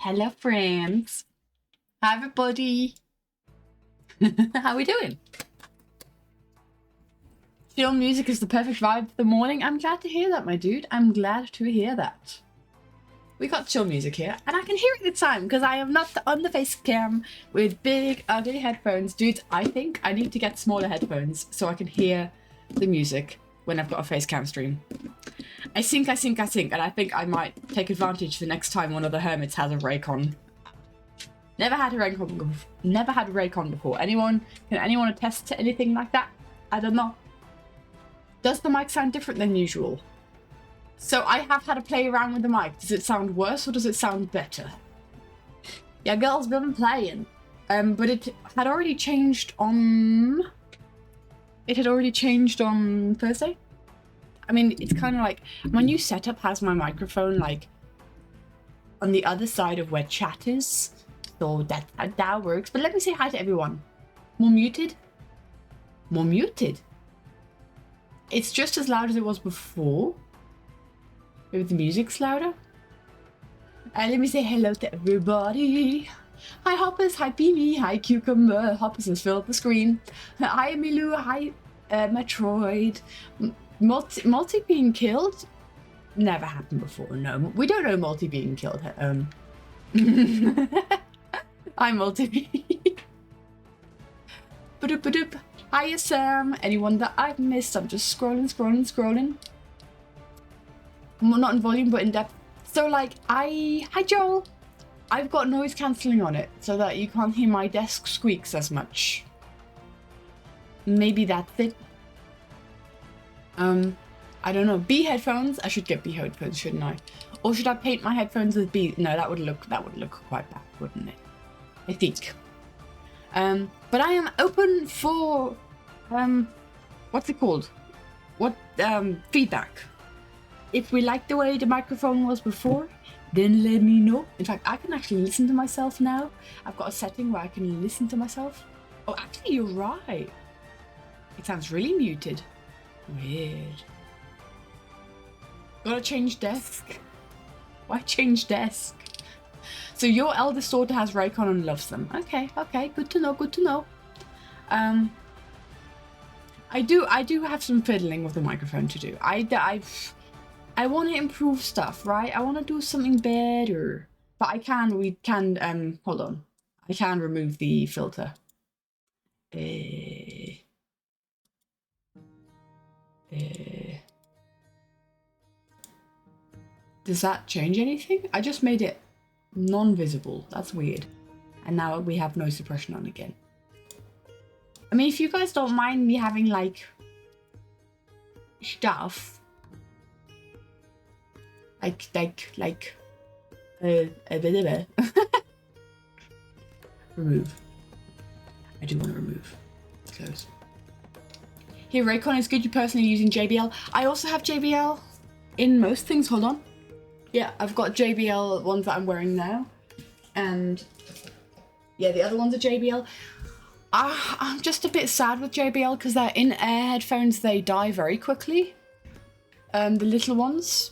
Hello, friends. Hi, everybody. How we doing? Chill music is the perfect vibe for the morning. I'm glad to hear that, my dude. I'm glad to hear that. We got chill music here, and I can hear it this time because I am not on the face cam with big, ugly headphones. Dudes, I think I need to get smaller headphones so I can hear the music when I've got a face cam stream. I think, and I think I might take advantage the next time one of the hermits has a Raycon. Never had a Raycon before. Can anyone attest to anything like that? I don't know. Does the mic sound different than usual? So I have had to play around with the mic. Does it sound worse or does it sound better? Yeah, girl's been playing. But it had already changed on... It had already changed on Thursday. I mean, it's kind of like... My new setup has my microphone, like, on the other side of where chat is. So that works. But let me say hi to everyone. More muted? More muted? It's just as loud as it was before. Maybe the music's louder. Let me say hello to everybody. Hi Hoppers, hi Beanie, hi Cucumber. Hoppers has filled the screen. Hi Milu, hi Metroid. Multi being killed? Never happened before, no. We don't know Multi being killed. Hi Multi. Ba-doop-ba-doop. Hiya Sam. Anyone that I've missed? I'm just scrolling. Not in volume, but in depth. So like, hi Joel. I've got noise cancelling on it so that you can't hear my desk squeaks as much. Maybe that's it. I don't know. B headphones. I should get B headphones, shouldn't I? Or should I paint my headphones with B? No, that would look quite bad, wouldn't it? I think. But I am open for what's it called? Feedback. If we like the way the microphone was before, then let me know. In fact, I can actually listen to myself now. I've got a setting where I can listen to myself. Oh, actually, you're right. It sounds really muted. Weird. Gotta change desk. Why change desk? So your eldest daughter has Raycon and loves them. Okay, good to know. I do have some fiddling with the microphone to do. I want to improve stuff, right? I want to do something better. But we can hold on. I can remove the filter. Does that change anything? I just made it non-visible. That's weird. And now we have noise suppression on again. I mean, if you guys don't mind me having like stuff like remove. I do want to remove. Close. Here, Raycon is good. You personally using JBL. I also have JBL in most things. Hold on. Yeah, I've got JBL ones that I'm wearing now. And yeah, the other ones are JBL. I'm just a bit sad with JBL because they're in-ear headphones. They die very quickly. The little ones.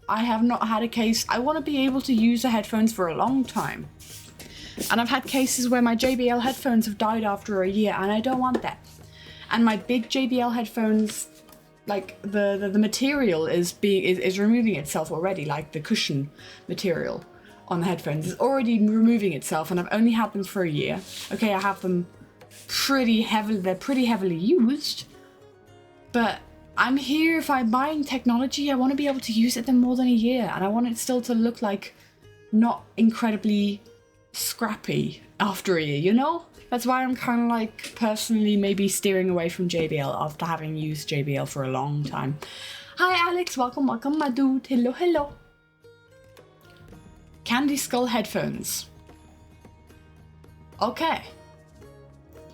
I have not had a case. I want to be able to use the headphones for a long time. And I've had cases where my JBL headphones have died after a year and I don't want that. And my big JBL headphones, like the material is removing itself already, like the cushion material on the headphones is already removing itself, and I've only had them for a year. Okay, I have them they're pretty heavily used, but I'm here. If I'm buying technology, I want to be able to use it then more than a year, and I want it still to look like not incredibly scrappy after a year, you know? That's why I'm kind of like personally maybe steering away from JBL after having used JBL for a long time. Hi Alex, welcome, my dude. Hello. Candy Skull headphones. Okay.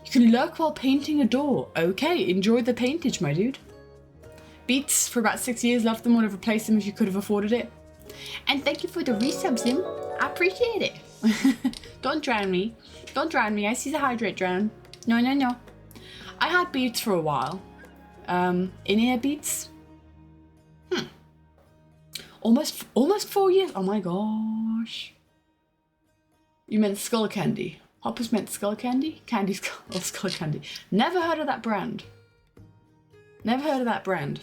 You can lurk while painting a door. Okay, enjoy the paintage, my dude. Beats for about 6 years, loved them, would have replaced them if you could have afforded it. And thank you for the resubs, Sim. I appreciate it. Don't drown me. I see the hydrate drown. No. I had Beats for a while. In-ear Beats. Almost 4 years. Oh my gosh. You meant skull candy. Hoppers meant skull candy? Candy skull or skull candy. Never heard of that brand. Never heard of that brand.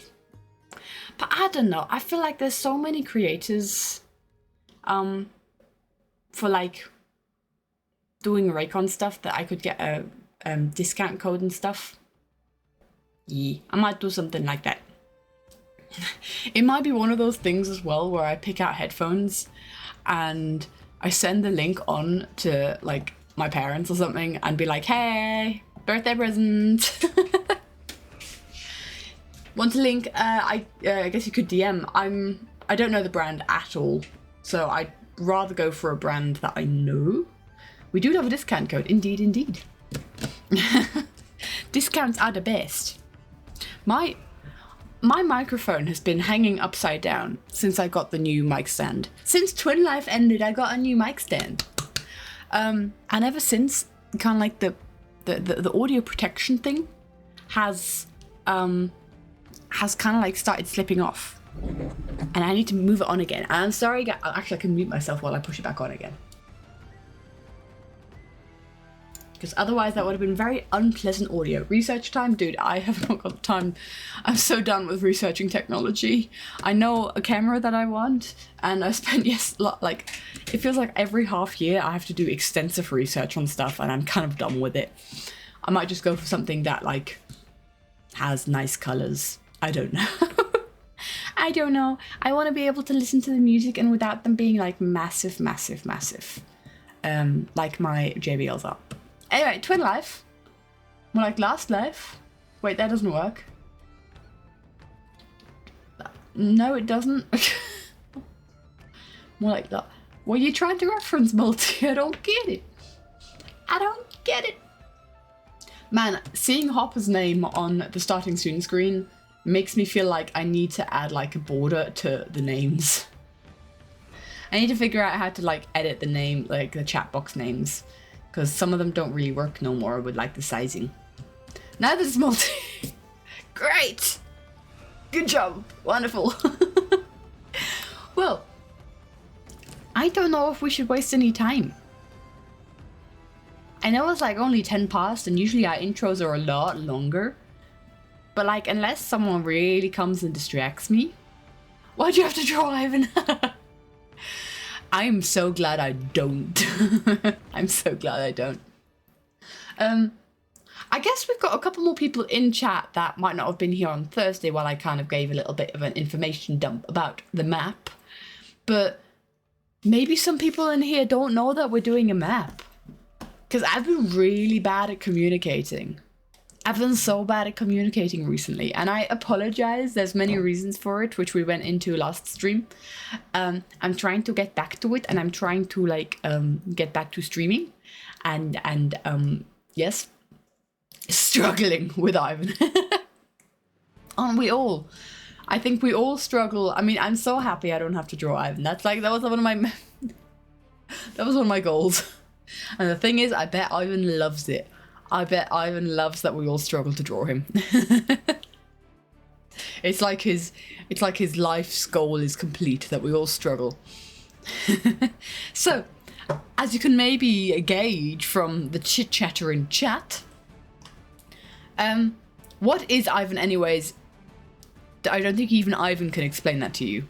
But I don't know. I feel like there's so many creators for like doing Raycon stuff that I could get a discount code and stuff. Yeah, I might do something like that. It might be one of those things as well where I pick out headphones and I send the link on to like my parents or something and be like, hey, birthday present. Want a link? I guess you could DM. I don't know the brand at all, so I'd rather go for a brand that I know. We do have a discount code. Indeed, indeed. Discounts are the best. My microphone has been hanging upside down since I got the new mic stand. Since Twin Life ended, I got a new mic stand. And ever since, kind of like the audio protection thing has kind of like started slipping off. And I need to move it on again. And I'm sorry, actually I can mute myself while I push it back on again. Because otherwise that would have been very unpleasant audio. Research time? Dude, I have not got time. I'm so done with researching technology. I know a camera that I want, and I spent, like, it feels like every half year I have to do extensive research on stuff, and I'm kind of done with it. I might just go for something that, like, has nice colors. I don't know. I don't know. I want to be able to listen to the music and without them being, like, massive, massive, massive. Like my JBLs are. Anyway, Twin Life. More like Last Life. Wait, that doesn't work. No, it doesn't. More like that. What are you trying to reference, Multi? I don't get it. I don't get it. Man, seeing Hopper's name on the starting student screen makes me feel like I need to add like a border to the names. I need to figure out how to like edit the name, like the chat box names. Because some of them don't really work no more with like the sizing. Now this is Multi. Great! Good job. Wonderful. Well, I don't know if we should waste any time. I know it's like only 10 past and usually our intros are a lot longer. But like, unless someone really comes and distracts me. Why'd you have to draw Ivan? I'm so glad I don't. I'm so glad I don't. I guess we've got a couple more people in chat that might not have been here on Thursday while I kind of gave a little bit of an information dump about the map. But maybe some people in here don't know that we're doing a map. Because I've been really bad at communicating. I've been so bad at communicating recently, and I apologize. There's many reasons for it, which we went into last stream. I'm trying to get back to it, and I'm trying to like get back to streaming, and yes, struggling with Ivan. Aren't we all? I think we all struggle. I mean, I'm so happy I don't have to draw Ivan. That was one of my that was one of my goals. And the thing is, I bet Ivan loves it. I bet Ivan loves that we all struggle to draw him. It's like his life's goal is complete, that we all struggle. So, as you can maybe gauge from the chit-chatter in chat, what is Ivan anyways? I don't think even Ivan can explain that to you.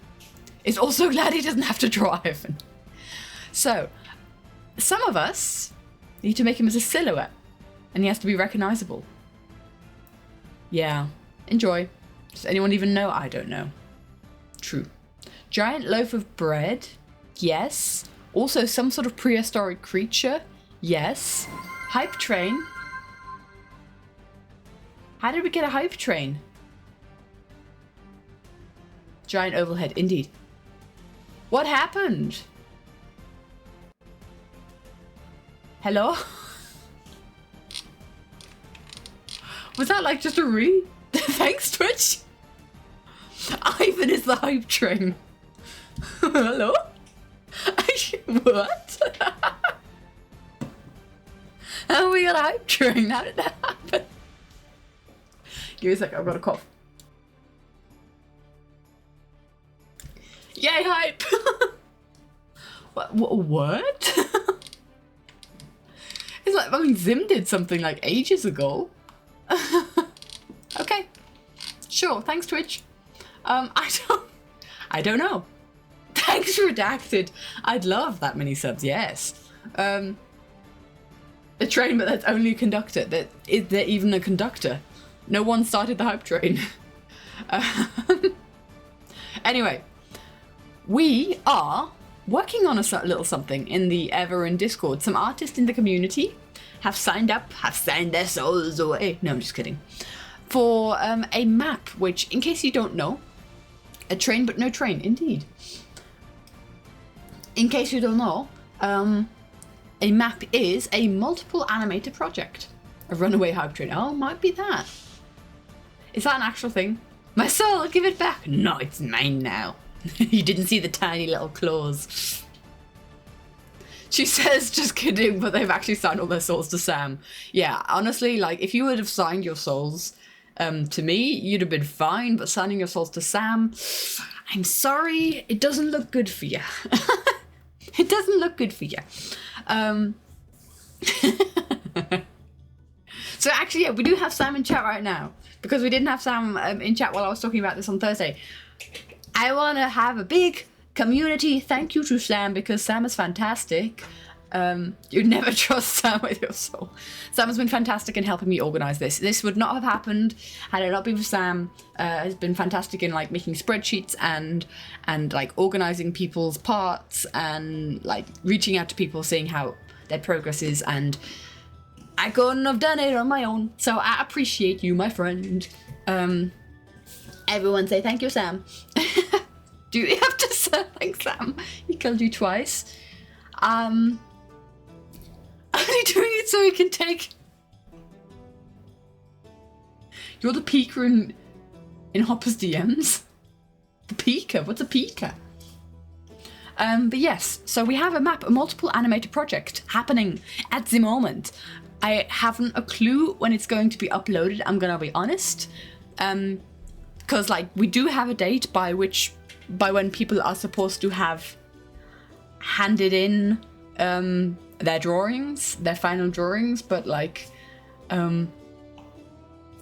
It's also glad he doesn't have to draw Ivan. So, some of us need to make him as a silhouette. And he has to be recognizable. Yeah. Enjoy. Does anyone even know? I don't know. True. Giant loaf of bread? Yes. Also some sort of prehistoric creature? Yes. Hype train? How did we get a hype train? Giant oval head, indeed. What happened? Hello? Was that like just a read? Thanks, Twitch. Ivan is the hype train. Hello? What? How we got a hype train? How did that happen? Give me a sec, I've got a cough. Yay, hype! What? I mean, Zim did something like ages ago. Okay, sure. Thanks, Twitch. I don't know. Thanks, Redacted. I'd love that many subs. Yes. A train, but that's only a conductor. Is there even a conductor? No one started the hype train. Anyway, we are working on a little something in the Everin Discord. Some artists in the community have signed their souls away. No, I'm just kidding. For a map, which, in case you don't know, a train but no train, indeed. In case you don't know, a map is a multiple animated project. A runaway hype train. Oh, might be that. Is that an actual thing? My soul, give it back. No, it's mine now. You didn't see the tiny little claws. She says, just kidding, but they've actually signed all their souls to Sam. Yeah, honestly, like, if you would have signed your souls to me, you'd have been fine, but signing your souls to Sam, I'm sorry, it doesn't look good for you. It doesn't look good for you. So actually, yeah, we do have Sam in chat right now, because we didn't have Sam in chat while I was talking about this on Thursday. I want to have a big community thank you to Sam, because Sam is fantastic. You'd never trust Sam with your soul. Sam has been fantastic in helping me organize this. This would not have happened had it not been for Sam. Has been fantastic in like making spreadsheets and like organizing people's parts and like reaching out to people, seeing how their progress is, and I couldn't have done it on my own. So I appreciate you, my friend. Everyone say thank you, Sam. Do you have to say thanks, Sam? He killed you twice. Only doing it so he can take... You're the peeker in Hopper's DMs? The peeker? What's a peeker? But yes, so we have a multiple animated project happening at the moment. I haven't a clue when it's going to be uploaded, I'm gonna be honest. Because like we do have a date by when people are supposed to have handed in their drawings, their final drawings, but like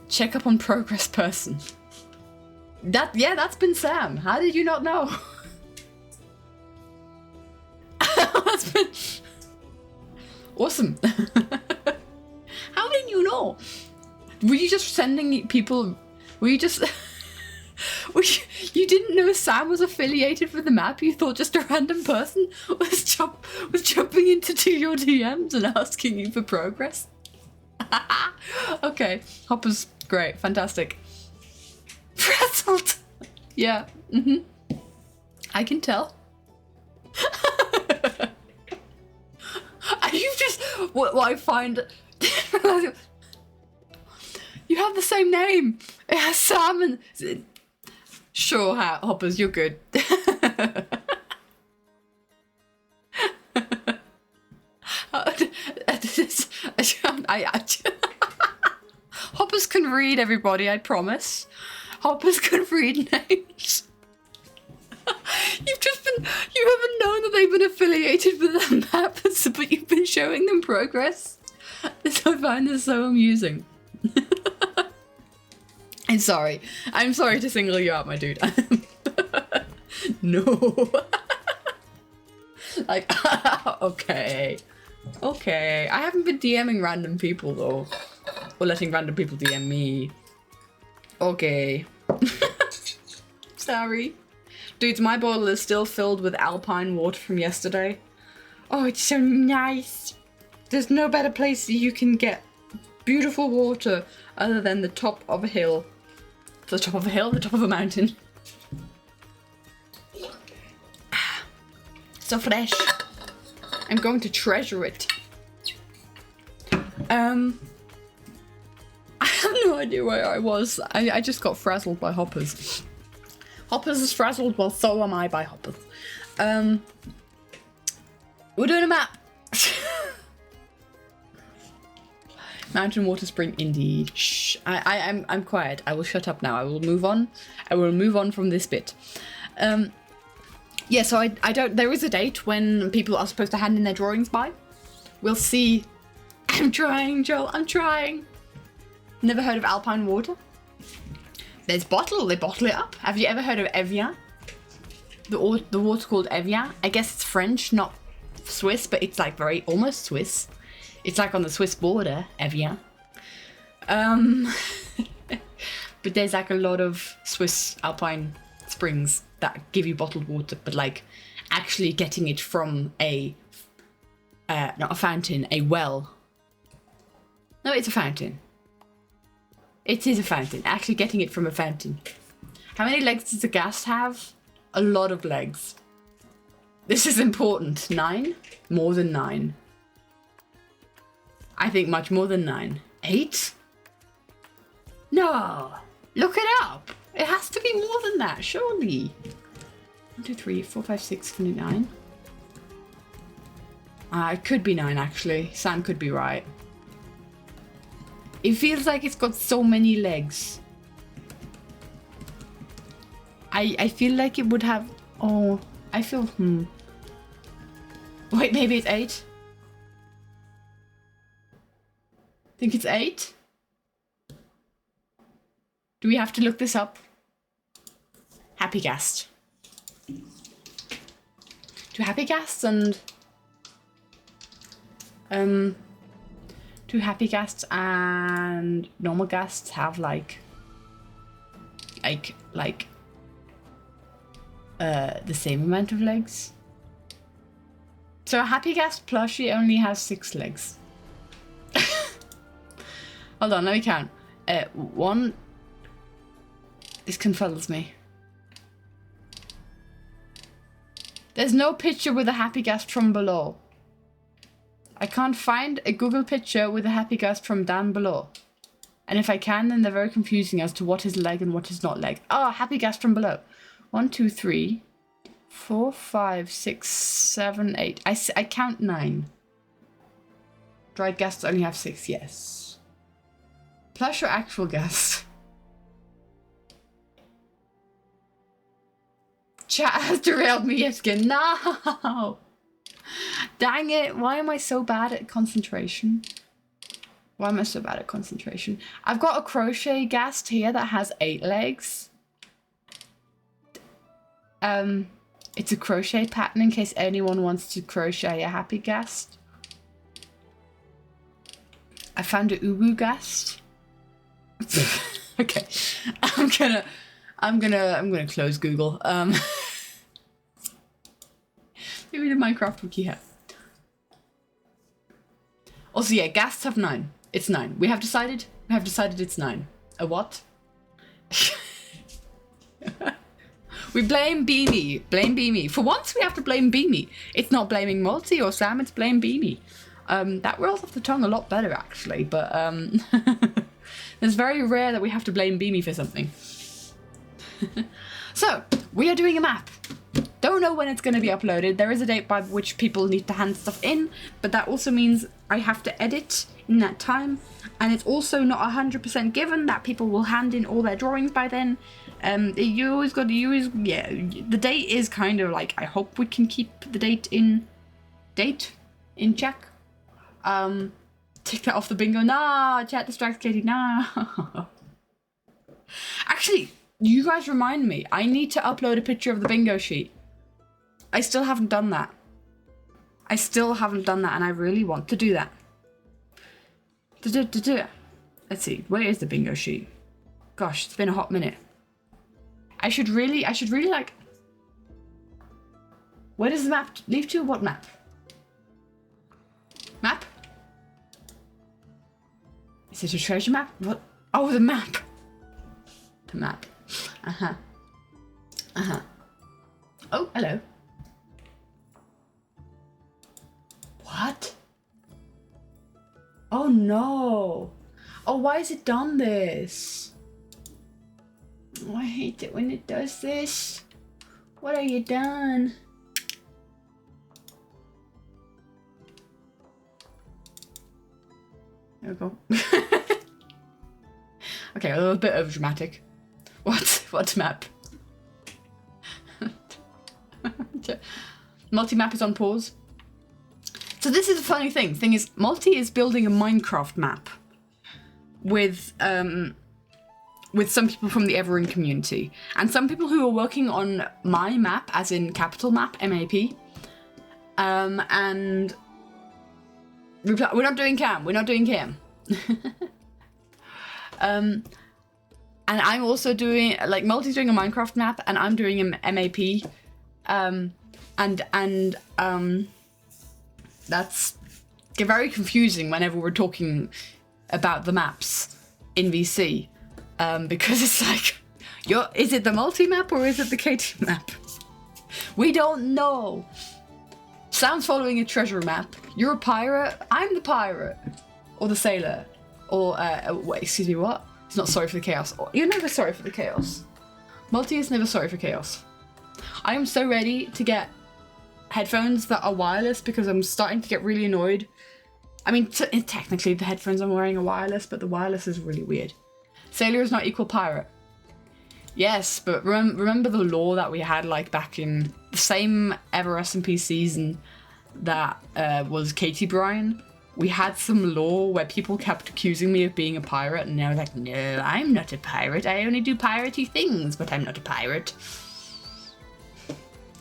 check up on progress person. That's been Sam. How did you not know? That's been awesome. How did you know? Were you just sending people? Were you just? You didn't know Sam was affiliated with the map? You thought just a random person was jumping into your DMs and asking you for progress? Okay, Hopper's great, fantastic. Pretzeled. Yeah. I can tell. You just what I find. You have the same name. It has Sam and. Sure, Hoppers, you're good. Hoppers can read, everybody, I promise. Hoppers can read names. You haven't known that they've been affiliated with the map, but you've been showing them progress. I find this so amusing. I'm sorry to single you out, my dude. No. Like, okay. I haven't been DMing random people though. Or letting random people DM me. Okay. Sorry. Dudes, my bottle is still filled with alpine water from yesterday. Oh, it's so nice. There's no better place that you can get beautiful water other than the top of a hill. The top of a hill? The top of a mountain. So fresh. I'm going to treasure it. I have no idea where I was. I just got frazzled by Hoppers. Hoppers is frazzled, well so am I by Hoppers. We're doing a map. Mountain water spring, indeed. Shh. I'm quiet. I will shut up now. I will move on. I will move on from this bit. Yeah, so I don't. There is a date when people are supposed to hand in their drawings by. We'll see. I'm trying, Joel. I'm trying. Never heard of Alpine water? There's bottle. They bottle it up. Have you ever heard of Evian? The water's called Evian. I guess it's French, not Swiss, but it's like very almost Swiss. It's like on the Swiss border, Evian. But there's like a lot of Swiss Alpine springs that give you bottled water, but like actually getting it from a not a fountain, a well. No, it's a fountain. It is a fountain. Actually getting it from a fountain. How many legs does a ghast have? A lot of legs. This is important. 9? More than 9. I think much more than 9. 8? No! Look it up! It has to be more than that, surely. 1, 2, 3, 4, 5, 6, 9. It could be 9 actually. Sam could be right. It feels like it's got so many legs. I feel like it would have... Oh, I feel... Wait, maybe it's 8? Think it's 8? Do we have to look this up? Happy ghast. Do happy ghasts and... do happy ghasts and normal ghasts have like the same amount of legs? So a happy ghast plushie only has 6 legs. Hold on, let me count. 1. This confuddles me. There's no picture with a happy ghast from below. I can't find a Google picture with a happy ghast from down below. And if I can, then they're very confusing as to what is leg and what is not leg. Oh, happy ghast from below. 1, 2, 3, 4, 5, 6, 7, 8. I count 9. Dried ghasts only have 6, yes. Plush or actual ghast? Chat has derailed me yet again. No! Dang it, why am I so bad at concentration? Why am I so bad at concentration? I've got a crochet ghast here that has 8 legs. It's a crochet pattern in case anyone wants to crochet a happy ghast. I found a ubu ghast. Okay, I'm gonna close Google. Maybe the Minecraft wiki have. Also, yeah, ghasts have 9. It's 9. We have decided it's 9. A what? We blame Beanie. Blame Beanie. For once, we have to blame Beanie. It's not blaming Multi or Sam, it's blame Beanie. That rolls off the tongue a lot better, actually, but it's very rare that we have to blame Beanie for something. So, we are doing a map. Don't know when it's going to be uploaded. There is a date by which people need to hand stuff in, but that also means I have to edit in that time. And it's also not 100% given that people will hand in all their drawings by then. You always got to use, yeah, the date is kind of like, I hope we can keep the date in check. Tick that off the bingo. Nah, chat distracts Katie. Nah. Actually, you guys remind me. I need to upload a picture of the bingo sheet. I still haven't done that. And I really want to do that. Let's see. Where is the bingo sheet? Gosh, it's been a hot minute. I should really like... Where does the map leave to? What map? Map? Is it a treasure map? What? Oh, the map. The map. Uh-huh. Oh, hello. What? Oh no. Oh, why has it done this? Oh, I hate it when it does this. What have you done? There we go. Okay, a little bit over dramatic. What map? Multi-map is on pause. So this is a funny thing. Thing is, Multi is building a Minecraft map with some people from the Everin community and some people who are working on my map, as in capital map, MAP. And we're not doing cam. We're not doing cam. And I'm also doing, like, Multi's doing a Minecraft map, and I'm doing an MAP. That's very confusing whenever we're talking about the maps in VC, because it's like, is it the Multi map or is it the KT map? We don't know. Sam's following a treasure map. You're a pirate. I'm the pirate, or the sailor, or wait, excuse me, what? He's not sorry for the chaos. You're never sorry for the chaos. Multi is never sorry for chaos. I am so ready to get headphones that are wireless because I'm starting to get really annoyed. I mean, technically the headphones I'm wearing are wireless, but the wireless is really weird. Sailor is not equal pirate. Yes, but remember the lore that we had, like, back in the same Ever SMP season that was Katie Bryan? We had some lore where people kept accusing me of being a pirate, and I was like, no, I'm not a pirate. I only do piratey things, but I'm not a pirate.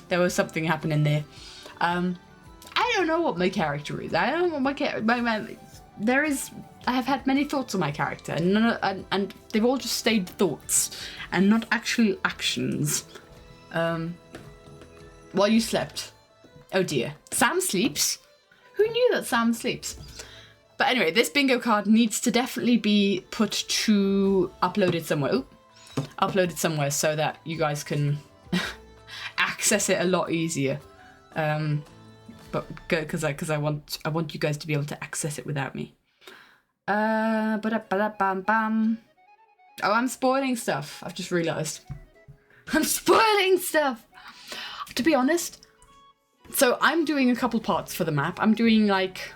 There was something happening there. I don't know what my character is. I don't know what my character... There is... I have had many thoughts on my character, and they've all just stayed thoughts, and not actual actions. While you slept. Oh dear. Sam sleeps? Who knew that Sam sleeps? But anyway, this bingo card needs to definitely be put to uploaded somewhere. Ooh. Uploaded somewhere so that you guys can access it a lot easier. But good, because I want you guys to be able to access it without me. Ba-da-ba-da-bam-bam. Oh, I'm spoiling stuff. I've just realised. I'm spoiling stuff! To be honest, so I'm doing a couple parts for the map. I'm doing like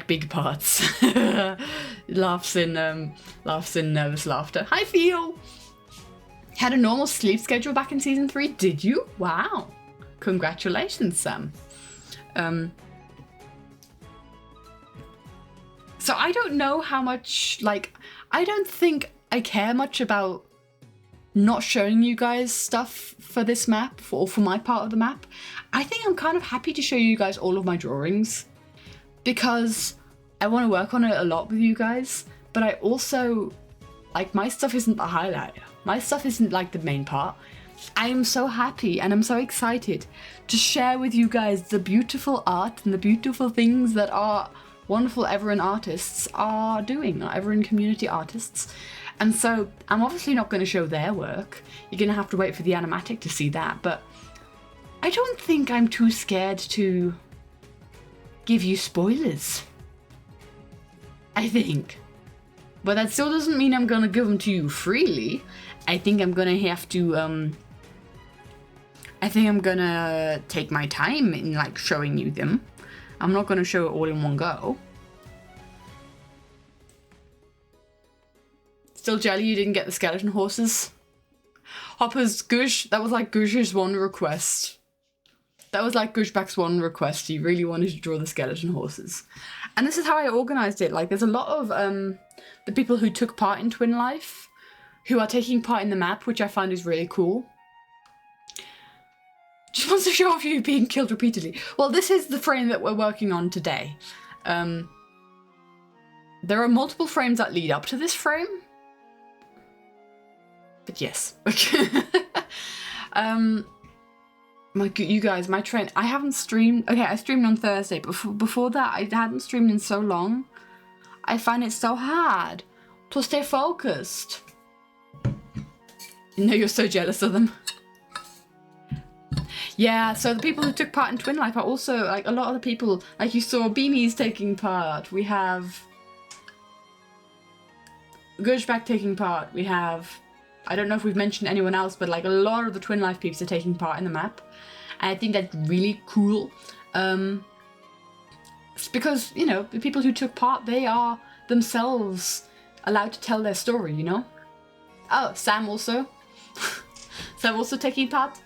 big parts. laughs in nervous laughter. Hi, Theo! Had a normal sleep schedule back in season 3, did you? Wow. Congratulations, Sam. So I don't know how much, like, I don't think I care much about not showing you guys stuff for this map, or for my part of the map. I think I'm kind of happy to show you guys all of my drawings because I want to work on it a lot with you guys, but I also, like, my stuff isn't the highlight. My stuff isn't like the main part. I am so happy and I'm so excited to share with you guys the beautiful art and the beautiful things that our wonderful Everin artists are doing, our Everin community artists. And so I'm obviously not going to show their work. You're going to have to wait for the animatic to see that, but I don't think I'm too scared to give you spoilers. I think. But that still doesn't mean I'm going to give them to you freely. I think I'm going to have to, I think I'm going to take my time in, like, showing you them. I'm not going to show it all in one go. Still jelly you didn't get the skeleton horses? Hopper's Gush, that was like Gush's one request. That was like Gushback's one request. He really wanted to draw the skeleton horses. And this is how I organised it. Like, there's a lot of the people who took part in Twin Life who are taking part in the map, which I find is really cool. Just wants to show off you being killed repeatedly. Well, this is the frame that we're working on today. There are multiple frames that lead up to this frame. But yes. You guys, my train, I haven't streamed. Okay, I streamed on Thursday, but before that, I hadn't streamed in so long. I find it so hard to stay focused. You know, you're so jealous of them. Yeah, so the people who took part in Twin Life are also, like, a lot of the people, like you saw Beanie's taking part. We have Gurjback taking part. We have, I don't know if we've mentioned anyone else, but like a lot of the Twin Life peeps are taking part in the map. And I think that's really cool. It's because, you know, the people who took part, they are themselves allowed to tell their story, you know? Oh, Sam also. Sam also taking part.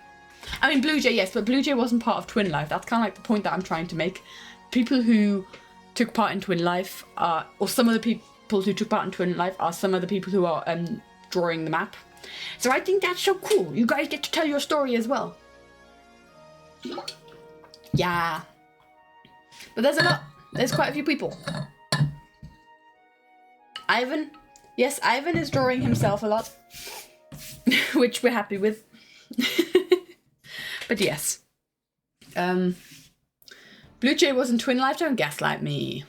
I mean, Blue Jay, yes, but Blue Jay wasn't part of Twin Life. That's kind of like the point that I'm trying to make. People who took part in Twin Life, or some of the people who took part in Twin Life are some of the people who are drawing the map. So I think that's so cool. You guys get to tell your story as well. Yeah. But there's a lot. There's quite a few people. Ivan. Yes, Ivan is drawing himself a lot. Which we're happy with. But yes. Blue Jay was in Twin Life, don't gaslight me.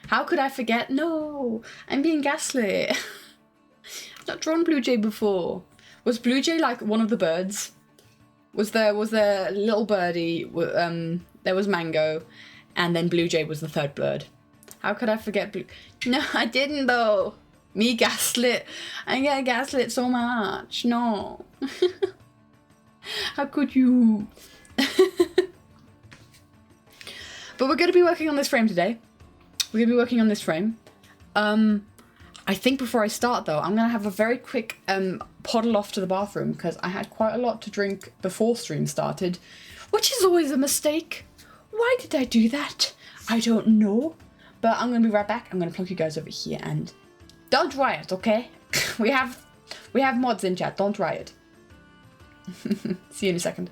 How could I forget? No, I'm being gaslit. I've not drawn Blue Jay before. Was Blue Jay like one of the birds? Was there little birdie, there was Mango, and then Blue Jay was the third bird. How could I forget Blue? No, I didn't though. Me gaslit. I get gaslit so much. No. How could you? But we're going to be working on this frame today. We're going to be working on this frame. I think before I start though, I'm going to have a very quick poddle off to the bathroom because I had quite a lot to drink before stream started, which is always a mistake. Why did I do that? I don't know. But I'm going to be right back. I'm going to plunk you guys over here and don't riot, okay? we have mods in chat. Don't riot. See you in a second.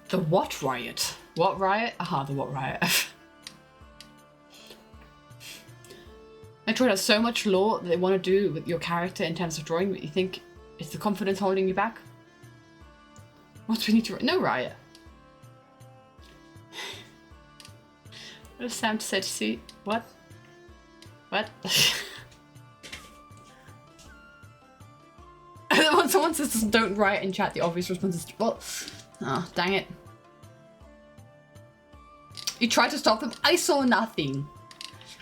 The what riot? What riot? Aha, the what riot. Metroid has so much lore that they want to do with your character in terms of drawing, but you think it's the confidence holding you back? What do we need to... No riot. What does Sam say to see? What? What? When someone says don't riot in chat, the obvious response is, well, oh, dang it. You tried to stop them? I saw nothing.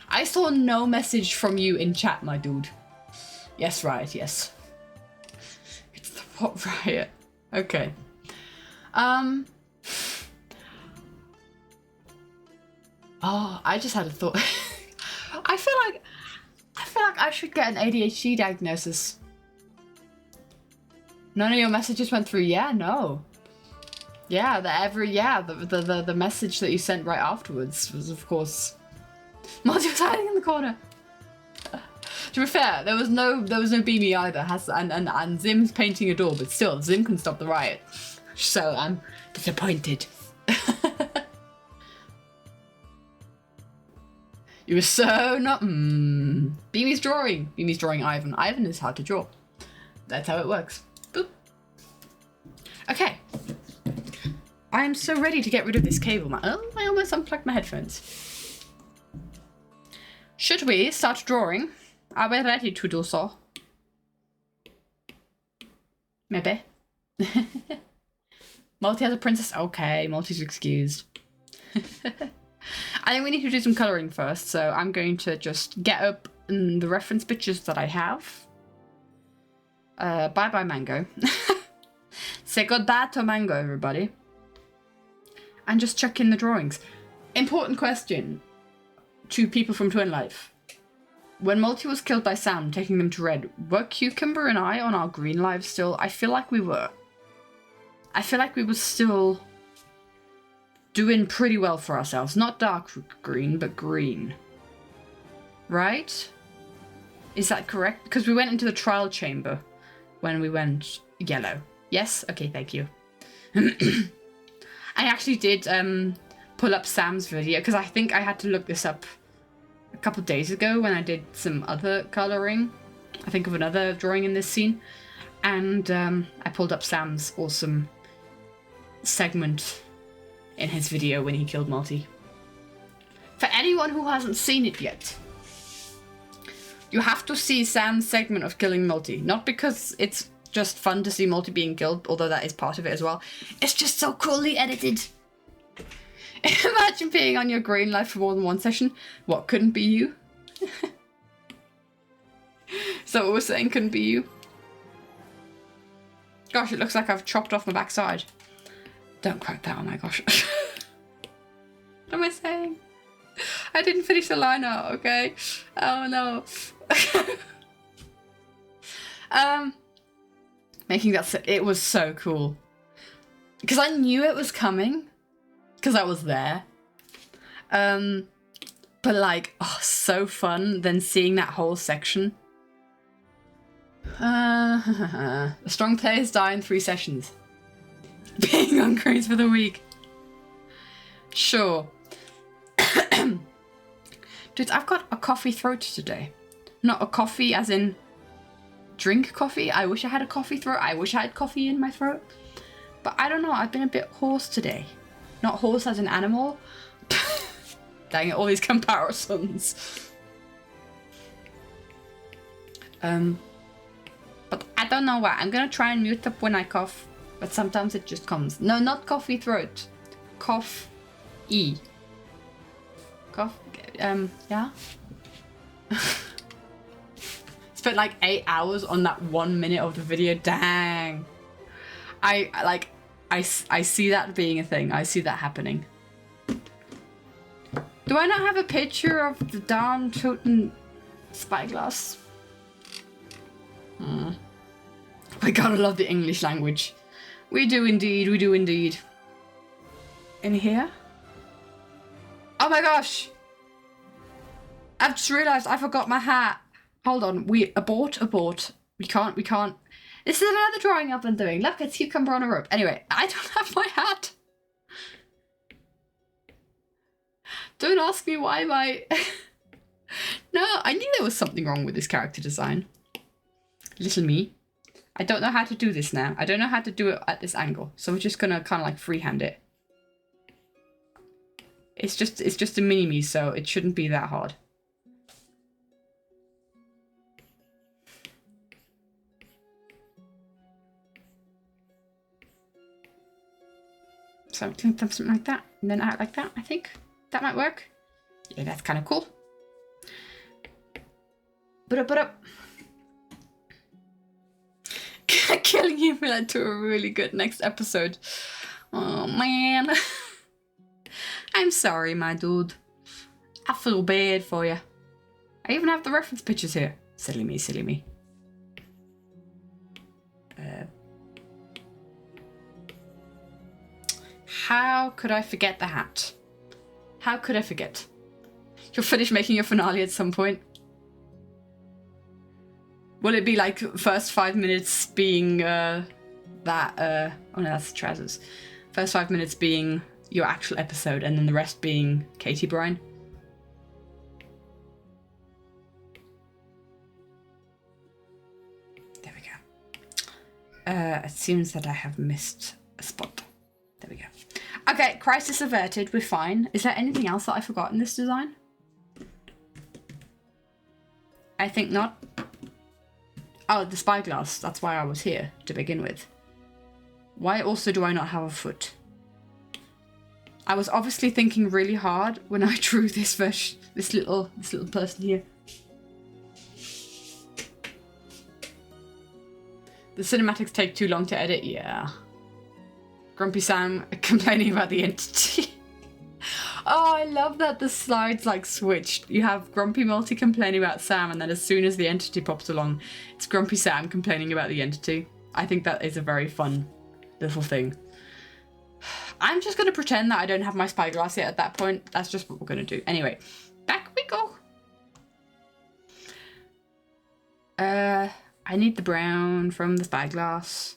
I saw no message from you in chat, my dude. Yes, riot, yes. It's the what riot? Okay. Oh, I just had a thought. I feel like I should get an ADHD diagnosis. None of your messages went through. Yeah, no. Yeah, the message that you sent right afterwards was, of course, Marty was hiding in the corner. To be fair, there was no Beamy either. And Zim's painting a door, but still, Zim can stop the riot. So I'm disappointed. You were so not. Beamy's drawing. Beamy's drawing Ivan. Ivan is hard to draw. That's how it works. Boop. Okay. I am so ready to get rid of this cable, man. Oh, I almost unplugged my headphones. Should we start drawing? Are we ready to do so? Maybe. Multi has a princess. Okay, Multi's excused. I think we need to do some colouring first, so I'm going to just get up the reference pictures that I have. Bye-bye, Mango. Say goodbye to Mango, everybody. And just check in the drawings. Important question to people from Twin Life. When Multi was killed by Sam, taking them to red, were Cucumber and I on our green lives still? I feel like we were. I feel like we were still doing pretty well for ourselves. Not dark green, but green. Right? Is that correct? Because we went into the trial chamber when we went yellow. Yes? Okay, thank you. I actually did pull up Sam's video, because I think I had to look this up a couple days ago when I did some other colouring. I think of another drawing in this scene. And I pulled up Sam's awesome segment in his video when he killed Multi. For anyone who hasn't seen it yet, you have to see Sam's segment of killing Multi. Not because it's just fun to see Multi being killed, although that is part of it as well. It's just so coolly edited. Imagine being on your green life for more than one session. What, couldn't be you? So what we're saying couldn't be you? Gosh, it looks like I've chopped off my backside. Don't quote that, oh my gosh. What am I saying? I didn't finish the line out, okay? Oh no. Making that, it was so cool. Because I knew it was coming. Because I was there. But like, oh, so fun then seeing that whole section. Strong players die in 3 sessions. Being on craze for the week. Sure. Dude, I've got a coffee throat today. Not a coffee as in drink coffee. I wish I had a coffee throat. I wish I had coffee in my throat. But I don't know, I've been a bit hoarse today. Not horse as an animal. Dang it, all these comparisons. But I don't know why. I'm gonna try and mute up when I cough. But sometimes it just comes. No, not coffee throat. Cough. E. Cough. Yeah. Spent like 8 hours on that 1 minute of the video. Dang. I see that being a thing. I see that happening. Do I not have a picture of the darn totem spyglass? I gotta love the English language. We do indeed, we do indeed. In here? Oh my gosh! I've just realised I forgot my hat. Hold on, abort. We can't. This is another drawing I've been doing. Look, it's Cucumber on a rope. Anyway, I don't have my hat. Don't ask me why my... No, I knew there was something wrong with this character design. Little me. I don't know how to do this now. I don't know how to do it at this angle. So we're just gonna kind of like freehand it. It's just a mini-me, so it shouldn't be that hard. So something like that, and then out like that, I think. That might work. Yeah, that's kind of cool. But killing you led to a really good next episode. Oh man. I'm sorry, my dude. I feel bad for you. I even have the reference pictures here. Silly me, silly me. How could I forget the hat? How could I forget? You'll finish making your finale at some point. Will it be like first 5 minutes being oh no, that's the trousers. First 5 minutes being your actual episode and then the rest being Katie Brine? There we go. It seems that I have missed a spot. There we go. Okay, crisis averted, we're fine. Is there anything else that I forgot in this design? I think not. Oh, the spyglass. That's why I was here to begin with. Why also do I not have a foot? I was obviously thinking really hard when I drew this version, this little person here. The cinematics take too long to edit. Yeah. Grumpy Sam complaining about the entity. Oh, I love that the slides like switched. You have Grumpy Multi complaining about Sam, and then as soon as the entity pops along, it's Grumpy Sam complaining about the entity. I think that is a very fun little thing. I'm just going to pretend that I don't have my spyglass yet at that point. That's just what we're going to do. Anyway, back we go. I need the brown from the spyglass.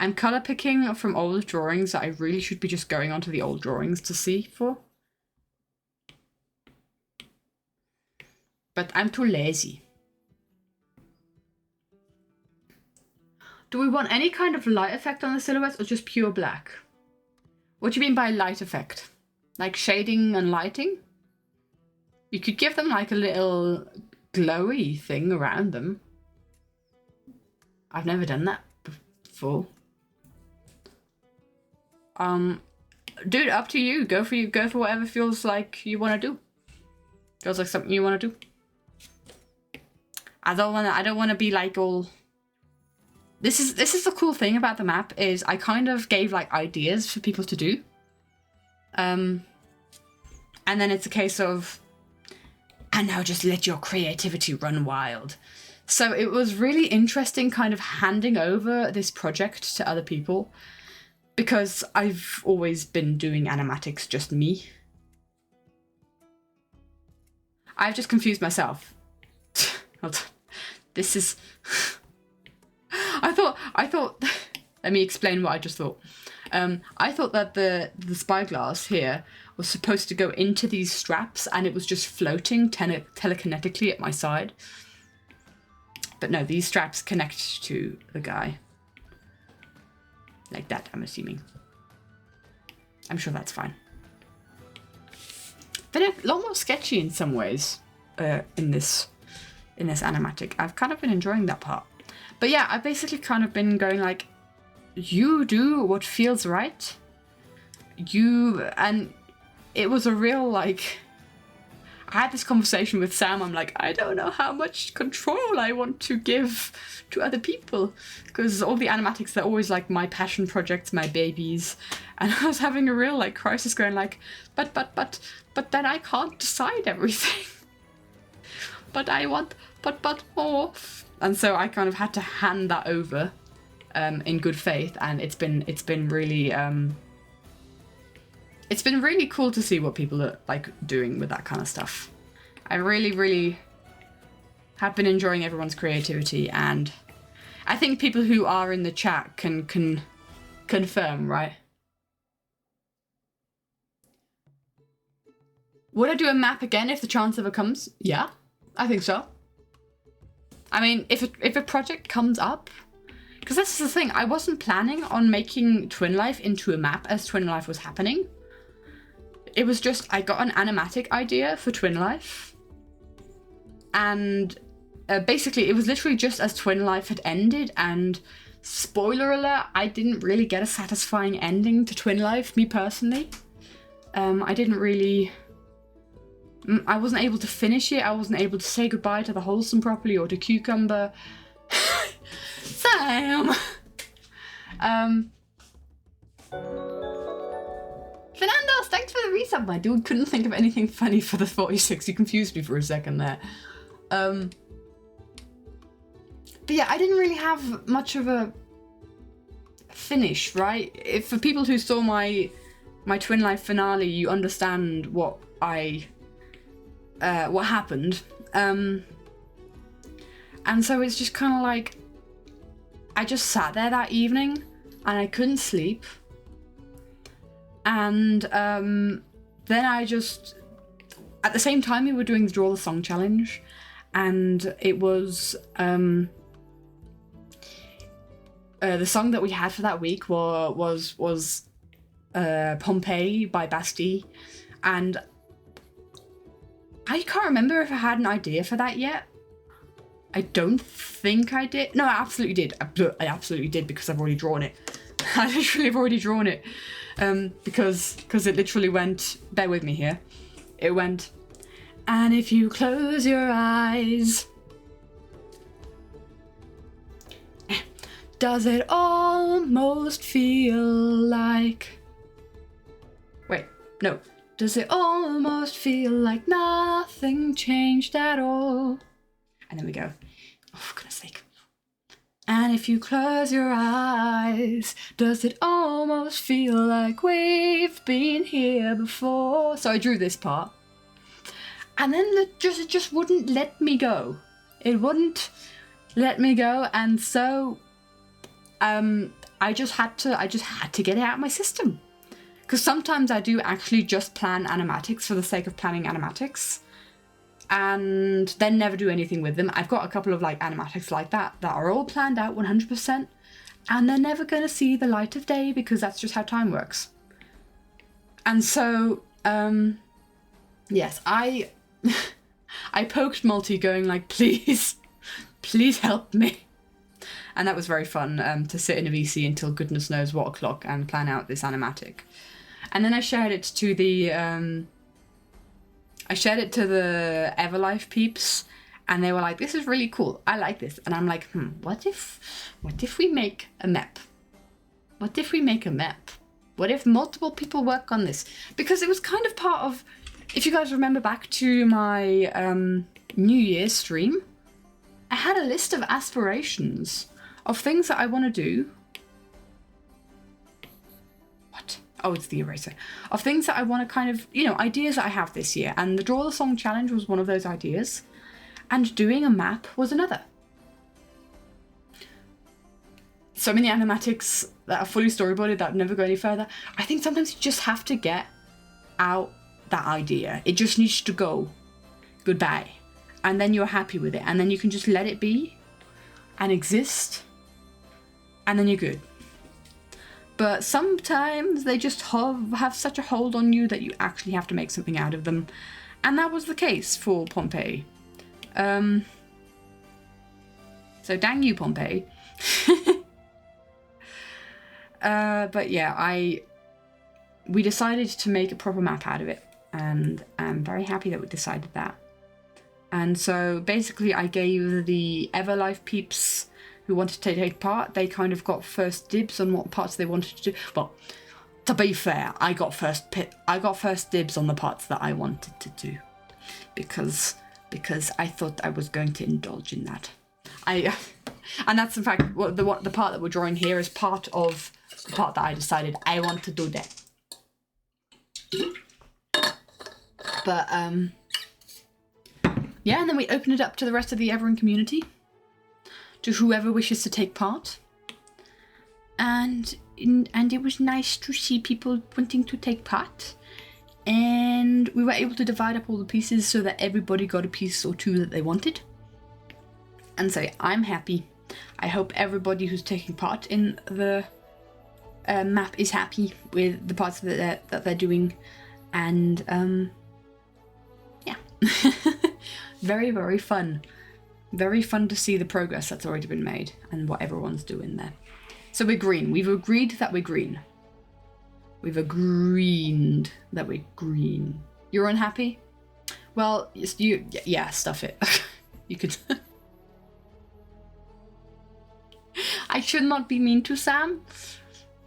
I'm colour picking from old drawings that I really should be just going onto the old drawings to see for. But I'm too lazy. Do we want any kind of light effect on the silhouettes or just pure black? What do you mean by light effect? Like shading and lighting? You could give them like a little glowy thing around them. I've never done that before. Dude, up to you. Go for whatever feels like you want to do. Feels like something you want to do. I don't want to be like all. This is the cool thing about the map is I kind of gave like ideas for people to do. And then it's a case of, and now just let your creativity run wild. So it was really interesting kind of handing over this project to other people. Because I've always been doing animatics, just me. I've just confused myself. This is... I thought... Let me explain what I just thought. I thought that the spyglass here was supposed to go into these straps and it was just floating telekinetically at my side. But no, these straps connect to the guy. Like that, I'm assuming. I'm sure that's fine. Been a lot more sketchy in some ways in this animatic. I've kind of been enjoying that part. But yeah, I've basically kind of been going like, you do what feels right. And it was a real like, I had this conversation with Sam. I'm like, I don't know how much control I want to give to other people because all the animatics, they're always like my passion projects, my babies. And I was having a real like crisis going like, but then I can't decide everything. But I want, but more. And so I kind of had to hand that over in good faith. And it's been really, it's been really cool to see what people are like doing with that kind of stuff. I really, really have been enjoying everyone's creativity, and I think people who are in the chat can confirm, right? Would I do a map again if the chance ever comes? Yeah, I think so. I mean, if a project comes up, because this is the thing, I wasn't planning on making Twin Life into a map as Twin Life was happening. It was just, I got an animatic idea for Twin Life. And basically, it was literally just as Twin Life had ended. And spoiler alert, I didn't really get a satisfying ending to Twin Life, me personally. I didn't really... I wasn't able to finish it. I wasn't able to say goodbye to the Wholesome properly or to Cucumber. Sam! Fernandos, thanks for the resub, my dude. Couldn't think of anything funny for the 46. You confused me for a second there. But yeah, I didn't really have much of a finish, right? If for people who saw my Twin Life finale, you understand what happened. And so it's just kind of like, I just sat there that evening and I couldn't sleep. And then I just, at the same time we were doing the Draw the Song challenge, and it was the song that we had for that week was Pompeii by Bastille, and I can't remember if I had an idea for that yet. I don't think I did. No, I absolutely did. I absolutely did, because I've already drawn it. I literally have already drawn it. Because it literally went, bear with me here. It went, and if you close your eyes, does it almost feel like... Wait, no. Does it almost feel like nothing changed at all? And then we go, oh, for goodness sake. And if you close your eyes, does it almost feel like we've been here before? So I drew this part. And then it just wouldn't let me go. It wouldn't let me go, and so I just had to get it out of my system. Because sometimes I do actually just plan animatics for the sake of planning animatics, and then never do anything with them. I've got a couple of like animatics like that are all planned out 100%, and they're never going to see the light of day, because that's just how time works. And so, yes, I poked Multi going like, please help me. And that was very fun, to sit in a VC until goodness knows what o'clock and plan out this animatic. And then I shared it to the Everlife peeps, and they were like, this is really cool, I like this. And I'm like, what if we make a map? What if we make a map? What if multiple people work on this? Because it was kind of part of, if you guys remember back to my New Year's stream, I had a list of aspirations of things that I want to do. What? Oh, it's the eraser. Of things that I want to kind of, ideas that I have this year. And the Draw the Song challenge was one of those ideas. And doing a map was another. So many animatics that are fully storyboarded that never go any further. I think sometimes you just have to get out that idea. It just needs to go. Goodbye. And then you're happy with it. And then you can just let it be and exist. And then you're good. But sometimes they just have such a hold on you that you actually have to make something out of them. And that was the case for Pompeii. So dang you, Pompeii. But yeah, we decided to make a proper map out of it. And I'm very happy that we decided that. And so basically I gave the Everlife peeps who wanted to take part, they kind of got first dibs on what parts they wanted to do. Well, to be fair, I got first dibs on the parts that I wanted to do, because I thought I was going to indulge in that. And that's in fact what the part that we're drawing here is part of the part that I decided I want to do that. But yeah, and then we open it up to the rest of the Everin community, to whoever wishes to take part. And it was nice to see people wanting to take part. And we were able to divide up all the pieces so that everybody got a piece or two that they wanted. And so I'm happy. I hope everybody who's taking part in the map is happy with the parts that they're doing. And yeah. Very, very fun. Very fun to see the progress that's already been made and what everyone's doing there. So we're green. We've agreed that we're green. We've agreed that we're green. You're unhappy? Well, yeah, stuff it. You could... I should not be mean to Sam,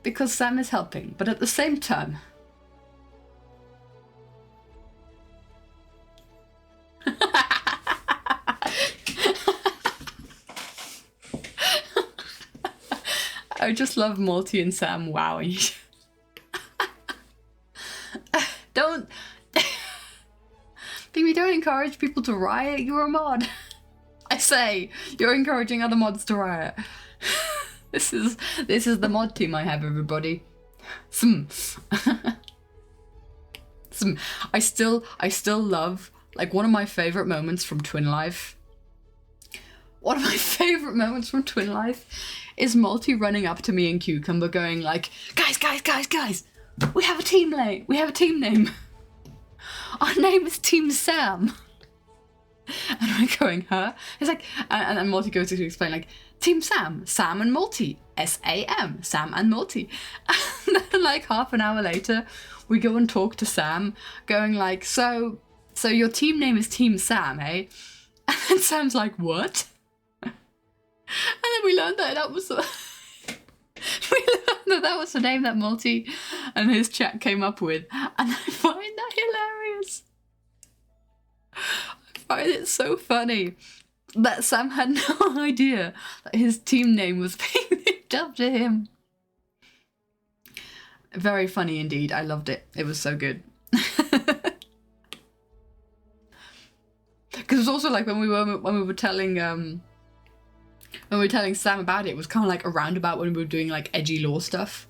because Sam is helping, but at the same time... I just love Morty and Sam wowing. Don't... Baby, don't encourage people to riot. You're a mod. I say, you're encouraging other mods to riot. This is the mod team I have, everybody. I still love, like, one of my favorite moments from Twin Life. One of my favorite moments from Twin Life is Multi running up to me and Cucumber going like, guys, we have a team name. We have a team name. Our name is Team Sam. And I'm going, huh? It's like, and then Multi goes to explain like, Team Sam, Sam and Multi, S-A-M, Sam and Multi. And then like half an hour later, we go and talk to Sam, going like, so your team name is Team Sam, eh? And then Sam's like, what? And then we learned that was the name that Multi and his chat came up with, and I find that hilarious. I find it so funny that Sam had no idea that his team name was being linked up to him. Very funny indeed. I loved it. It was so good. Because it was also like when we were telling Sam about it was kind of like a roundabout when we were doing like edgy law stuff.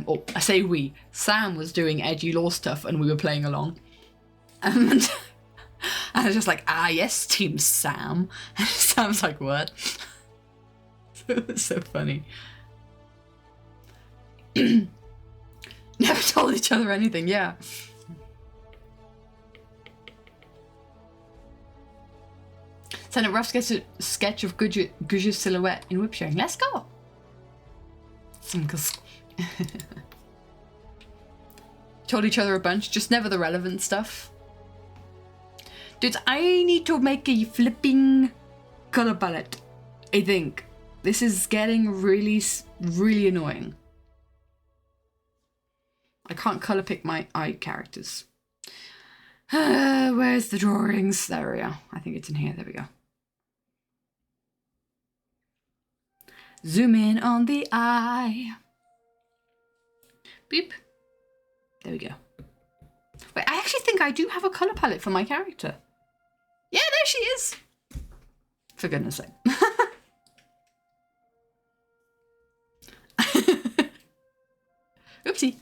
Or I say we. Sam was doing edgy law stuff and we were playing along. And I was just like, ah yes, Team Sam. And Sam's like, what? It was so funny. Never told each other anything, yeah. Send a rough sketch of Guju's silhouette in whip sharing. Let's go! Told each other a bunch, just never the relevant stuff. Dude, I need to make a flipping color palette. I think. This is getting really, really annoying. I can't color pick my eye characters. Where's the drawings? There we are. I think it's in here. There we go. Zoom in on the eye. Beep. There we go. Wait, I actually think I do have a color palette for my character. Yeah, there she is. For goodness sake. Oopsie.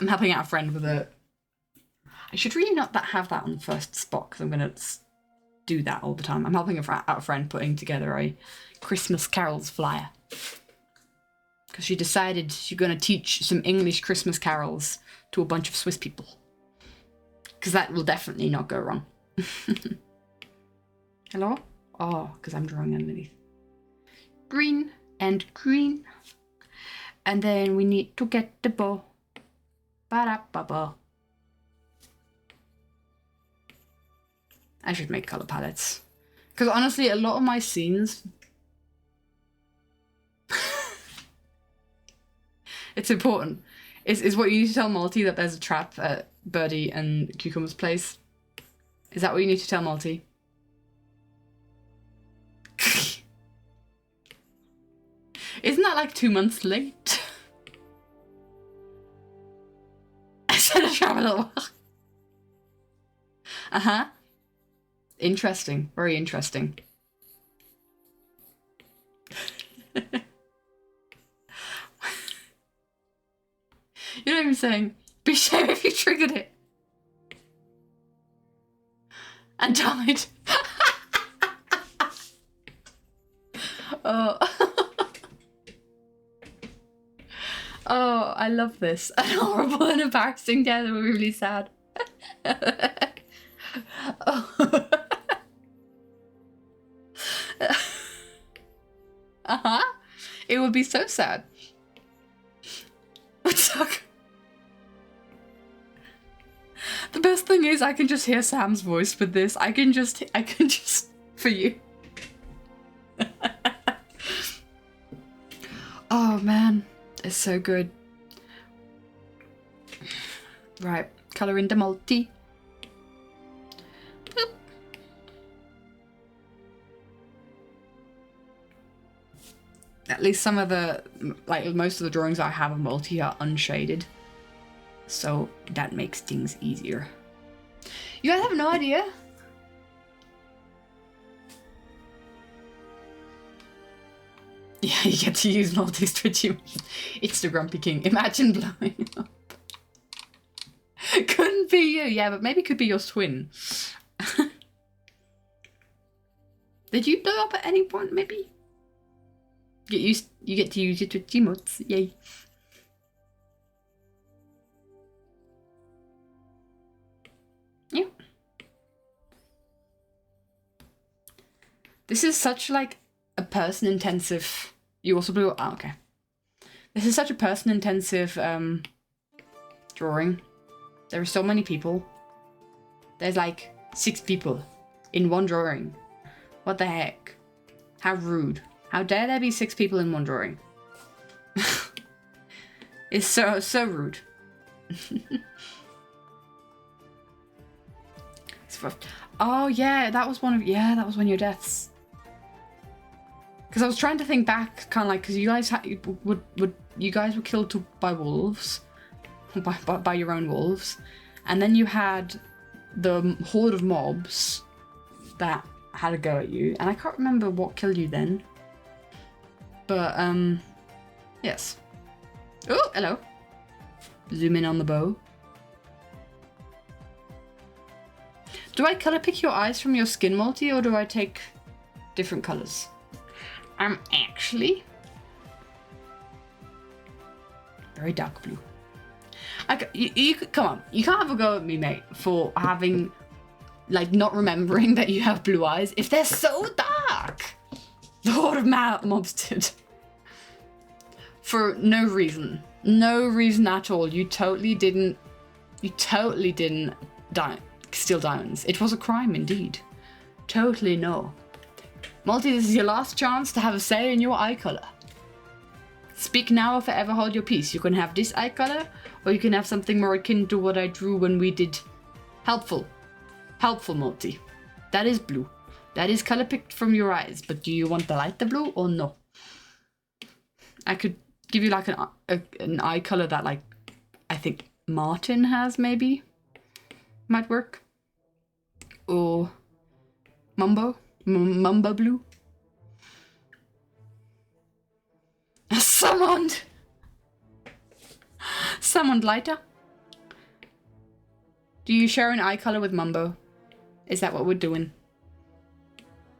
I'm helping out a friend with a... I should really not have that on the first spot because I'm going to do that all the time. I'm helping out a friend putting together a Christmas carols flyer. Because she decided she's going to teach some English Christmas carols to a bunch of Swiss people. Because that will definitely not go wrong. Hello? Oh, because I'm drawing underneath. Green and green. And then we need to get the bow. Ba-da-ba-ba. I should make color palettes. Because honestly, a lot of my scenes... It's important. Is what you need to tell Multi that there's a trap at Birdie and Cucumber's place? Is that what you need to tell Multi? Isn't that like 2 months late? I said a trap a little while. Uh-huh. Interesting. Very interesting. You're not even saying, be sure if you triggered it. And died. Oh. Oh, I love this. An horrible and embarrassing death. We're really sad. Oh. Uh-huh. It would be so sad. Would suck. The best thing is I can just hear Sam's voice with this. I can just for you. Oh man, it's so good. Right, color into Multi. Boop. least some of the, like most of the drawings I have of multi are unshaded. So that makes things easier. You guys have no idea? Yeah, you get to use multi-stretchy. It's the Grumpy King. Imagine blowing up. Couldn't be you. Yeah, but maybe it could be your twin. Did you blow up at any point, maybe? You get to use your Twitch emotes. Yay. Yeah. This is such like a person-intensive... You also blew... Oh, okay. This is such a person-intensive drawing. There are so many people. There's like 6 people in one drawing. What the heck? How rude. How dare there be 6 people in one drawing? It's so rude. Oh yeah, that was one of your deaths. Because I was trying to think back, kind of like, because you guys you guys were killed by wolves, by your own wolves, and then you had the horde of mobs that had a go at you, and I can't remember what killed you then. But yes. Oh, hello. Zoom in on the bow. Do I color pick your eyes from your skin multi, or do I take different colors? Actually very dark blue. You come on, you can't have a go at me, mate, for having, like, not remembering that you have blue eyes if they're so dark. The horde of mobs did. For no reason. No reason at all. You totally didn't steal diamonds. It was a crime indeed. Totally no. Multi, this is your last chance to have a say in your eye color. Speak now or forever hold your peace. You can have this eye color, or you can have something more akin to what I drew when we did helpful. Helpful multi. That is blue. That is color picked from your eyes, but do you want the lighter blue or no? I could give you like an eye color that, like, I think Martin has, maybe. Might work. Or Mumbo blue. Summoned lighter. Do you share an eye color with Mumbo? Is that what we're doing?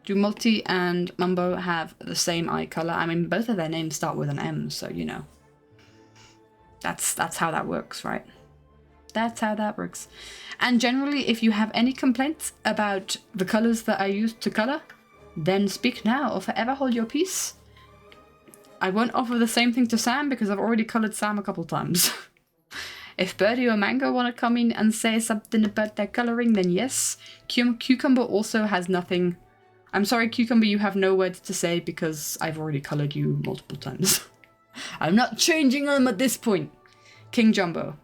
Do Multi and Mumbo have the same eye color? I mean, both of their names start with an M, so you know. That's how that works, right? That's how that works. And generally, if you have any complaints about the colors that I used to color, then speak now or forever hold your peace. I won't offer the same thing to Sam because I've already colored Sam a couple times. If Birdie or Mango want to come in and say something about their coloring, then yes. Cucumber also has nothing. I'm sorry, Cucumber, you have no words to say because I've already colored you multiple times. I'm not changing them at this point. King Jumbo.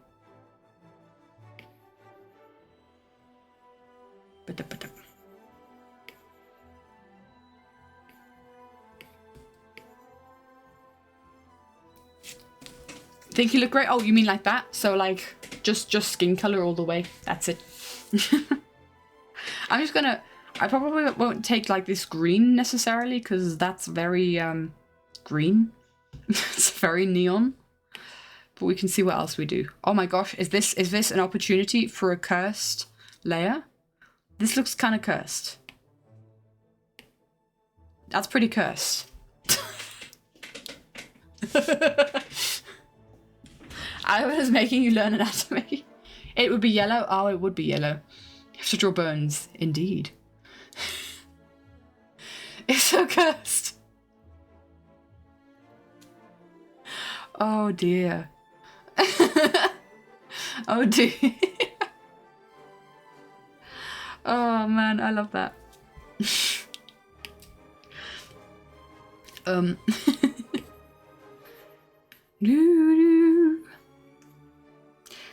Think you look great? Oh, you mean like that? So like just skin color all the way. That's it. I'm just gonna. I probably won't take like this green necessarily because that's very green. It's very neon. But we can see what else we do. Oh my gosh, is this an opportunity for a cursed layer? This looks kind of cursed. That's pretty cursed. I was making you learn anatomy. It would be yellow. Oh, it would be yellow. You have to draw bones. Indeed. It's so cursed. Oh dear. Oh dear. Oh man, I love that.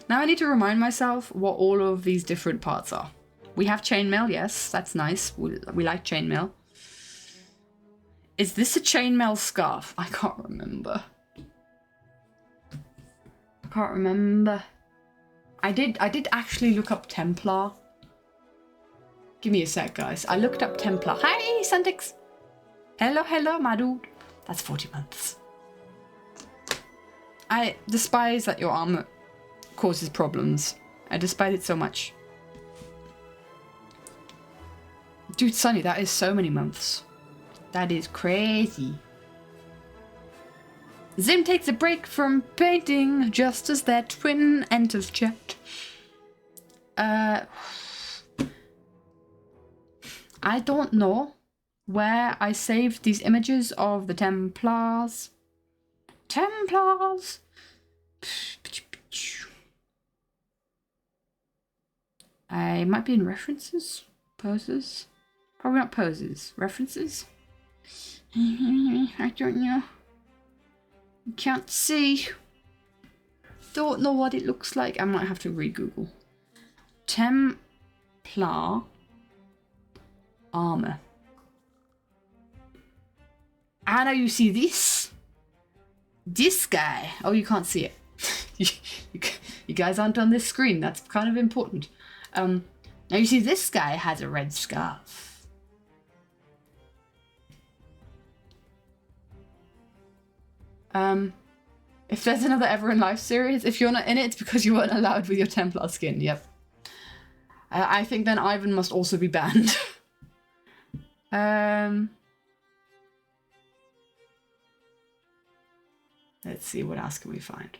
Now I need to remind myself what all of these different parts are. We have chainmail, yes, that's nice. We like chainmail. Is this a chainmail scarf? I can't remember. I can't remember. I did actually look up Templar. Give me a sec, guys. I looked up Templar. Hi, Santix. Hello, my dude. That's 40 months. I despise that your armor causes problems. I despise it so much. Dude, Sonny, that is so many months. That is crazy. Zim takes a break from painting just as their twin enters chat. I don't know where I saved these images of the Templars. Templars! I might be in references? Poses? Probably not poses. References? I don't know. Can't see. Don't know what it looks like. I might have to re-Google. Templar armor. Ah, now you see this? This guy. Oh, you can't see it. you guys aren't on this screen. That's kind of important. Now you see this guy has a red scarf. If there's another Ever in Life series, if you're not in it, it's because you weren't allowed with your Templar skin. Yep. I think then Ivan must also be banned. Let's see, what else can we find?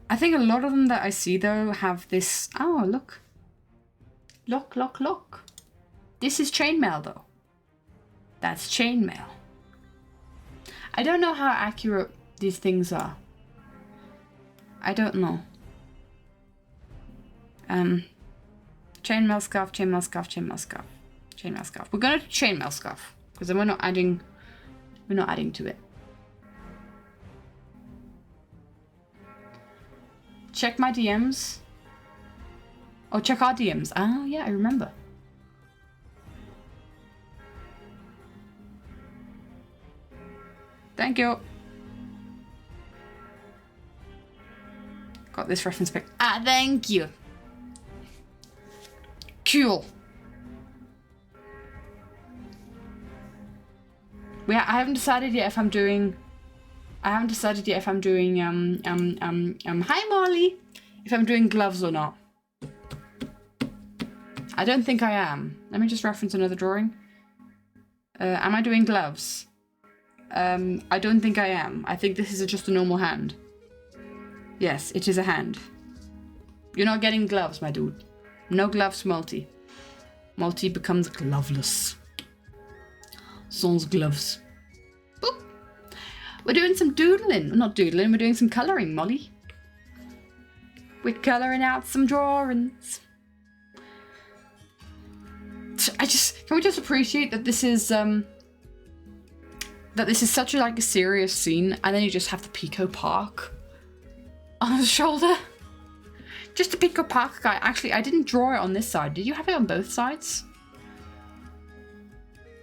I think a lot of them that I see though have this. Oh, look. Look. This is chainmail though. That's chainmail. I don't know how accurate these things are. I don't know. Chainmail scarf, chainmail scarf, chainmail scarf, chainmail scarf. We're gonna do chainmail scarf because then we're not adding to it. Check my DMs. Oh, check our DMs. Oh yeah, I remember. Thank you. Got this reference pic. Ah, thank you. Cool. I haven't decided yet if I'm doing. Hi Molly. If I'm doing gloves or not. I don't think I am. Let me just reference another drawing. Am I doing gloves? I don't think I am. I think this is just a normal hand. Yes, it is a hand. You're not getting gloves, my dude. No gloves, Multi. Multi becomes gloveless. Sans gloves. Boop. We're doing some doodling. Not doodling, we're doing some colouring, Molly. We're colouring out some drawings. Can we just appreciate that this is such a like a serious scene, and then you just have the Pico Park on the shoulder. Just a Pico Park guy. Actually, I didn't draw it on this side. Did you have it on both sides?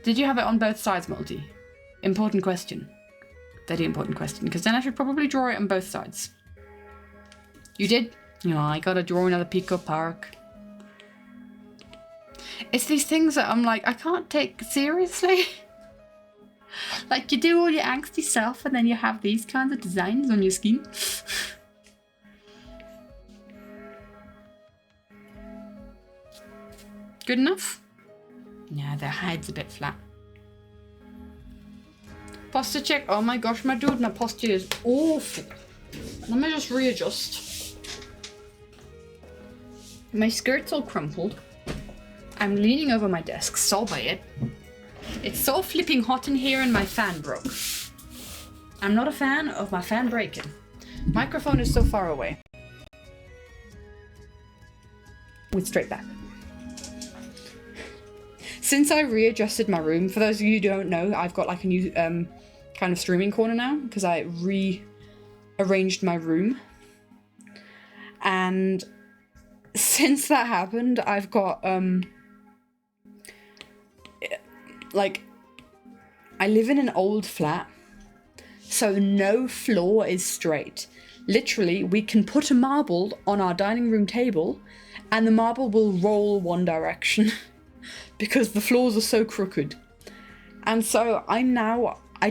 Did you have it on both sides, Multi? Important question. Very important question, because then I should probably draw it on both sides. You did? No, I gotta draw another Pico Park. It's these things that I'm like, I can't take seriously. Like, you do all your angsty stuff and then you have these kinds of designs on your skin. Good enough? Yeah, their head's a bit flat. Posture check. Oh my gosh, my dude, my posture is awful. Let me just readjust. My skirt's all crumpled. I'm leaning over my desk, so bad. It's so flipping hot in here and my fan broke. I'm not a fan of my fan breaking. Microphone is so far away. With straight back. Since I readjusted my room, for those of you who don't know, I've got like a new kind of streaming corner now because I rearranged my room. And since that happened, I've got, like, I live in an old flat, so no floor is straight. Literally, we can put a marble on our dining room table, and the marble will roll one direction, because the floors are so crooked. And so I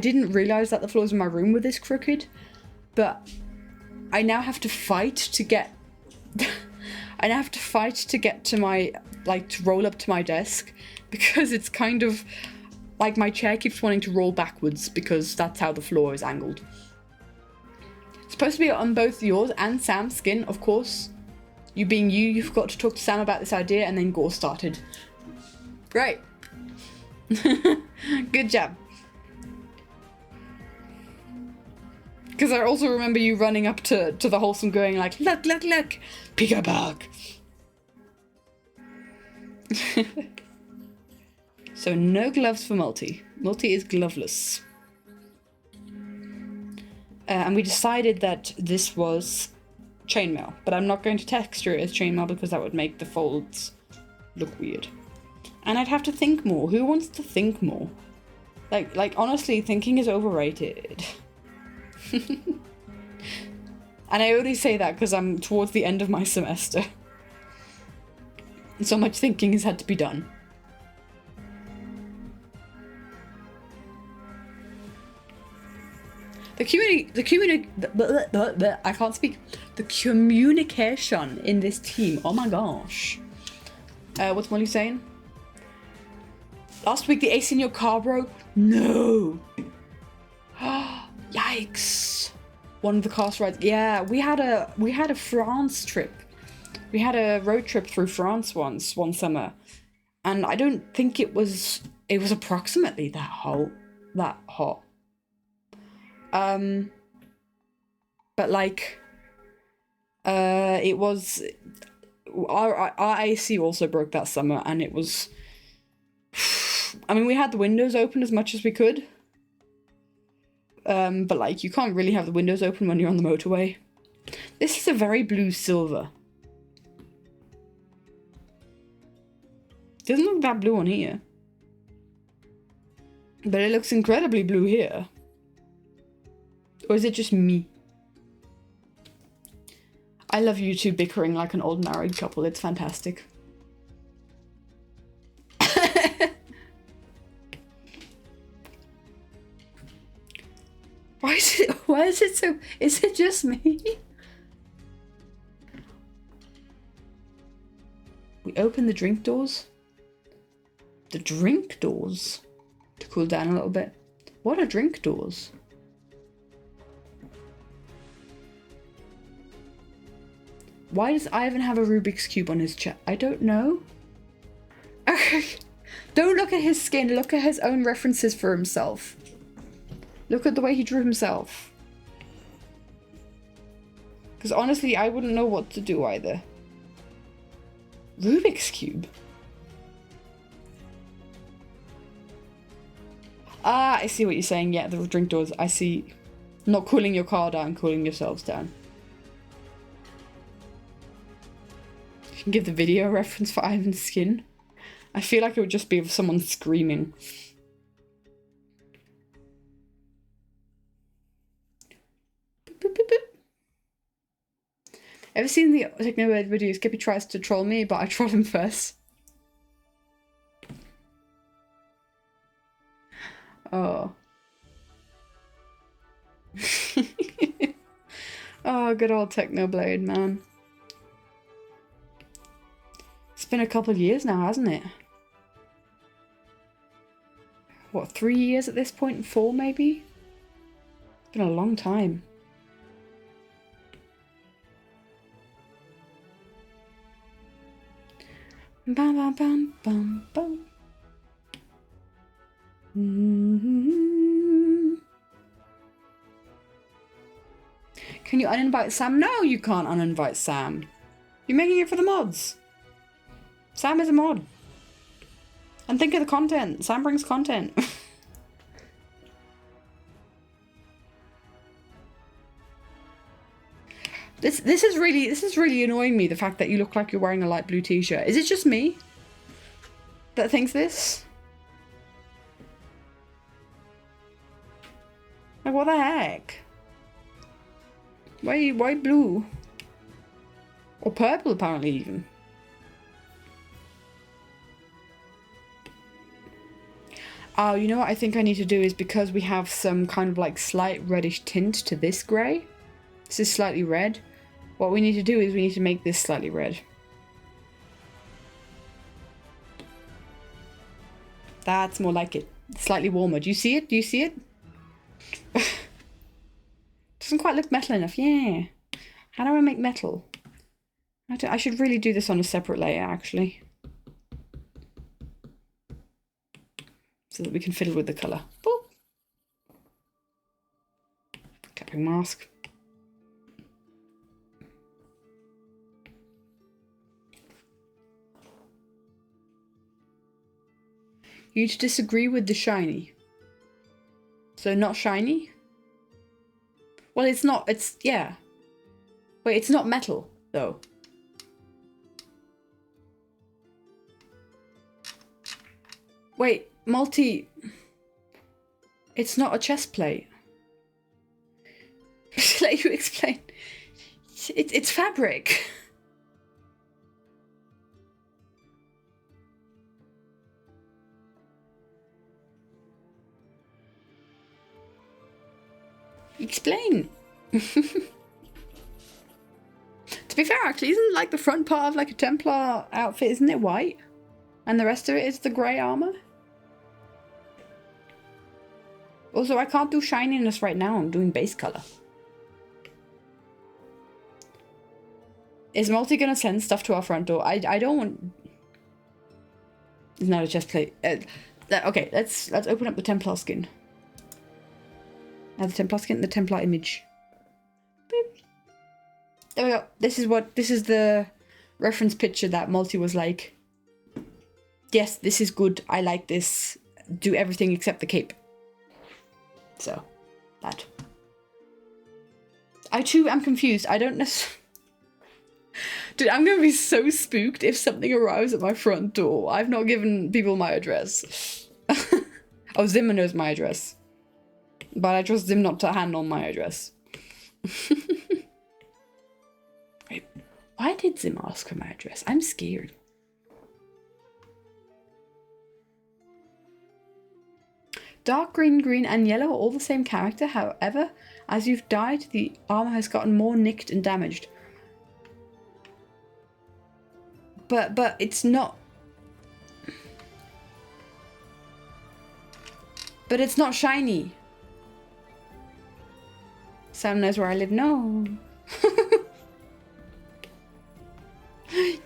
didn't realize that the floors in my room were this crooked, but I now have to fight to get to my, like, to roll up to my desk, because it's kind of like my chair keeps wanting to roll backwards because that's how the floor is angled. It's supposed to be on both yours and Sam's skin, of course. You being you forgot to talk to Sam about this idea, and then Gore started. Great. Good job. Because I also remember you running up to the Wholesome going like, look, look, look, peekaboo. So no gloves for Multi. Multi is gloveless. And we decided that this was chainmail, but I'm not going to texture it as chainmail because that would make the folds look weird. And I'd have to think more. Who wants to think more? Like honestly, thinking is overrated. And I only say that because I'm towards the end of my semester. So much thinking has had to be done. The communication in this team. Oh my gosh. What's Molly saying? Last week the AC in your car broke? No. Yikes. One of the cars rides. Yeah, we had a France trip. We had a road trip through France one summer. And I don't think it was approximately that hot. But like, it was, our AC also broke that summer, and it was, I mean, we had the windows open as much as we could. But like, you can't really have the windows open when you're on the motorway. This is a very blue silver. Doesn't look that blue on here. But it looks incredibly blue here. Or is it just me? I love you two bickering like an old married couple. It's fantastic. Why is it so... Is it just me? We open the drink doors. The drink doors? To cool down a little bit. What are drink doors? Why does Ivan have a Rubik's Cube on his chest? I don't know. Don't look at his skin. Look at his own references for himself. Look at the way he drew himself. Because honestly, I wouldn't know what to do either. Rubik's Cube? Ah, I see what you're saying. Yeah, the drink doors. I see. Not cooling your car down, cooling yourselves down. You can give the video reference for Ivan's skin. I feel like it would just be of someone screaming. Boop, boop, boop, boop. Ever seen the Technobird video? Skippy tries to troll me, but I troll him first. Oh. Oh, good old Technoblade, man. It's been a couple of years now, hasn't it? What, 3 years at this point? 4 maybe? It's been a long time. Bam bam bam bam bam. Can you uninvite Sam? No, you can't uninvite Sam. You're making it for the mods. Sam is a mod. And think of the content. Sam brings content. This is really annoying me, the fact that you look like you're wearing a light blue t-shirt. Is it just me that thinks this? Like, what the heck? Why blue? Or purple, apparently, even. Oh, you know what I think I need to do is, because we have some kind of like slight reddish tint to this grey. This is slightly red. What we need to do is we need to make this slightly red. That's more like it. Slightly warmer. Do you see it? Do you see it? Doesn't quite look metal enough. Yeah. How do I make metal? I should really do this on a separate layer, actually. So that we can fiddle with the colour. Boop. Clipping mask. You disagree with the shiny. So not shiny? Well, it's not, it's, yeah. Wait, it's not metal, though. Wait, multi... It's not a chest plate. Just let you explain. It's fabric. Explain. To be fair, actually, isn't like the front part of like a Templar outfit, isn't it white? And the rest of it is the grey armour? Also, I can't do shininess right now, I'm doing base colour. Is Multi gonna send stuff to our front door? I don't want... It's not a chest plate. Okay, let's open up the Templar skin. The Templar skin, the Templar image. Boop. There we go. This is the reference picture that Multi was like, yes, this is good. I like this. Do everything except the cape. So, that. I too am confused. I don't necessarily... Dude, I'm gonna be so spooked if something arrives at my front door. I've not given people my address. Oh, Zimmer knows my address. But I trust Zim not to hand on my address. Wait, why did Zim ask for my address? I'm scared. Dark green, green, and yellow are all the same character. However, as you've died, the armor has gotten more nicked and damaged. But it's not... But it's not shiny. Sam knows where I live. No.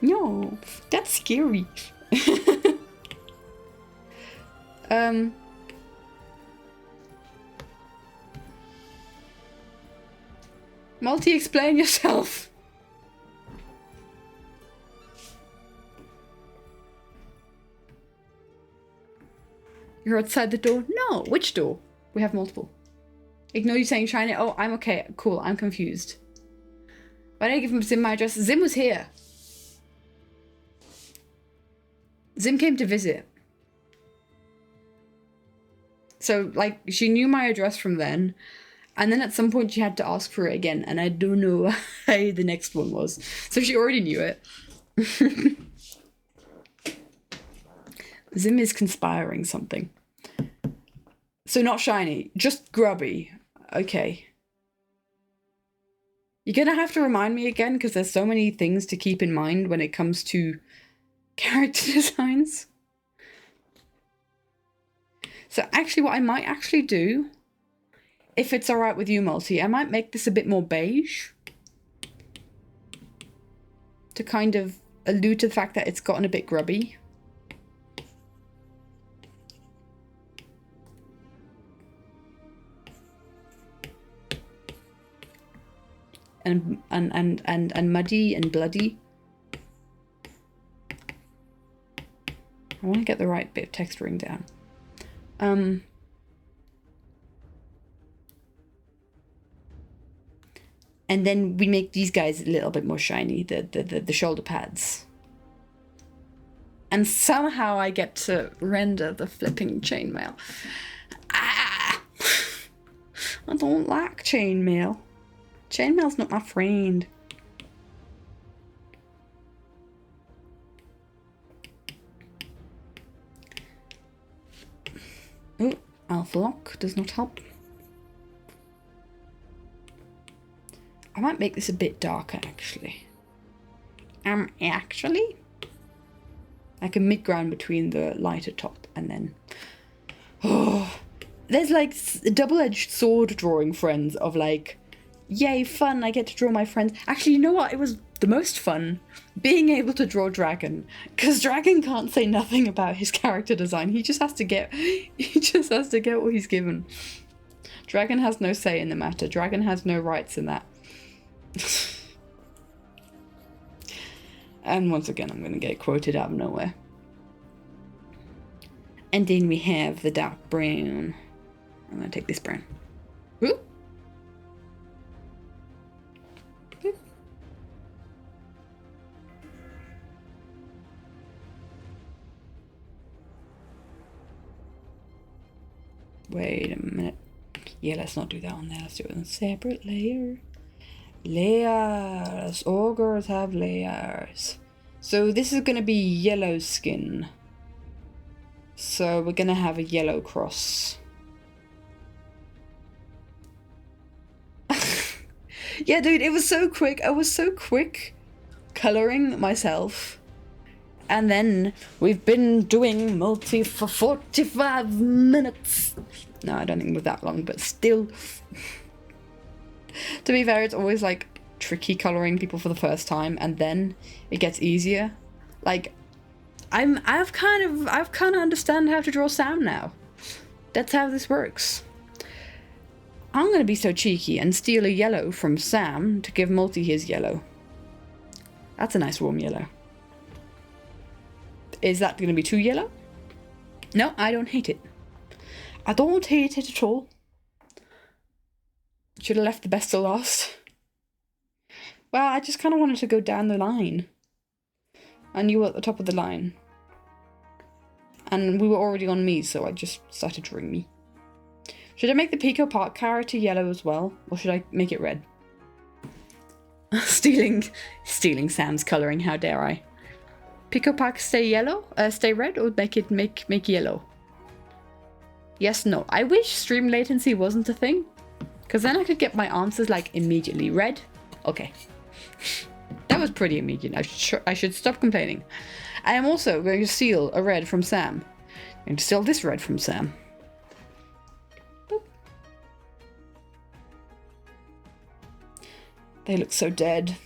No. That's scary. Multi, explain yourself. You're outside the door? No. Which door? We have multiple. Ignore you saying shiny. Oh, I'm okay. Cool. I'm confused. Why did I give him Zim my address? Zim was here. Zim came to visit. So, like, she knew my address from then. And then at some point she had to ask for it again. And I don't know how the next one was. So she already knew it. Zim is conspiring something. So not shiny, just grubby. Okay. You're gonna have to remind me again because there's so many things to keep in mind when it comes to character designs. So actually what I might actually do, if it's alright with you, Multi, I might make this a bit more beige. To kind of allude to the fact that it's gotten a bit grubby. And muddy and bloody. I want to get the right bit of texturing down. And then we make these guys a little bit more shiny, the shoulder pads. And somehow I get to render the flipping chainmail. Ah! I don't like chainmail. Chainmail's not my friend. Oh, alpha lock does not help. I might make this a bit darker, actually. Actually? Like a mid-ground between the lighter top and then... Oh, there's like double-edged sword drawing friends of like, yay, fun, I get to draw my friends. Actually, you know what? It was the most fun being able to draw Dragon. Because Dragon can't say nothing about his character design. He just has to get what he's given. Dragon has no say in the matter. Dragon has no rights in that. And once again, I'm going to get quoted out of nowhere. And then we have the dark brown. I'm going to take this brown. Ooh. Ooh. Wait a minute. Yeah, let's not do that on there. Let's do it on a separate layer. Layers. Ogres have layers. So this is going to be yellow skin. So we're going to have a yellow cross. Yeah, dude, it was so quick. I was so quick coloring myself. And then we've been doing multi for 45 minutes. No, I don't think it was that long, but still. To be fair, it's always like tricky coloring people for the first time, and then it gets easier. Like, I've kind of understand how to draw Sam now. That's how this works. I'm gonna be so cheeky and steal a yellow from Sam to give Multi his yellow. That's a nice warm yellow. Is that gonna be too yellow? No, I don't hate it. I don't hate it at all. Should have left the best to last. Well, I just kind of wanted to go down the line. And you were at the top of the line. And we were already on me, so I just started drawing me. Should I make the Pico Park character yellow as well? Or should I make it red? stealing Sam's colouring, how dare I. Pico Park stay yellow? Stay red, or make yellow? Yes, no. I wish stream latency wasn't a thing. Because then I could get my answers like immediately. Red? Okay. That was pretty immediate. I should stop complaining. I am also going to steal a red from Sam. I'm going to steal this red from Sam. Boop. They look so dead.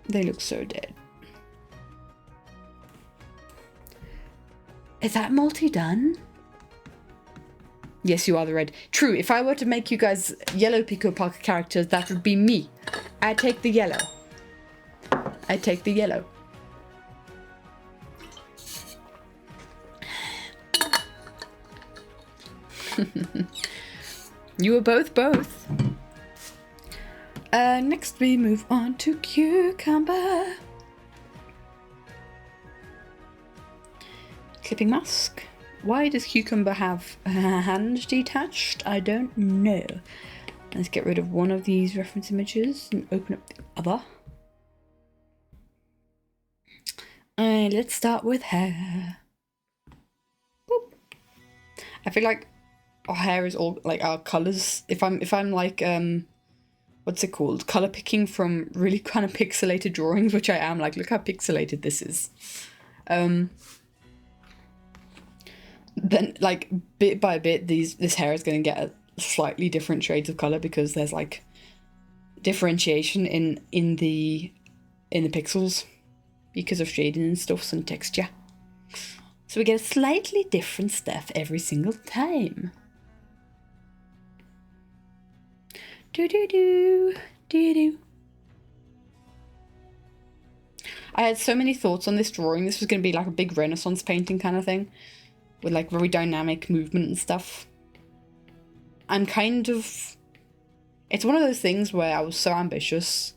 They look so dead. Is that multi done? Yes, you are the red. True, if I were to make you guys yellow Pico Park characters, that would be me. I take the yellow. I take the yellow. You were both. Next we move on to Cucumber. Clipping mask. Why does Cucumber have a hand detached? I don't know. Let's get rid of one of these reference images and open up the other. Let's start with hair. Boop. I feel like our hair is all like our colours. If I'm like what's it called? Colour picking from really kind of pixelated drawings, which I am. Like, look how pixelated this is. Then like bit by bit this hair is going to get a slightly different shades of color because there's like differentiation in the pixels because of shading and stuff and texture, so we get a slightly different stuff every single time. Do. I had so many thoughts on this drawing. This was going to be like a big Renaissance painting kind of thing with like very dynamic movement and stuff. I'm kind of... It's one of those things where I was so ambitious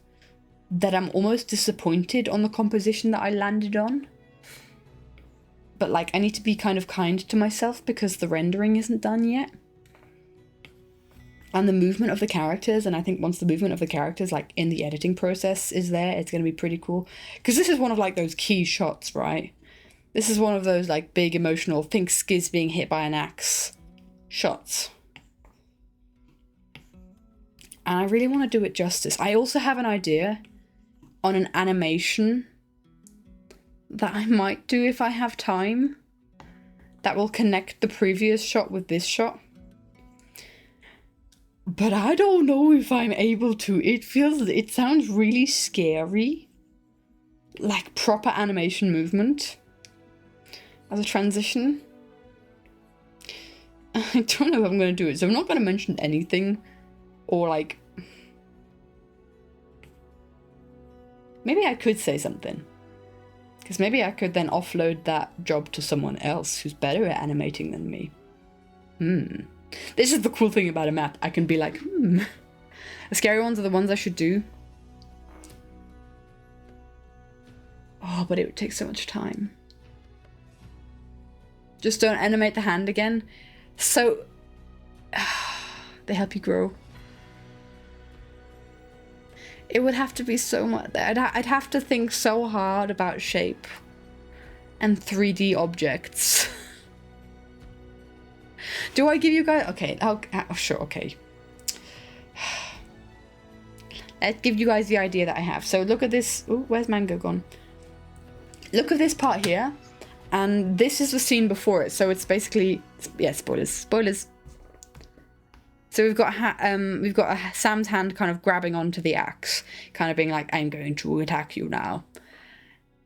that I'm almost disappointed on the composition that I landed on. But, like, I need to be kind of kind to myself because the rendering isn't done yet. And the movement of the characters, and I think once the movement of the characters, like, in the editing process is there, it's going to be pretty cool. Because this is one of, like, those key shots, right? This is one of those, like, big emotional, think Skiz being hit by an axe shots. And I really want to do it justice. I also have an idea on an animation that I might do if I have time that will connect the previous shot with this shot. But I don't know if I'm able to. It sounds really scary. Like proper animation movement as a transition. I don't know if I'm going to do it, so I'm not going to mention anything. Or like... Maybe I could say something. Because maybe I could then offload that job to someone else who's better at animating than me. This is the cool thing about a map. I can be like, The scary ones are the ones I should do. Oh, but it would take so much time. Just don't animate the hand again. So... they help you grow. It would have to be so much... I'd have to think so hard about shape. And 3D objects. Do I give you guys... Okay, sure, okay. Let's give you guys the idea that I have. So look at this... Oh, where's Mango gone? Look at this part here. And this is the scene before it. So it's basically... Yeah, spoilers. Spoilers. So we've got Sam's hand kind of grabbing onto the axe. Kind of being like, I'm going to attack you now.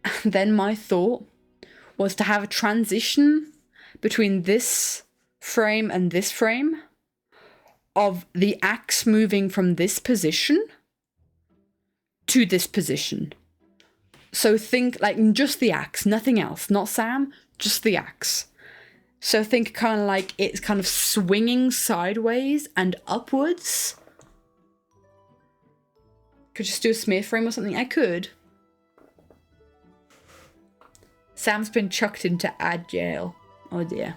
And then my thought was to have a transition between this frame and this frame of the axe moving from this position to this position. So think like just the axe, nothing else, not Sam, just the axe. So think kind of like it's kind of swinging sideways and upwards. Could just do a smear frame or something. I could. Sam's been chucked into ad jail. Oh dear.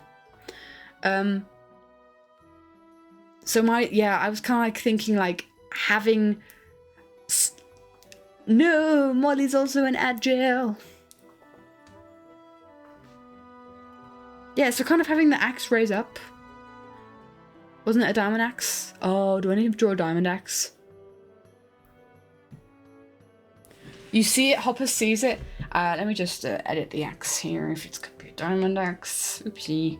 So I was kind of like thinking like having... No, Molly's also in ad jail. Yeah, so kind of having the axe raise up. Wasn't it a diamond axe? Oh, do I need to draw a diamond axe? You see it, Hopper sees it. Let me just edit the axe here if it's could be a diamond axe. Oopsie.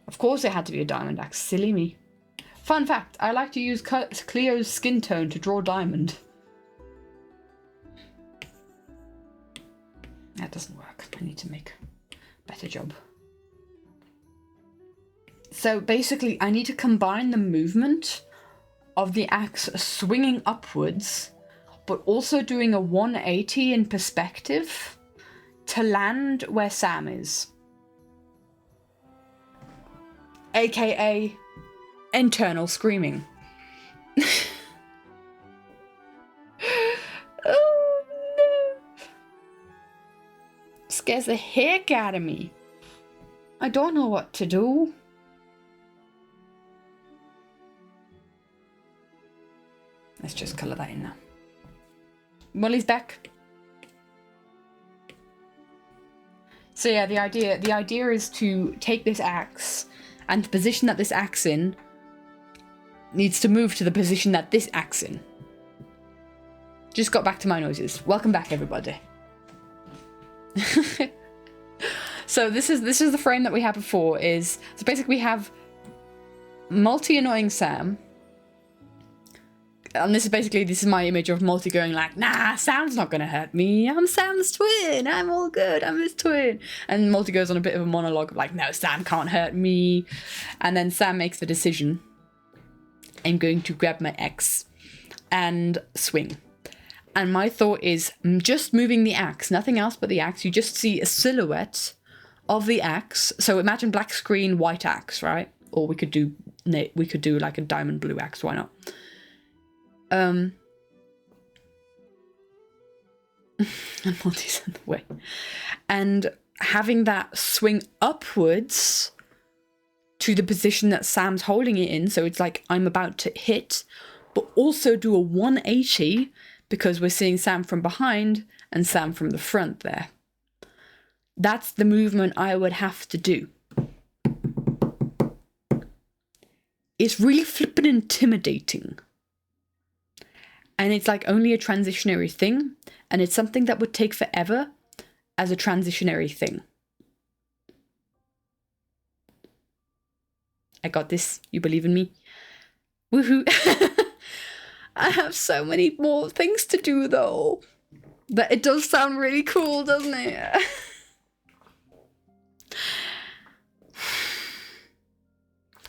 Of course it had to be a diamond axe. Silly me. Fun fact, I like to use Cleo's skin tone to draw diamond. That doesn't work. I need to make a better job. So basically, I need to combine the movement of the axe swinging upwards, but also doing a 180 in perspective to land where Sam is. AKA internal screaming. Oh no! Scares the heck out of me. I don't know what to do. Let's just colour that in now. Molly's back. So yeah, the idea is to take this axe and the position that this axe in needs to move to the position that this axe in. Just got back to my noises. Welcome back, everybody. So this is the frame that we had before. So basically we have multi-annoying Sam. And this is my image of Multi going like, nah, Sam's not gonna hurt me. I'm Sam's twin. I'm all good. I'm his twin. And Multi goes on a bit of a monologue of like, no, Sam can't hurt me. And then Sam makes the decision. I'm going to grab my axe and swing. And my thought is just moving the axe, nothing else but the axe. You just see a silhouette of the axe. So imagine black screen, white axe, right? Or we could do we could do like a diamond blue axe. Why not? A more decent way. And having that swing upwards to the position that Sam's holding it in, so it's like I'm about to hit, but also do a 180 because we're seeing Sam from behind and Sam from the front there. That's the movement I would have to do. It's really flippin' intimidating. And it's like only a transitionary thing, and it's something that would take forever as a transitionary thing. I got this. You believe in me? Woohoo. I have so many more things to do though. But it does sound really cool, doesn't it?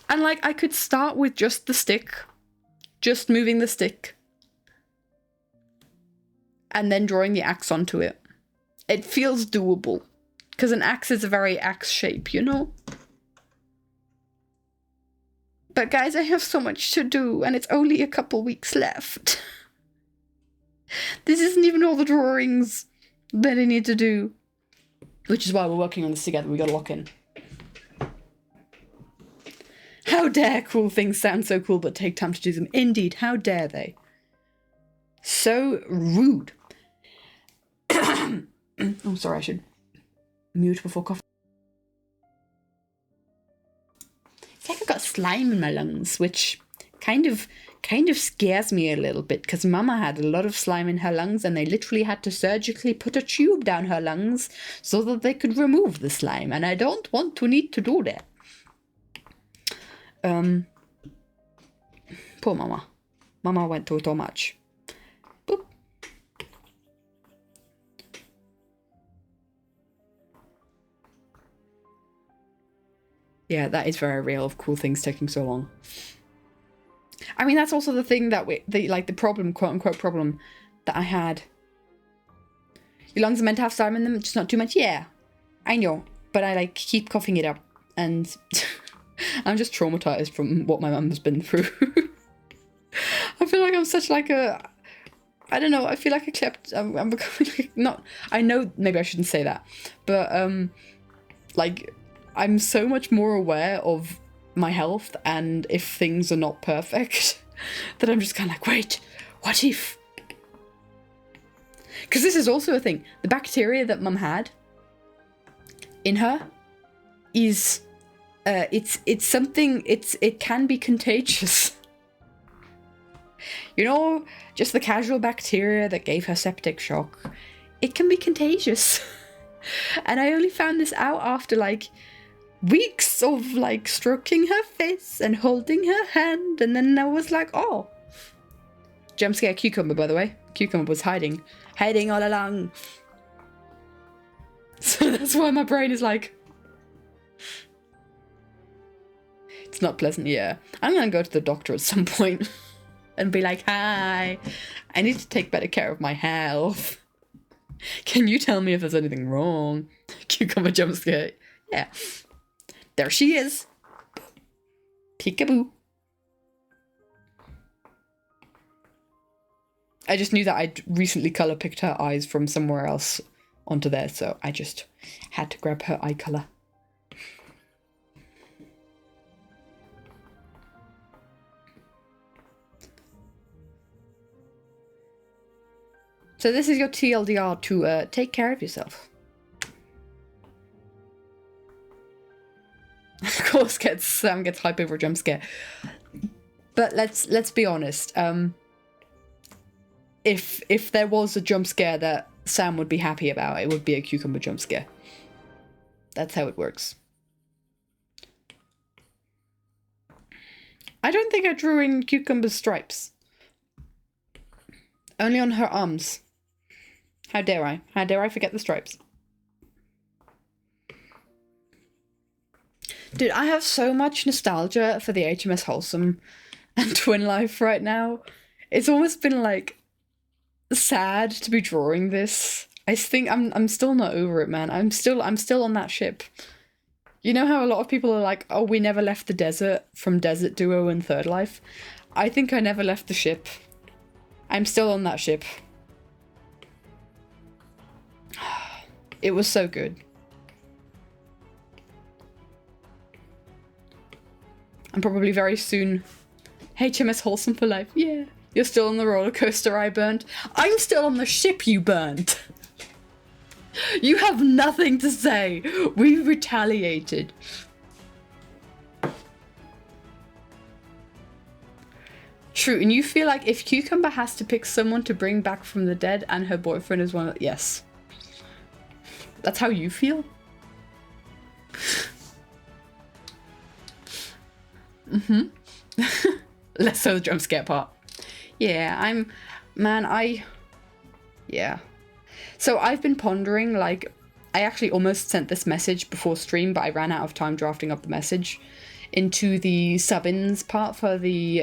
And like I could start with just the stick. Just moving the stick. And then drawing the axe onto it. It feels doable. Because an axe is a very axe shape, you know? But guys, I have so much to do, and it's only a couple weeks left. This isn't even all the drawings that I need to do. Which is why we're working on this together. We gotta lock in. How dare cool things sound so cool but take time to do them. Indeed, how dare they? So rude. Oh, sorry, I should mute before coughing. It's like I've got slime in my lungs, which kind of scares me a little bit, because Mama had a lot of slime in her lungs and they literally had to surgically put a tube down her lungs so that they could remove the slime, and I don't want to need to do that. Poor Mama. Mama went through so much. Boop. Yeah, that is very real, of cool things taking so long. I mean, that's also the thing that the problem, quote unquote problem, that I had. Your lungs are meant to have slime in them, just not too much. Yeah, I know, but I like keep coughing it up, and I'm just traumatized from what my mum's been through. I feel like I'm such like a, I don't know. I feel like I'm becoming like, not. I know maybe I shouldn't say that, but like I'm so much more aware of my health and if things are not perfect that I'm just kind of like, wait, what if? Because this is also a thing. The bacteria that Mum had in her is it's something, it can be contagious. You know, just the casual bacteria that gave her septic shock, it can be contagious. And I only found this out after like weeks of like stroking her face and holding her hand, and then I was like, oh. Jump scare Cucumber, by the way. Cucumber was hiding all along. So that's why my brain is like, it's not pleasant. Yeah, I'm gonna go to the doctor at some point and be like, hi, I need to take better care of my health. Can you tell me if there's anything wrong? Cucumber jump scare. Yeah. There she is. Peekaboo. I just knew that I'd recently colour picked her eyes from somewhere else onto there, so I just had to grab her eye colour. So this is your TLDR to take care of yourself. Of course, Sam gets hype over a jump scare. But let's be honest. If there was a jump scare that Sam would be happy about, it would be a cucumber jump scare. That's how it works. I don't think I drew in Cucumber's stripes. Only on her arms. How dare I? How dare I forget the stripes? Dude, I have so much nostalgia for the HMS Wholesome and Twin Life right now. It's almost been like sad to be drawing this. I think I'm still not over it, man. I'm still on that ship. You know how a lot of people are like, oh, we never left the desert from Desert Duo and Third Life? I think I never left the ship. I'm still on that ship. It was so good. And probably very soon, HMS Wholesome for life. Yeah. You're still on the roller coaster I burned. I'm still on the ship you burned. You have nothing to say. We retaliated. True, and you feel like if Cucumber has to pick someone to bring back from the dead and her boyfriend is one of... Yes. That's how you feel? Mm-hmm. Less so the jump scare part. Yeah, yeah. So I've been pondering, like, I actually almost sent this message before stream, but I ran out of time drafting up the message into the sub-ins part for the,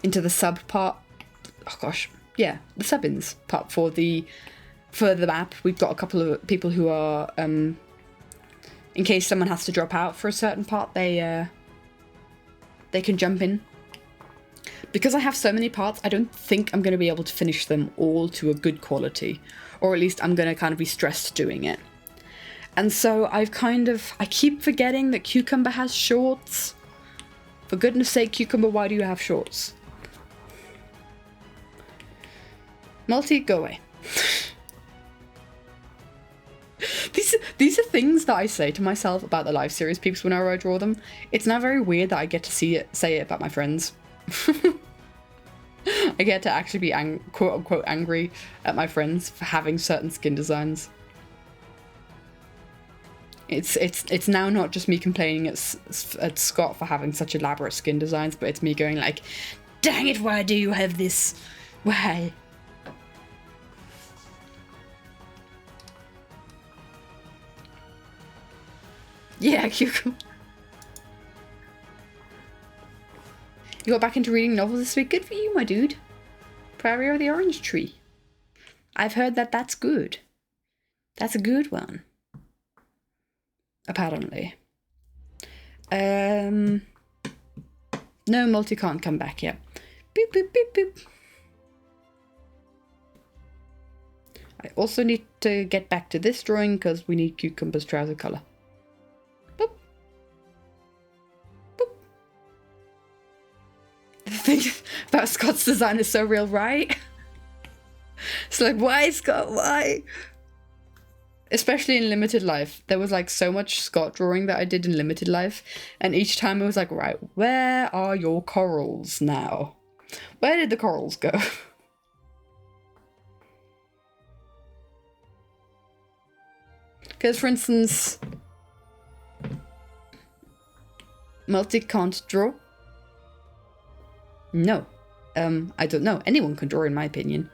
into the sub part. Oh gosh, yeah, the sub-ins part for the map. We've got a couple of people who are, in case someone has to drop out for a certain part, they can jump in. Because I have so many parts, I don't think I'm going to be able to finish them all to a good quality. Or at least I'm going to kind of be stressed doing it. And so I keep forgetting that Cucumber has shorts. For goodness sake, Cucumber, why do you have shorts? Multi, go away. These are things that I say to myself about the live series peeps whenever I draw them. It's now very weird that I get to say it about my friends. I get to actually be quote unquote angry at my friends for having certain skin designs. It's now not just me complaining at Scott for having such elaborate skin designs, but it's me going like, dang it, why do you have this? Why? Yeah, Cucumber. You got back into reading novels this week? Good for you, my dude. Prairie or the Orange Tree? I've heard that that's good. That's a good one. Apparently. No, Multi can't come back yet. Boop, boop, boop, boop. I also need to get back to this drawing because we need Cucumber's trouser colour. Boop. Boop. The thing about Scott's design is so real, right? It's like, why, Scott, why? Especially in Limited Life. There was like so much Scott drawing that I did in Limited Life. And each time I was like, right, where are your corals now? Where did the corals go? Because, for instance, Multi can't draw. No. I don't know. Anyone can draw, in my opinion.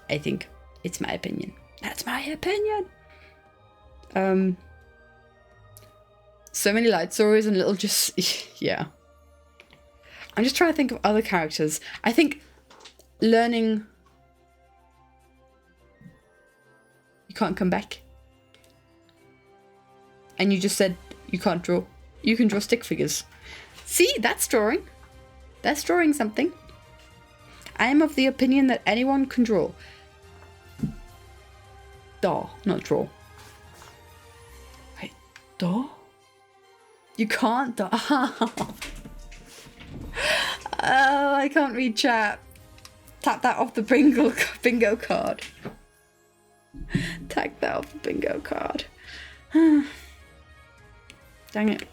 I think. It's my opinion. That's my opinion. So many light stories and little just... yeah. I'm just trying to think of other characters. I think learning... You can't come back. And you just said you can't draw. You can draw stick figures. See, that's drawing. That's drawing something. I am of the opinion that anyone can draw. Draw, not draw. Wait, draw? You can't draw. Oh, I can't read chat. Tap that off the bingo card. Tag that off the bingo card. Dang it.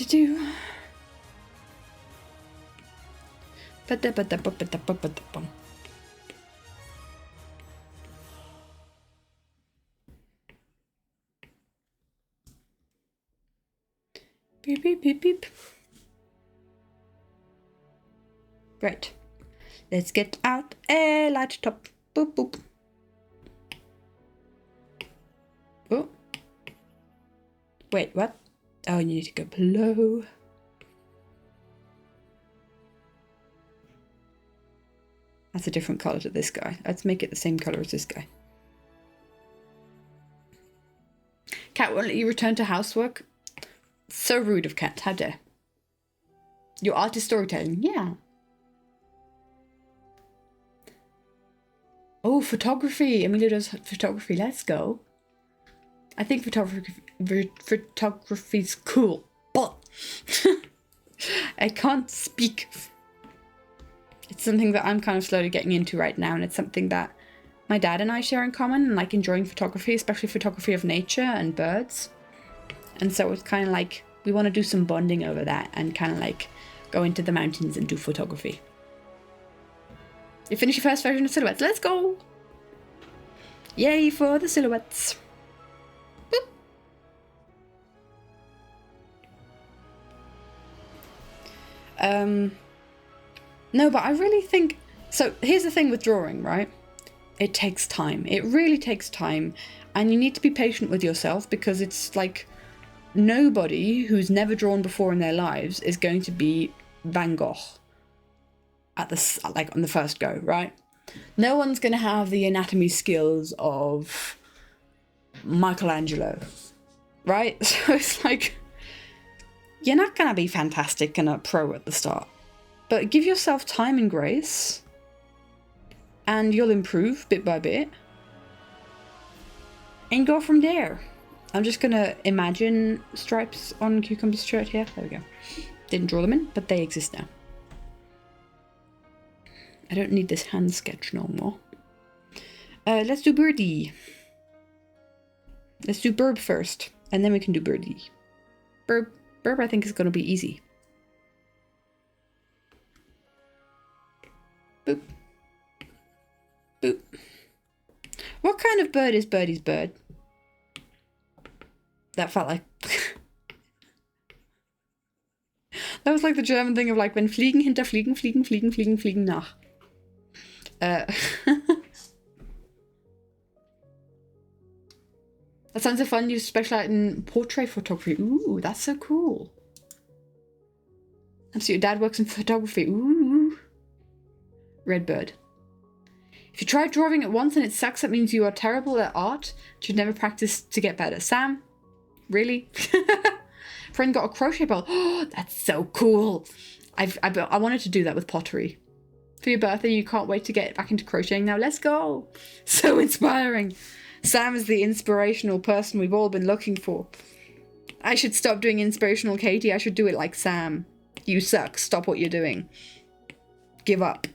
Do. Beep, beep, beep, beep. Right. Let's get out a light top. Boop, boop. Oh. Wait, what? Oh, you need to go below. That's a different colour to this guy. Let's make it the same colour as this guy. Cat won't let you return to housework. So rude of Cat, how dare. Your art is storytelling, yeah. Oh, photography. Amelia does photography, let's go. I think photography's cool, but I can't speak. It's something that I'm kind of slowly getting into right now, and it's something that my dad and I share in common, and like enjoying photography, especially photography of nature and birds. And so it's kind of like we want to do some bonding over that and kind of like go into the mountains and do photography. You finish your first version of silhouettes. Let's go! Yay for the silhouettes. Boop. No, but I really think... So here's the thing with drawing, right? It takes time. It really takes time. And you need to be patient with yourself, because it's like nobody who's never drawn before in their lives is going to be Van Gogh at the like on the first go, right? No one's going to have the anatomy skills of Michelangelo, right? So it's like you're not going to be fantastic and a pro at the start, but give yourself time and grace, and you'll improve bit by bit and go from there. I'm just gonna imagine stripes on Cucumber's shirt here. There we go. Didn't draw them in, but they exist now. I don't need this hand sketch no more. Let's do birdie. Let's do burb first, and then we can do birdie. Burb I think is gonna be easy. Boop. Boop. What kind of bird is Birdie's bird? That felt like... That was like the German thing of like, wenn Fliegen hinter Fliegen, fliegen, fliegen, fliegen, fliegen nach. That sounds so fun. You specialize in portrait photography. Ooh, that's so cool. And so your dad works in photography. Ooh. Redbird. If you try drawing it once and it sucks, that means you are terrible at art. You should never practice to get better. Sam? Really? Friend got a crochet ball. Oh, that's so cool. I wanted to do that with pottery. For your birthday, you can't wait to get back into crocheting now. Let's go. So inspiring. Sam is the inspirational person we've all been looking for. I should stop doing inspirational Katie. I should do it like Sam. You suck. Stop what you're doing. Give up.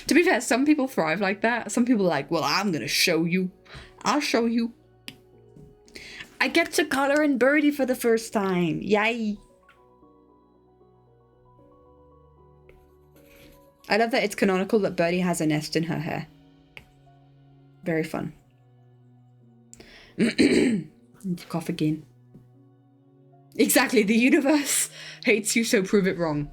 To be fair, some people thrive like that. Some people are like, well, I'm going to show you. I'll show you. I get to color in Birdie for the first time. Yay. I love that it's canonical that Birdie has a nest in her hair. Very fun. Need to cough again. Exactly, the universe hates you, so prove it wrong.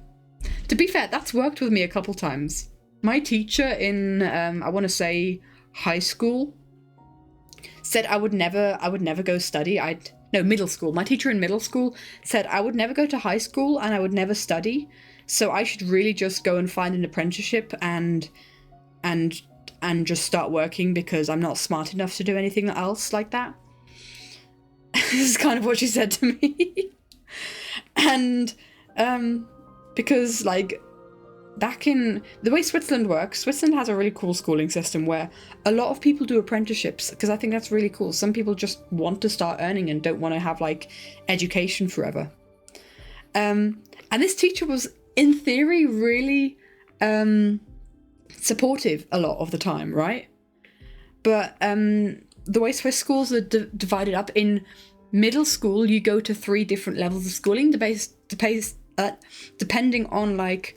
To be fair, that's worked with me a couple times. My teacher in, I want to say, high school said I would never go study. Middle school. My teacher in middle school said I would never go to high school and I would never study. So I should really just go and find an apprenticeship and just start working, because I'm not smart enough to do anything else like that. This is kind of what she said to me. And because like back in the way Switzerland works, Switzerland has a really cool schooling system where a lot of people do apprenticeships, because I think that's really cool. Some people just want to start earning and don't want to have like education forever. And this teacher was in theory really supportive a lot of the time, right? But the way Swiss schools are divided up, in middle school you go to 3 different levels of schooling depending on like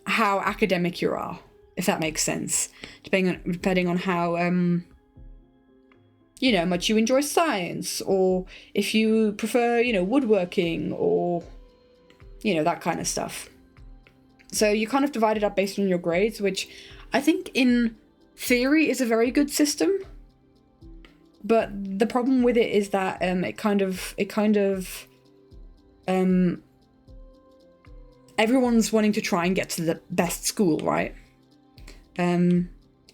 how academic you are, if that makes sense. Depending on how much you enjoy science, or if you prefer woodworking, or that kind of stuff. So you kind of divide it up based on your grades, which I think in theory is a very good system. But the problem with it is that everyone's wanting to try and get to the best school, right?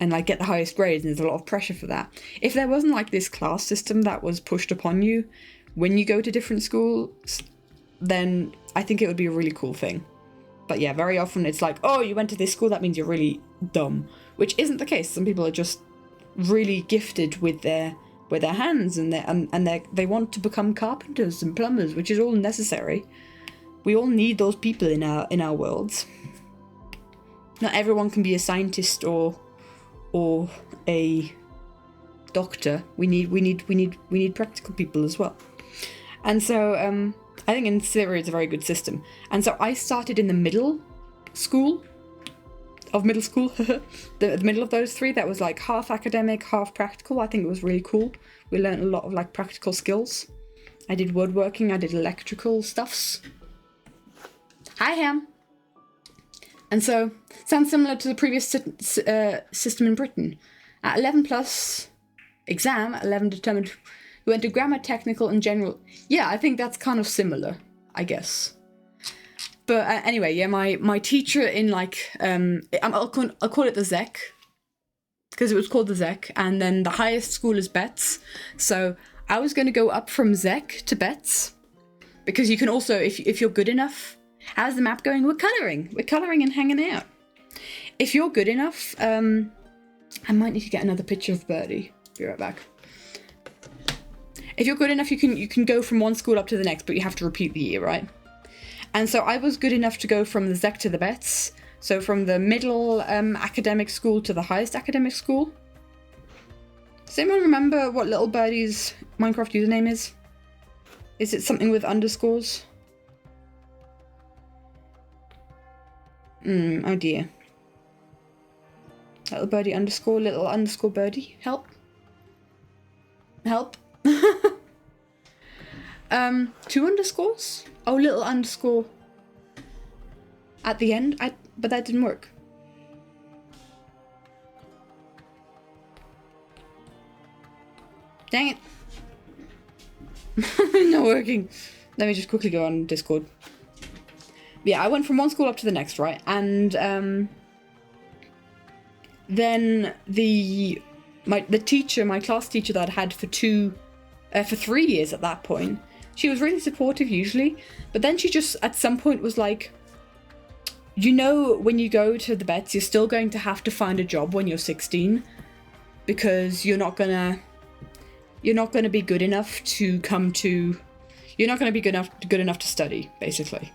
and like get the highest grades, and there's a lot of pressure for that. If there wasn't like this class system that was pushed upon you when you go to different schools, then I think it would be a really cool thing. But yeah, very often it's like, oh, you went to this school, that means you're really dumb, which isn't the case. Some people are just really gifted with their hands, and they want to become carpenters and plumbers, which is all necessary. We all need those people in our worlds. Not everyone can be a scientist or a doctor. We need practical people as well. And so I think in theory it's a very good system. And so I started in the middle school, the middle of those three. That was like half academic, half practical. I think it was really cool. We learned a lot of like practical skills. I did woodworking, I did electrical stuffs. Hi, Ham. And so, sounds similar to the previous system in Britain. At 11 plus exam, 11 determined, we went to grammar, technical, and general. Yeah, I think that's kind of similar, I guess. But anyway, yeah, my teacher in like, I'll call it the ZEC, because it was called the ZEC, and then the highest school is BETS. So I was going to go up from ZEC to BETS, because you can also, if you're good enough. How's the map going? We're colouring and hanging out. If you're good enough, I might need to get another picture of Birdie. Be right back. If you're good enough, you can go from one school up to the next, but you have to repeat the year, right? And so I was good enough to go from the ZEC to the BETS, so from the middle academic school to the highest academic school. Does anyone remember what little Birdie's Minecraft username is? Is it something with underscores? Oh dear. Little birdie underscore, little underscore birdie. Help. Help. 2 underscores? Oh, little underscore at the end. But that didn't work. Dang it. Not working. Let me just quickly go on Discord. Yeah, I went from one school up to the next, right? And then the teacher, my class teacher that I had for 3 years at that point, she was really supportive usually, but then she just at some point was like, you know, when you go to the BETS, you're still going to have to find a job when you're 16, because you're not gonna be good enough to come to, you're not gonna be good enough to study, basically.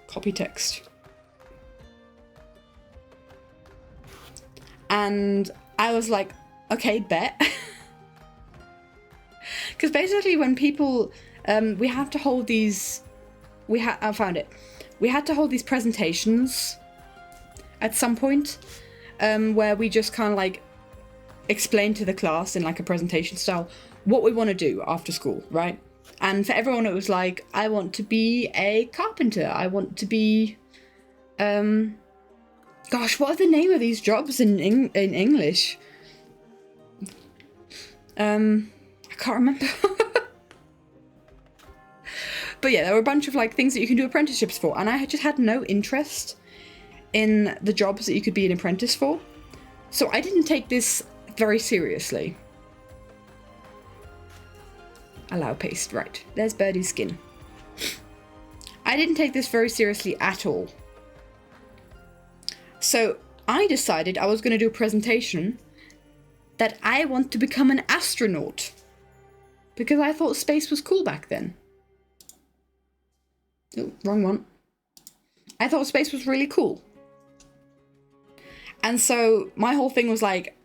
Copy text. And I was like, okay, bet. Because basically when people, we have to hold these, I found it. We had to hold these presentations at some point, where we just kind of like explain to the class in like a presentation style what we want to do after school, right? And for everyone, it was like, I want to be a carpenter. I want to be, gosh, what are the name of these jobs in English? I can't remember. But yeah, there were a bunch of like things that you can do apprenticeships for, and I just had no interest in the jobs that you could be an apprentice for. So I didn't take this very seriously. Allow paste, right. There's Birdie's skin. I didn't take this very seriously at all. So I decided I was going to do a presentation that I want to become an astronaut. Because I thought space was cool back then. Oh, wrong one. I thought space was really cool. And so my whole thing was like,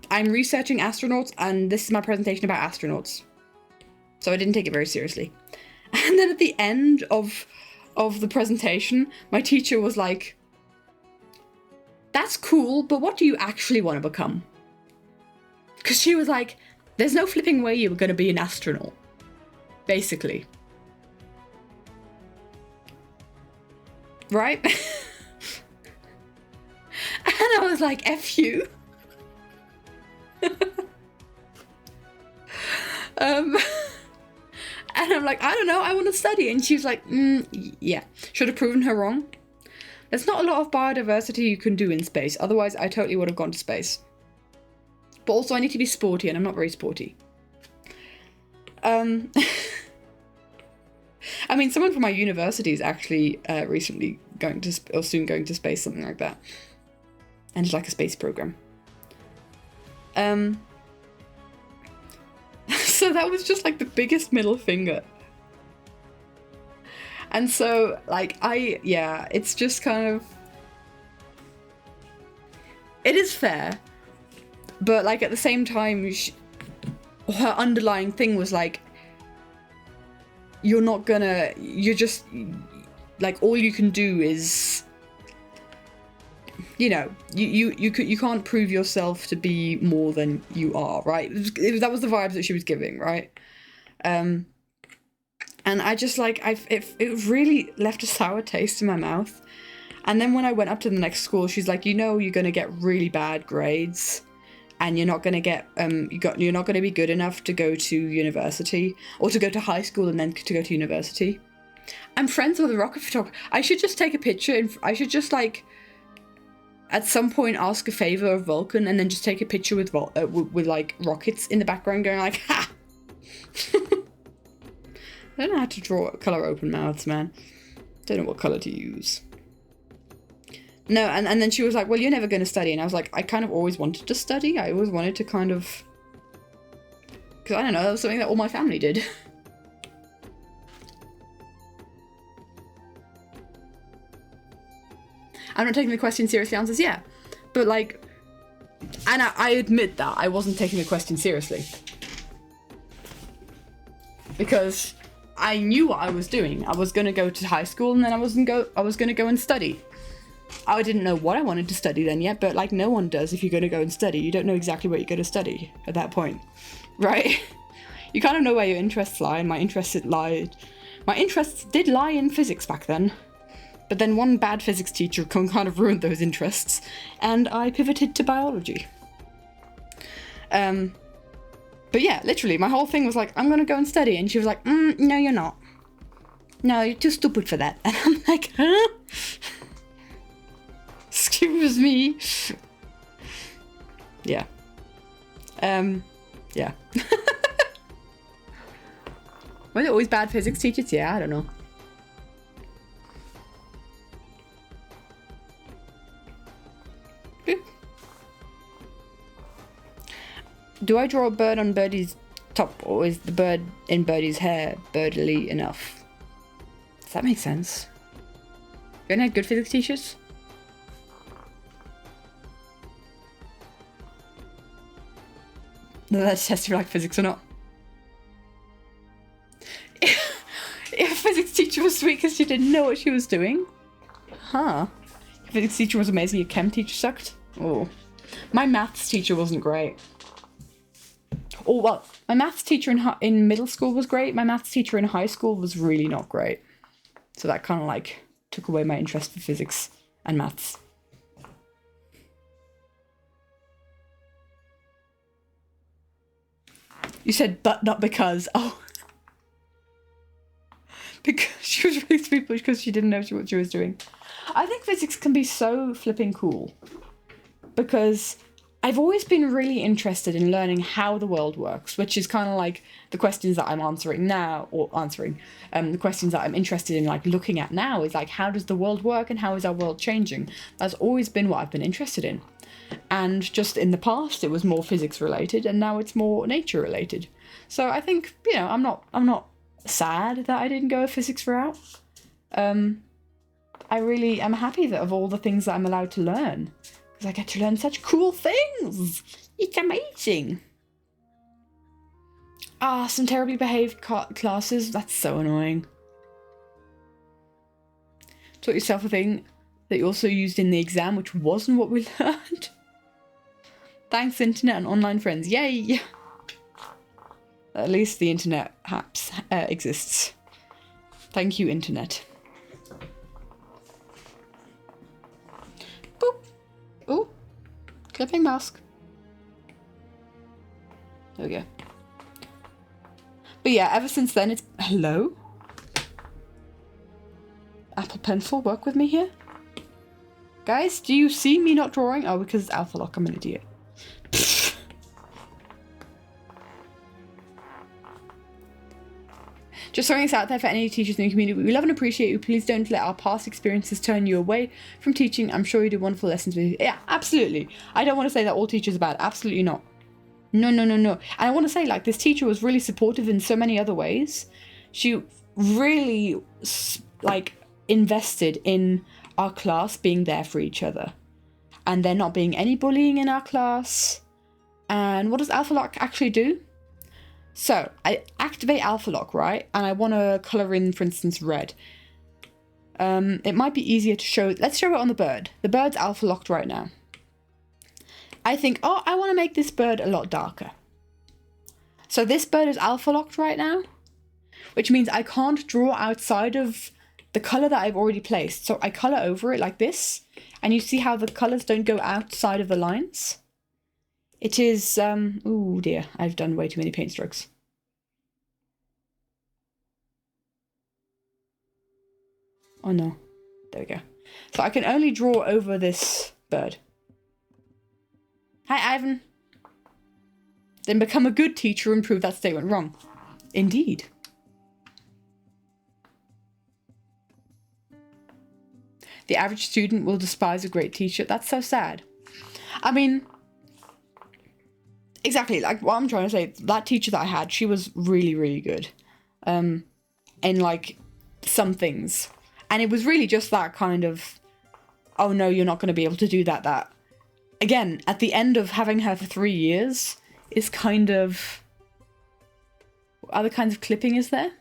I'm researching astronauts and this is my presentation about astronauts. So I didn't take it very seriously. And then at the end of the presentation, my teacher was like, that's cool, but what do you actually want to become? Because she was like, there's no flipping way you were going to be an astronaut. Basically. Right? And I was like, F you. And I'm like, I don't know, I want to study. And she was like, yeah. Should have proven her wrong. There's not a lot of biodiversity you can do in space. Otherwise, I totally would have gone to space. But also, I need to be sporty, and I'm not very sporty. I mean, someone from my university is actually recently going to, or soon going to space, something like that. And it's like a space program. So that was just like the biggest middle finger. And so, like, it's just kind of... It is fair. But, like, at the same time, her underlying thing was, like, you're just, like, all you can do is, you know, you can't prove yourself to be more than you are, right? That was the vibes that she was giving, right? And I just, like, it really left a sour taste in my mouth. And then when I went up to the next school, she's like, you know, you're going to get really bad grades. And you're not going to get, you're not going to be good enough to go to university. Or to go to high school and then to go to university. I'm friends with a rocket photographer. I should just take a picture and I should just, like, at some point ask a favor of Vulcan and then just take a picture with like, rockets in the background going like, ha! I don't know how to draw colour open mouths, man. Don't know what colour to use. No, and then she was like, well, you're never going to study. And I was like, I kind of always wanted to study. I always wanted to kind of... Because, I don't know, that was something that all my family did. I'm not taking the question seriously, answers yeah. But, like... And I admit that I wasn't taking the question seriously. Because... I knew what I was doing. I was going to go to high school and then I was going to go and study. I didn't know what I wanted to study then yet, but like no one does if you're going to go and study. You don't know exactly what you're going to study at that point, right? You kind of know where your interests lie, and my interests did lie in physics back then. But then one bad physics teacher kind of ruined those interests, and I pivoted to biology. But yeah, literally, my whole thing was like, I'm gonna go and study. And she was like, no, you're not. No, you're too stupid for that. And I'm like, huh? Excuse me. Yeah. Yeah. Were there always bad physics teachers? Yeah, I don't know. Boop. Do I draw a bird on Birdie's top, or is the bird in Birdie's hair birdly enough? Does that make sense? You haven't had good physics teachers? No, that's just if you like physics or not. If a physics teacher was sweet because she didn't know what she was doing. Huh. If a physics teacher was amazing, your chem teacher sucked. Oh. My maths teacher wasn't great. Oh, well, my maths teacher in middle school was great. My maths teacher in high school was really not great. So that kind of like took away my interest for physics and maths. You said but, not because. Oh. Because she was really sweet because she didn't know what she was doing. I think physics can be so flipping cool. Because I've always been really interested in learning how the world works, which is kind of like the questions that I'm answering now, the questions that I'm interested in like looking at now is like, how does the world work and how is our world changing? That's always been what I've been interested in. And just in the past, it was more physics related, and now it's more nature related. So I think, you know, I'm not sad that I didn't go a physics route. I really am happy that of all the things that I'm allowed to learn, because I get to learn such cool things. It's amazing. Ah, some terribly behaved classes. That's so annoying. Taught yourself a thing that you also used in the exam, which wasn't what we learned. Thanks, internet and online friends. Yay! At least the internet perhaps exists. Thank you, internet. Boop. Ooh. Clipping mask. There we go. But yeah, ever since then it's... Hello? Apple Pencil, work with me here? Guys, do you see me not drawing? Oh, because it's alpha lock. I'm an idiot. Just throwing this out there for any teachers in the community. We love and appreciate you. Please don't let our past experiences turn you away from teaching. I'm sure you do wonderful lessons with you. Yeah, absolutely. I don't want to say that all teachers are bad. Absolutely not. No. And I want to say, like, this teacher was really supportive in so many other ways. She really, like, invested in our class being there for each other. And there not being any bullying in our class. And what does Alpha Lock actually do? So, I activate Alpha Lock, right? And I want to colour in, for instance, red. It might be easier to show... Let's show it on the bird. The bird's Alpha Locked right now. I think, oh, I want to make this bird a lot darker. So this bird is Alpha Locked right now. Which means I can't draw outside of the colour that I've already placed. So I colour over it like this. And you see how the colours don't go outside of the lines? It is, oh dear, I've done way too many paint strokes. Oh no, there we go. So I can only draw over this bird. Hi, Ivan. Then become a good teacher and prove that statement wrong. Indeed. The average student will despise a great teacher. That's so sad. I mean... Exactly, like what I'm trying to say, that teacher that I had, she was really, really good. In like some things. And it was really just that kind of, oh no, you're not going to be able to do that. Again, at the end of having her for 3 years, is kind of, what other kinds of clipping is there?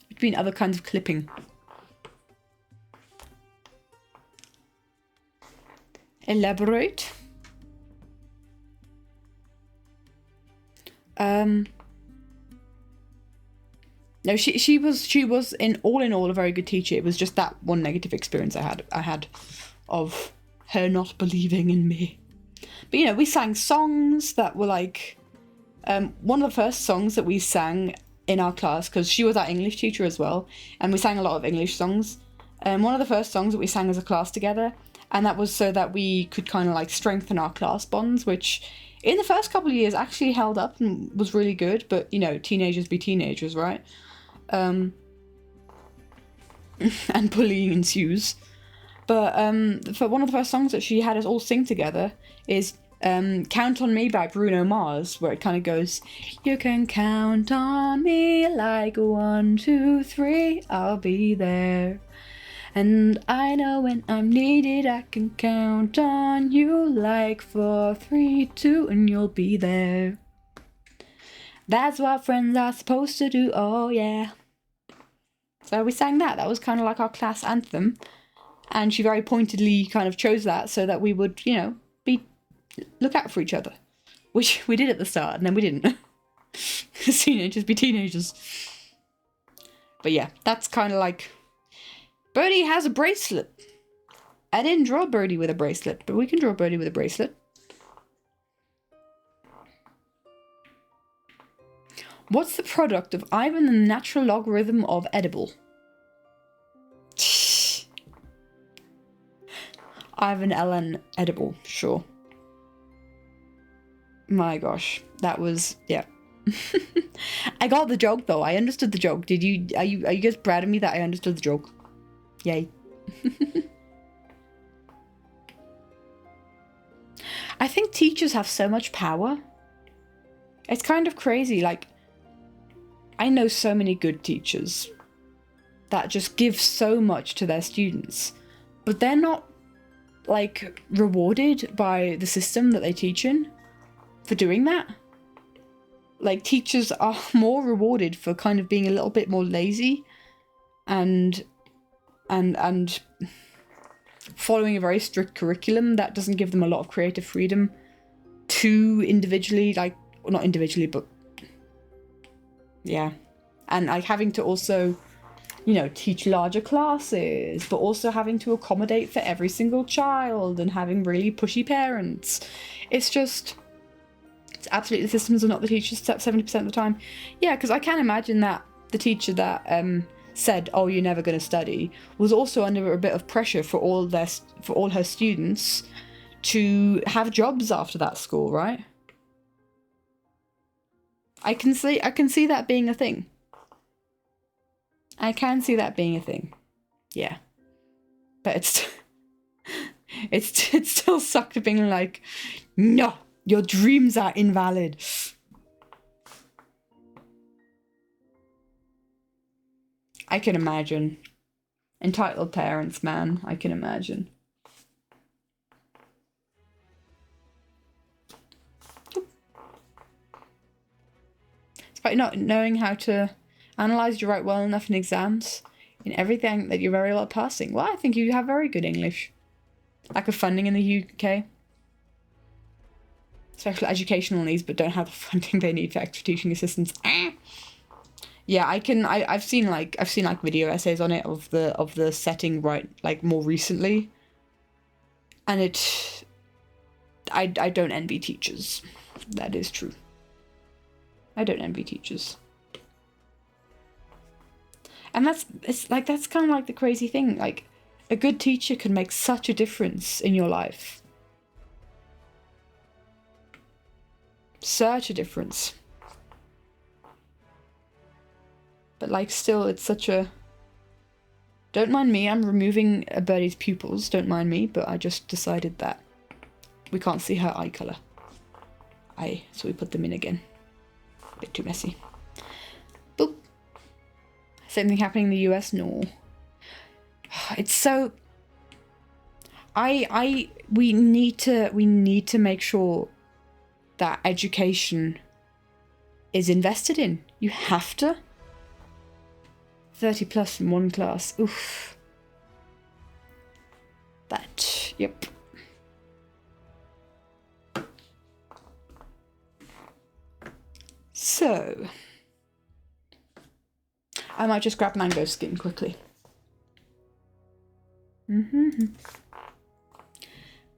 Between other kinds of clipping. Elaborate. No, she was in all a very good teacher. It was just that one negative experience I had of her not believing in me. But you know, we sang songs that were like one of the first songs that we sang in our class, because she was our English teacher as well, and we sang a lot of English songs. One of the first songs that we sang as a class together, and that was so that we could kind of like strengthen our class bonds, which in the first couple of years actually held up and was really good, but you know, teenagers be teenagers, right? And bullying ensues. But for one of the first songs that she had us all sing together is Count on Me by Bruno Mars, where it kind of goes, you can count on me like 1, 2, 3, I'll be there. And I know when I'm needed, I can count on you like 4, 3, 2, and you'll be there. That's what friends are supposed to do, oh yeah. So we sang that. That was kind of like our class anthem. And she very pointedly kind of chose that so that we would, you know, look out for each other. Which we did at the start, and then we didn't. Because teenagers be teenagers. But yeah, that's kind of like... Birdie has a bracelet. I didn't draw Birdie with a bracelet, but we can draw Birdie with a bracelet. What's the product of Ivan and the natural logarithm of edible? Ivan, Ellen, edible, sure. My gosh, that was, yeah. I got the joke though. I understood the joke. Are you guys proud of me that I understood the joke? Yay. I think teachers have so much power. It's kind of crazy. Like, I know so many good teachers that just give so much to their students, but they're not, like, rewarded by the system that they teach in for doing that. Like, teachers are more rewarded for kind of being a little bit more lazy and following a very strict curriculum that doesn't give them a lot of creative freedom to individually, like, well, not individually, but yeah. And like having to also, you know, teach larger classes, but also having to accommodate for every single child and having really pushy parents. It's just, it's absolutely, the systems are not the teachers 70% of the time. Yeah, because I can imagine that the teacher that said, "Oh, you're never going to study," was also under a bit of pressure for all her students to have jobs after that school, right? I can see that being a thing. I can see that being a thing. Yeah. But it still sucked being like, no, your dreams are invalid. I can imagine. Entitled parents, man. I can imagine. It's about not knowing how to analyze you write well enough in exams. In everything that you're very well at passing. Well, I think you have very good English. Lack of funding in the UK. Special educational needs, but don't have the funding they need for extra teaching assistants. Yeah, I've seen video essays on it of the setting right like more recently. And I don't envy teachers. That is true. I don't envy teachers. And that's kind of like the crazy thing. Like, a good teacher can make such a difference in your life. Such a difference. But like, still, it's such a... Don't mind me, I'm removing a birdie's pupils, don't mind me, but I just decided that we can't see her eye colour. So we put them in again. A bit too messy. Boop. Same thing happening in the US? No. It's so... We need to make sure that education is invested in. You have to. 30 plus in one class. Oof. That, yep. So... I might just grab mango skin quickly.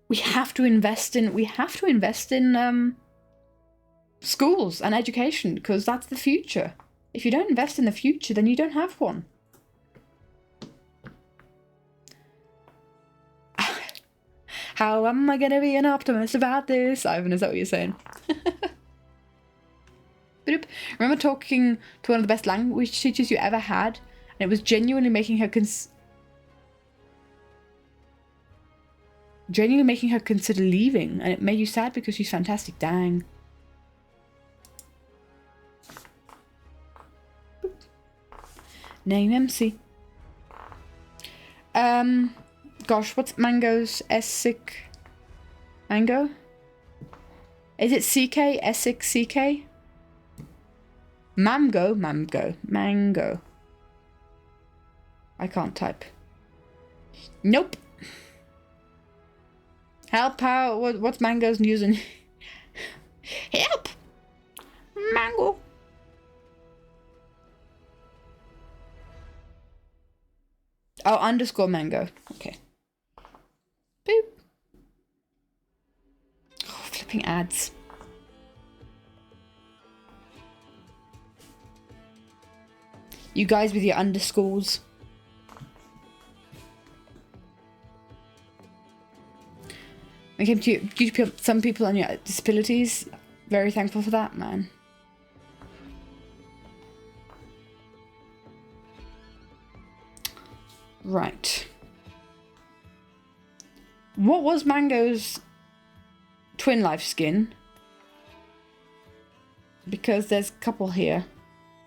We have to invest in schools and education, because that's the future. If you don't invest in the future, then you don't have one. How am I gonna be an optimist about this? Ivan, is that what you're saying? Remember talking to one of the best language teachers you ever had, and it was genuinely making her consider leaving, and it made you sad because she's fantastic. Dang. Name MC. Gosh, what's Mango's Essex? Mango? Is it CK? Essex CK? Mango. I can't type. Nope. Help out. What's Mango's using? Help! Mango. Oh, underscore mango. Okay. Boop. Oh, flipping ads. You guys with your underscores. When it came to some people on your disabilities, very thankful for that, man. Right. What was Mango's twin life skin? Because there's a couple here.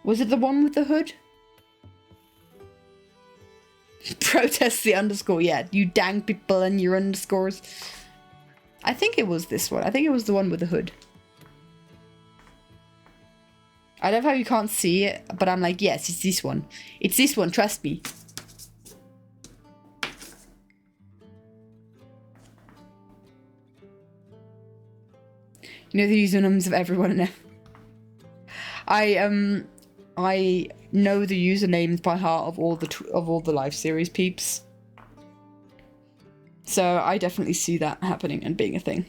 Was it the one with the hood? Protest the underscore, yeah. You dang people and your underscores. I think it was this one. I think it was the one with the hood. I love how you can't see it, but I'm like, yes, it's this one. It's this one, trust me. You know the usernames of everyone in it. I know the usernames by heart of all the live series peeps. So I definitely see that happening and being a thing.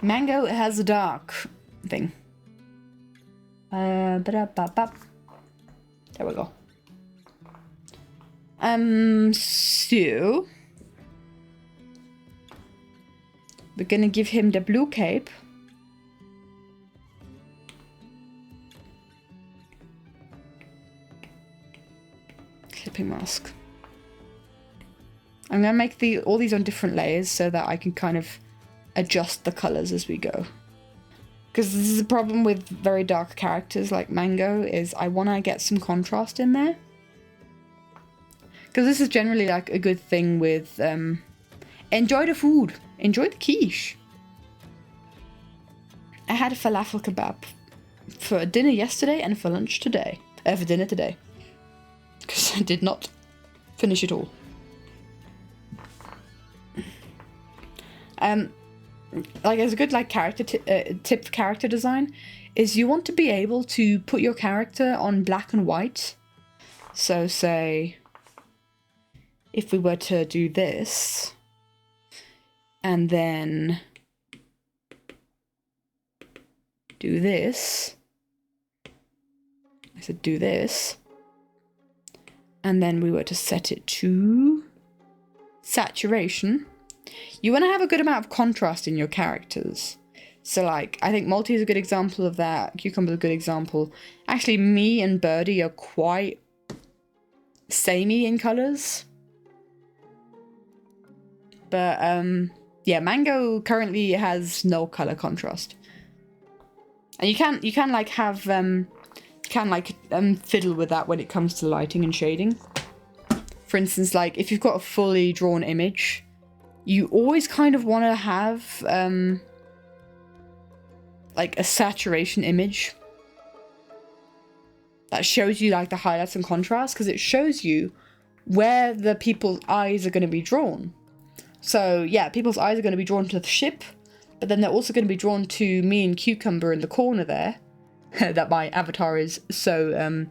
Mango has a dark thing. There we go. So we're gonna give him the blue cape. Clipping mask. I'm gonna make all these on different layers so that I can kind of adjust the colors as we go. Because this is a problem with very dark characters like Mango, is I want to get some contrast in there. Because this is generally like a good thing with enjoy the food, enjoy the quiche. I had a falafel kebab for dinner yesterday and for lunch today. For dinner today. Because I did not finish it all. Like as a good like character tip for character design is you want to be able to put your character on black and white. So say if we were to do this and then do this, I said do this, and then we were to set it to saturation. You want to have a good amount of contrast in your characters. So like, I think Multi is a good example of that. Cucumber is a good example. Actually, me and Birdie are quite samey in colours. But yeah, Mango currently has no colour contrast. And you can like have fiddle with that when it comes to lighting and shading. For instance, like if you've got a fully drawn image, you always kind of want to have like a saturation image that shows you like the highlights and contrast, because it shows you where the people's eyes are going to be drawn. So yeah, people's eyes are going to be drawn to the ship, but then they're also going to be drawn to me and Cucumber in the corner there that my avatar is so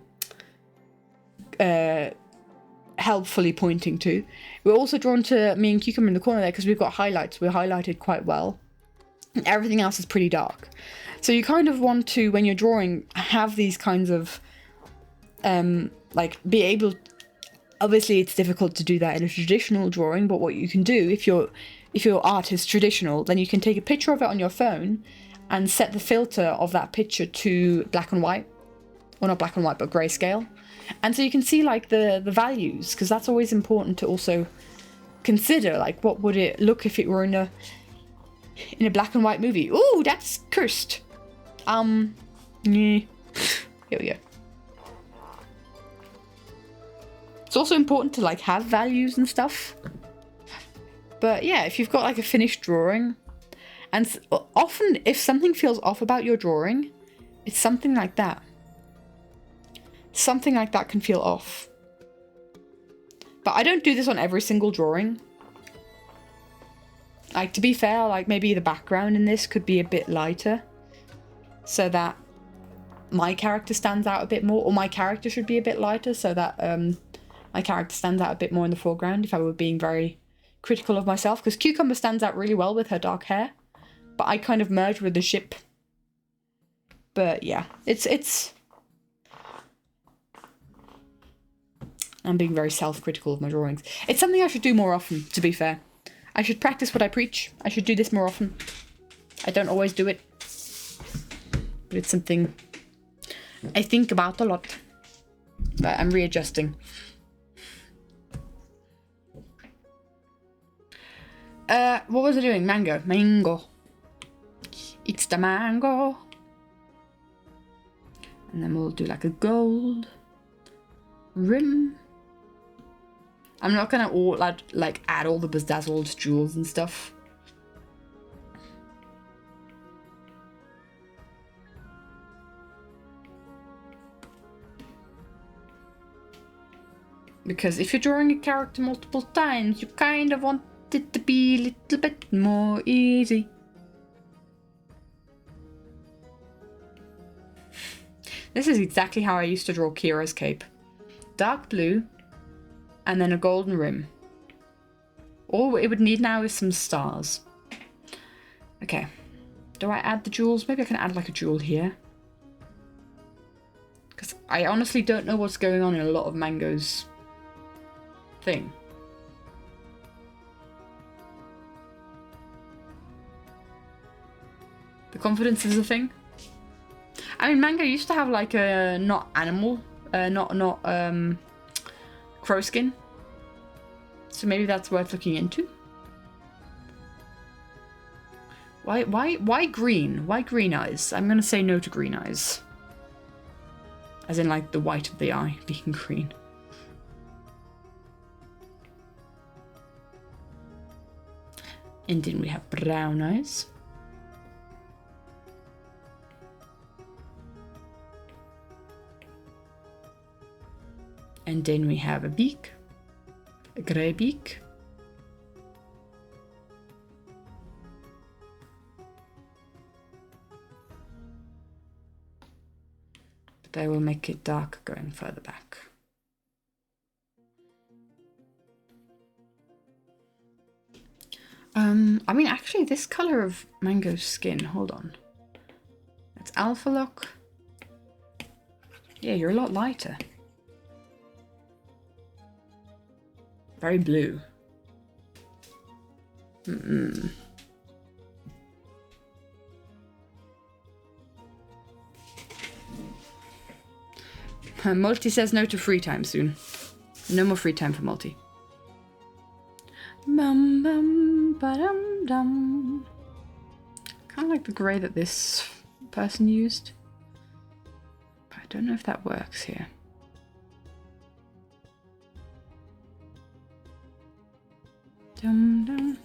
helpfully pointing to. We're also drawn to me and Cucumber in the corner there because we've got highlights. We're highlighted quite well. And everything else is pretty dark. So you kind of want to, when you're drawing, have these kinds of like be able. Obviously, it's difficult to do that in a traditional drawing, but what you can do if your art is traditional, then you can take a picture of it on your phone and set the filter of that picture to black and white. Well, not black and white, but grayscale. And so you can see like the values, because that's always important to also consider. Like, what would it look if it were in a black and white movie? Ooh, that's cursed. Yeah. Here we go. It's also important to like have values and stuff. But yeah, if you've got like a finished drawing, and often if something feels off about your drawing, it's something like that. Something like that can feel off. But I don't do this on every single drawing. Like, to be fair, like maybe the background in this could be a bit lighter so that my character stands out a bit more, or my character should be a bit lighter so that my character stands out a bit more in the foreground if I were being very critical of myself, because Cucumber stands out really well with her dark hair, but I kind of merge with the ship. But yeah, it's I'm being very self-critical of my drawings. It's something I should do more often, to be fair. I should practice what I preach. I should do this more often. I don't always do it, but it's something I think about a lot. But I'm readjusting. What was I doing? Mango. Mango. It's the mango. And then we'll do like a gold rim. I'm not gonna like add all the bedazzled jewels and stuff. Because if you're drawing a character multiple times, you kind of want it to be a little bit more easy. This is exactly how I used to draw Kira's cape. Dark blue, and then a golden rim. All it would need now is some stars. Okay. Do I add the jewels? Maybe I can add like a jewel here. Because I honestly don't know what's going on in a lot of Mango's thing. The confidence is a thing. I mean, Mango used to have like a not animal, crow skin. So maybe that's worth looking into. Why green? Why green eyes? I'm gonna say no to green eyes. As in like the white of the eye being green. And then we have brown eyes. And then we have a beak, a grey beak. But I will make it darker going further back. I mean, actually, this color of Mango's skin, hold on. That's Alpha Lock. Yeah, you're a lot lighter. Very blue. Multi says no to free time soon. No more free time for Multi. Bum bum ba-dum dum. Kind of like the grey that this person used. But I don't know if that works here. Dum dum.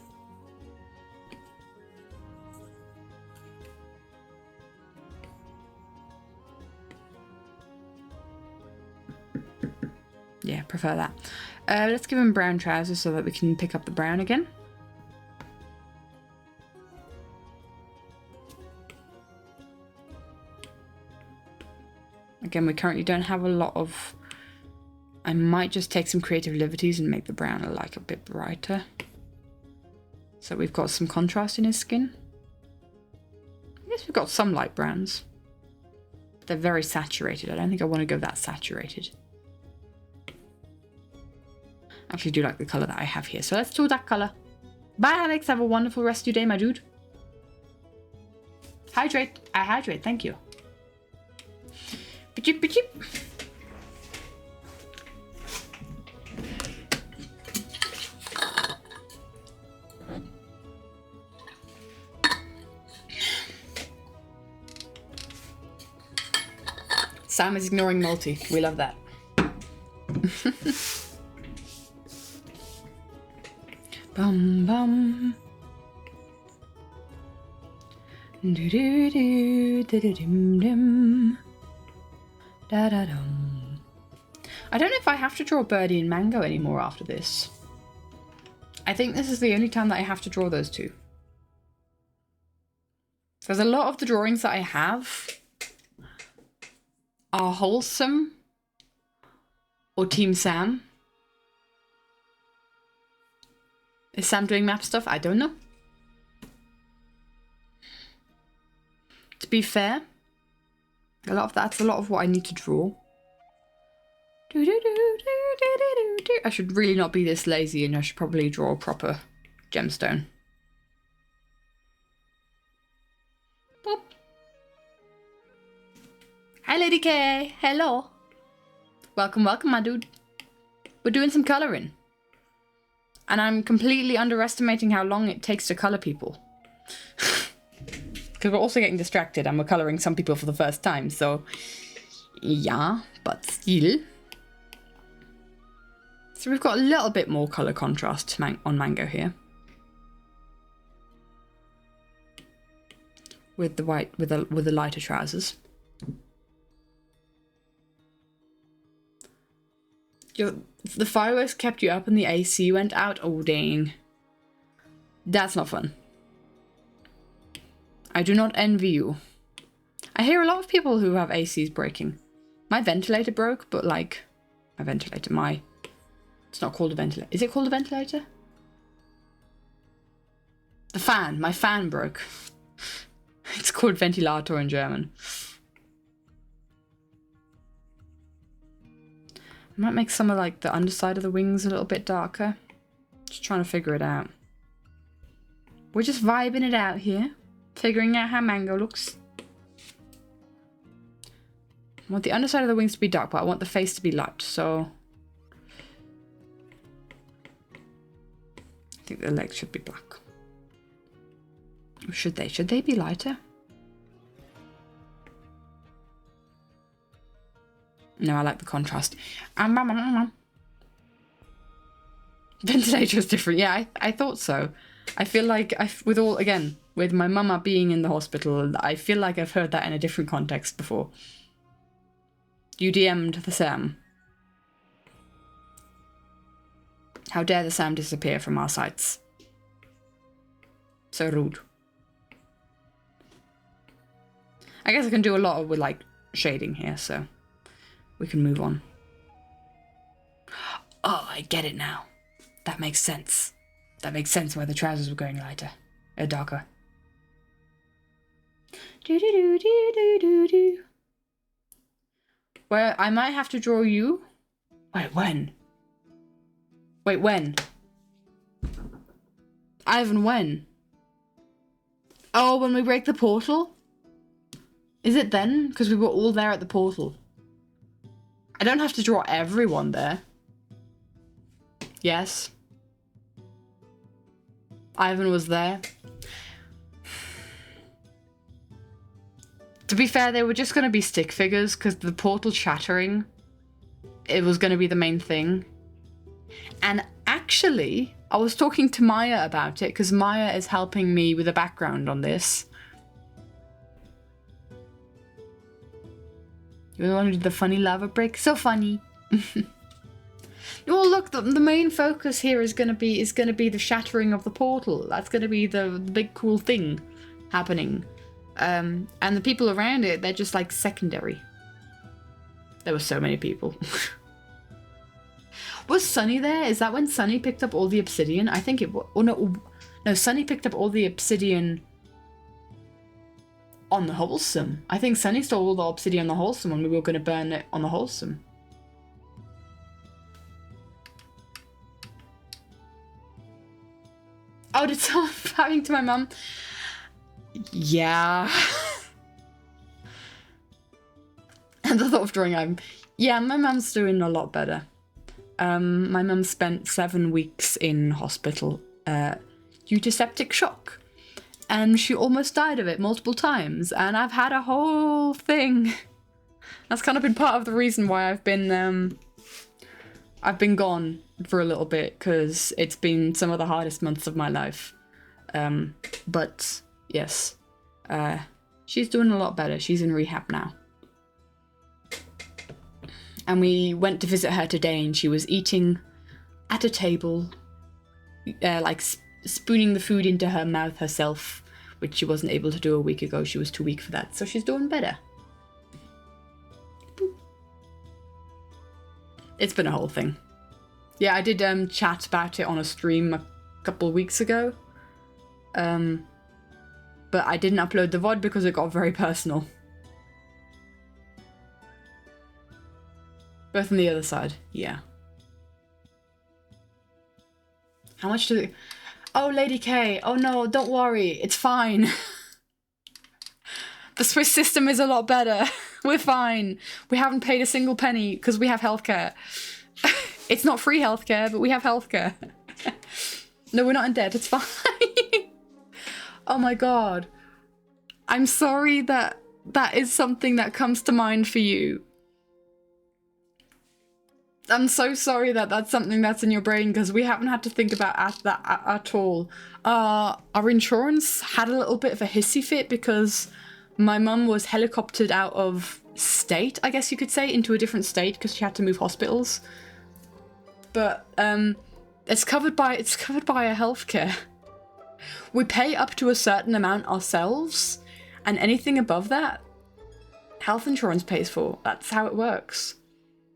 Yeah, prefer that. Let's give him brown trousers so that we can pick up the brown again. Again, we currently don't have a lot of... I might just take some creative liberties and make the brown like a bit brighter. So we've got some contrast in his skin. I guess we've got some light browns. But they're very saturated. I don't think I want to go that saturated. I actually do like the colour that I have here. So let's do that colour. Bye, Alex. Have a wonderful rest of your day, my dude. Hydrate. I hydrate. Thank you. Ba-chip, ba-chip. Sam is ignoring Multi. We love that. Bum bum. Do do do do do dum dum. Da da dum. I don't know if I have to draw Birdie and Mango anymore after this. I think this is the only time that I have to draw those two. Because a lot of the drawings that I have are wholesome or Team Sam. Is Sam doing map stuff? I don't know. To be fair, that's a lot of what I need to draw. I should really not be this lazy and I should probably draw a proper gemstone. Boop. Hi Lady K, hello. Welcome, welcome my dude. We're doing some colouring. And I'm completely underestimating how long it takes to colour people. Because we're also getting distracted and we're colouring some people for the first time, so... Yeah, but still. So we've got a little bit more colour contrast on Mango here. With the white, with the lighter trousers. The fireworks kept you up and the AC went out? Oh, dang. That's not fun. I do not envy you. I hear a lot of people who have ACs breaking. My ventilator broke, but like... It's not called a ventilator. Is it called a ventilator? The fan. My fan broke. It's called Ventilator in German. Might make some of like the underside of the wings a little bit darker. Just trying to figure it out. We're just vibing it out here. Figuring out how Mango looks. I want the underside of the wings to be dark, but I want the face to be light, so... I think the legs should be black. Or should they? Should they be lighter? No, I like the contrast. Ventilator is different. Yeah, I thought so. I feel like, with my mama being in the hospital, I feel like I've heard that in a different context before. You DM'd the Sam. How dare the Sam disappear from our sights? So rude. I guess I can do a lot with, like, shading here, so we can move on. Oh, I get it now. That makes sense. That makes sense why the trousers were going lighter. Darker. Do-do-do-do-do-do-do. Where I might have to draw you. Wait, when? Wait, when? Ivan, when? Oh, when we break the portal? Is it then? Because we were all there at the portal. I don't have to draw everyone there. Yes. Ivan was there. To be fair, they were just going to be stick figures because the portal shattering, it was going to be the main thing. And actually, I was talking to Maya about it because Maya is helping me with the background on this. You want to do the funny lava break? So funny. Well, look, the main focus here is gonna be the shattering of the portal. That's gonna be the big cool thing happening. And the people around it, they're just like secondary. There were so many people. Was Sunny there? Is that when Sunny picked up all the obsidian? I think it was. Oh no, Sunny picked up all the obsidian on the Wholesome. I think Sunny stole all the obsidian on the Wholesome when we were going to burn it on the Wholesome. Oh, did someone having to my mum? Yeah. And the thought of drawing, yeah, my mum's doing a lot better. My mum spent 7 weeks in hospital due to septic shock. And she almost died of it multiple times. And I've had a whole thing. That's kind of been part of the reason why I've been gone for a little bit, because it's been some of the hardest months of my life. But yes, she's doing a lot better. She's in rehab now. And we went to visit her today, and she was eating at a table, like spooning the food into her mouth herself, which she wasn't able to do a week ago. She was too weak for that, so she's doing better. It's been a whole thing. Yeah, I did chat about it on a stream a couple of weeks ago. But I didn't upload the VOD because it got very personal. Both on the other side, yeah. How much do they... Oh, Lady K. Oh no, don't worry. It's fine. The Swiss system is a lot better. We're fine. We haven't paid a single penny because we have healthcare. It's not free healthcare, but we have healthcare. No, we're not in debt. It's fine. Oh my god. I'm sorry that that is something that comes to mind for you. I'm so sorry that that's something that's in your brain, because we haven't had to think about that at all. Our insurance had a little bit of a hissy fit because my mum was helicoptered out of state, I guess you could say, into a different state because she had to move hospitals. But it's covered by a healthcare. We pay up to a certain amount ourselves, and anything above that, health insurance pays for. That's how it works.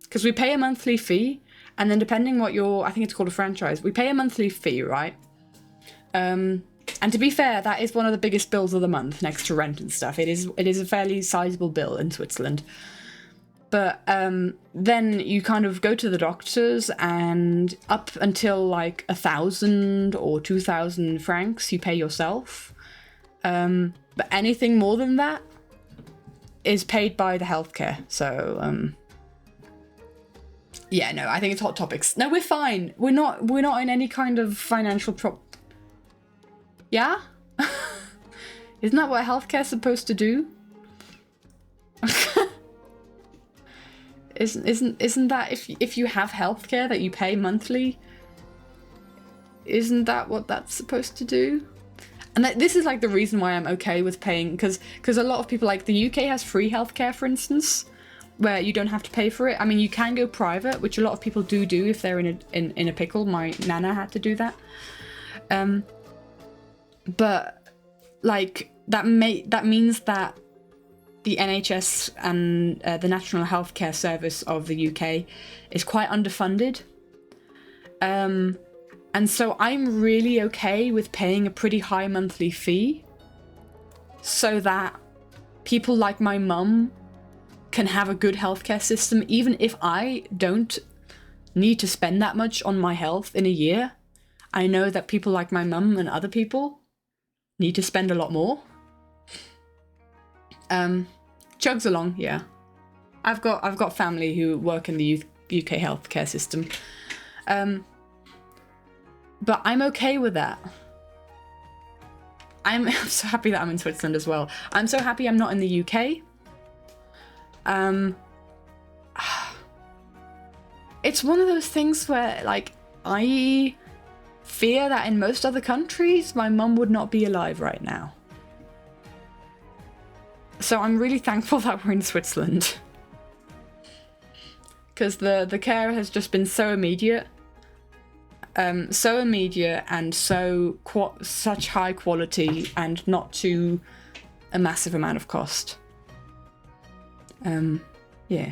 Because we pay a monthly fee, and then depending what I think it's called a franchise, we pay a monthly fee, right? And to be fair, that is one of the biggest bills of the month next to rent and stuff. It is a fairly sizable bill in Switzerland. But then you kind of go to the doctors, and up until like 1,000 or 2,000 francs you pay yourself. But anything more than that is paid by the healthcare. So yeah, no, I think it's hot topics. No, we're fine. We're not in any kind of financial Yeah? Isn't that what healthcare's supposed to do? Isn't that if you have healthcare that you pay monthly? Isn't that what that's supposed to do? And this is like the reason why I'm okay with paying, because a lot of people, like the UK has free healthcare, for instance, where you don't have to pay for it. I mean, you can go private, which a lot of people do if they're in a pickle. My nana had to do that. But like that means that the NHS and the National Healthcare Service of the UK is quite underfunded. And so I'm really okay with paying a pretty high monthly fee so that people like my mum can have a good healthcare system, even if I don't need to spend that much on my health in a year. I know that people like my mum and other people need to spend a lot more. Chugs along, yeah. I've got family who work in the UK healthcare system. But I'm okay with that. I'm so happy that I'm in Switzerland as well. I'm so happy I'm not in the UK. It's one of those things where, like, I fear that in most other countries, my mum would not be alive right now. So I'm really thankful that we're in Switzerland. Because the care has just been so immediate. And such high quality, and not to a massive amount of cost. Yeah.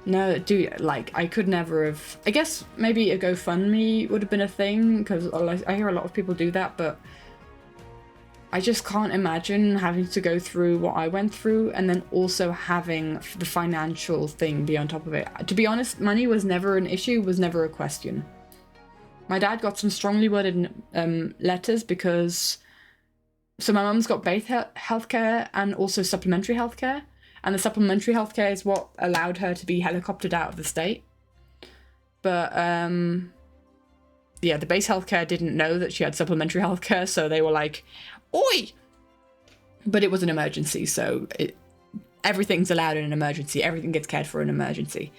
No, dude, like, I could never have... I guess maybe a GoFundMe would have been a thing, because I hear a lot of people do that, but I just can't imagine having to go through what I went through, and then also having the financial thing be on top of it. To be honest, money was never an issue, was never a question. My dad got some strongly worded letters because... So my mum's got both healthcare and also supplementary healthcare. And the supplementary healthcare is what allowed her to be helicoptered out of the state. But, yeah, the base healthcare didn't know that she had supplementary healthcare, so they were like, oi! But it was an emergency, so everything's allowed in an emergency. Everything gets cared for in an emergency.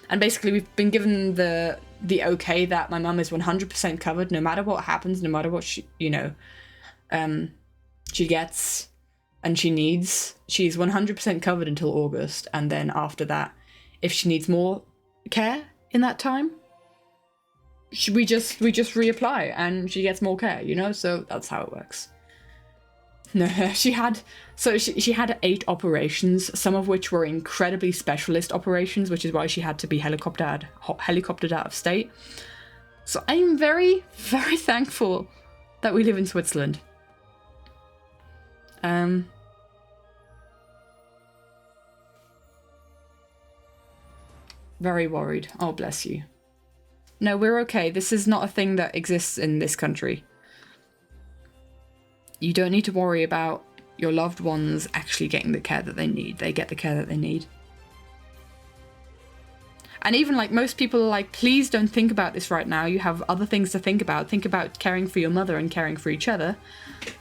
And basically, we've been given the okay that my mum is 100% covered, no matter what happens, no matter what she gets... and she needs, she's 100% covered until August, and then after that, if she needs more care in that time, we just reapply and she gets more care, you know? So that's how it works. No, she had 8 operations, some of which were incredibly specialist operations, which is why she had to be helicoptered out of state. So I'm very, very thankful that we live in Switzerland. Very worried. Oh, bless you. No, we're okay. This is not a thing that exists in this country. You don't need to worry about your loved ones actually getting the care that they need. They get the care that they need. And even, like, most people are like, please don't think about this right now. You have other things to think about. Think about caring for your mother and caring for each other.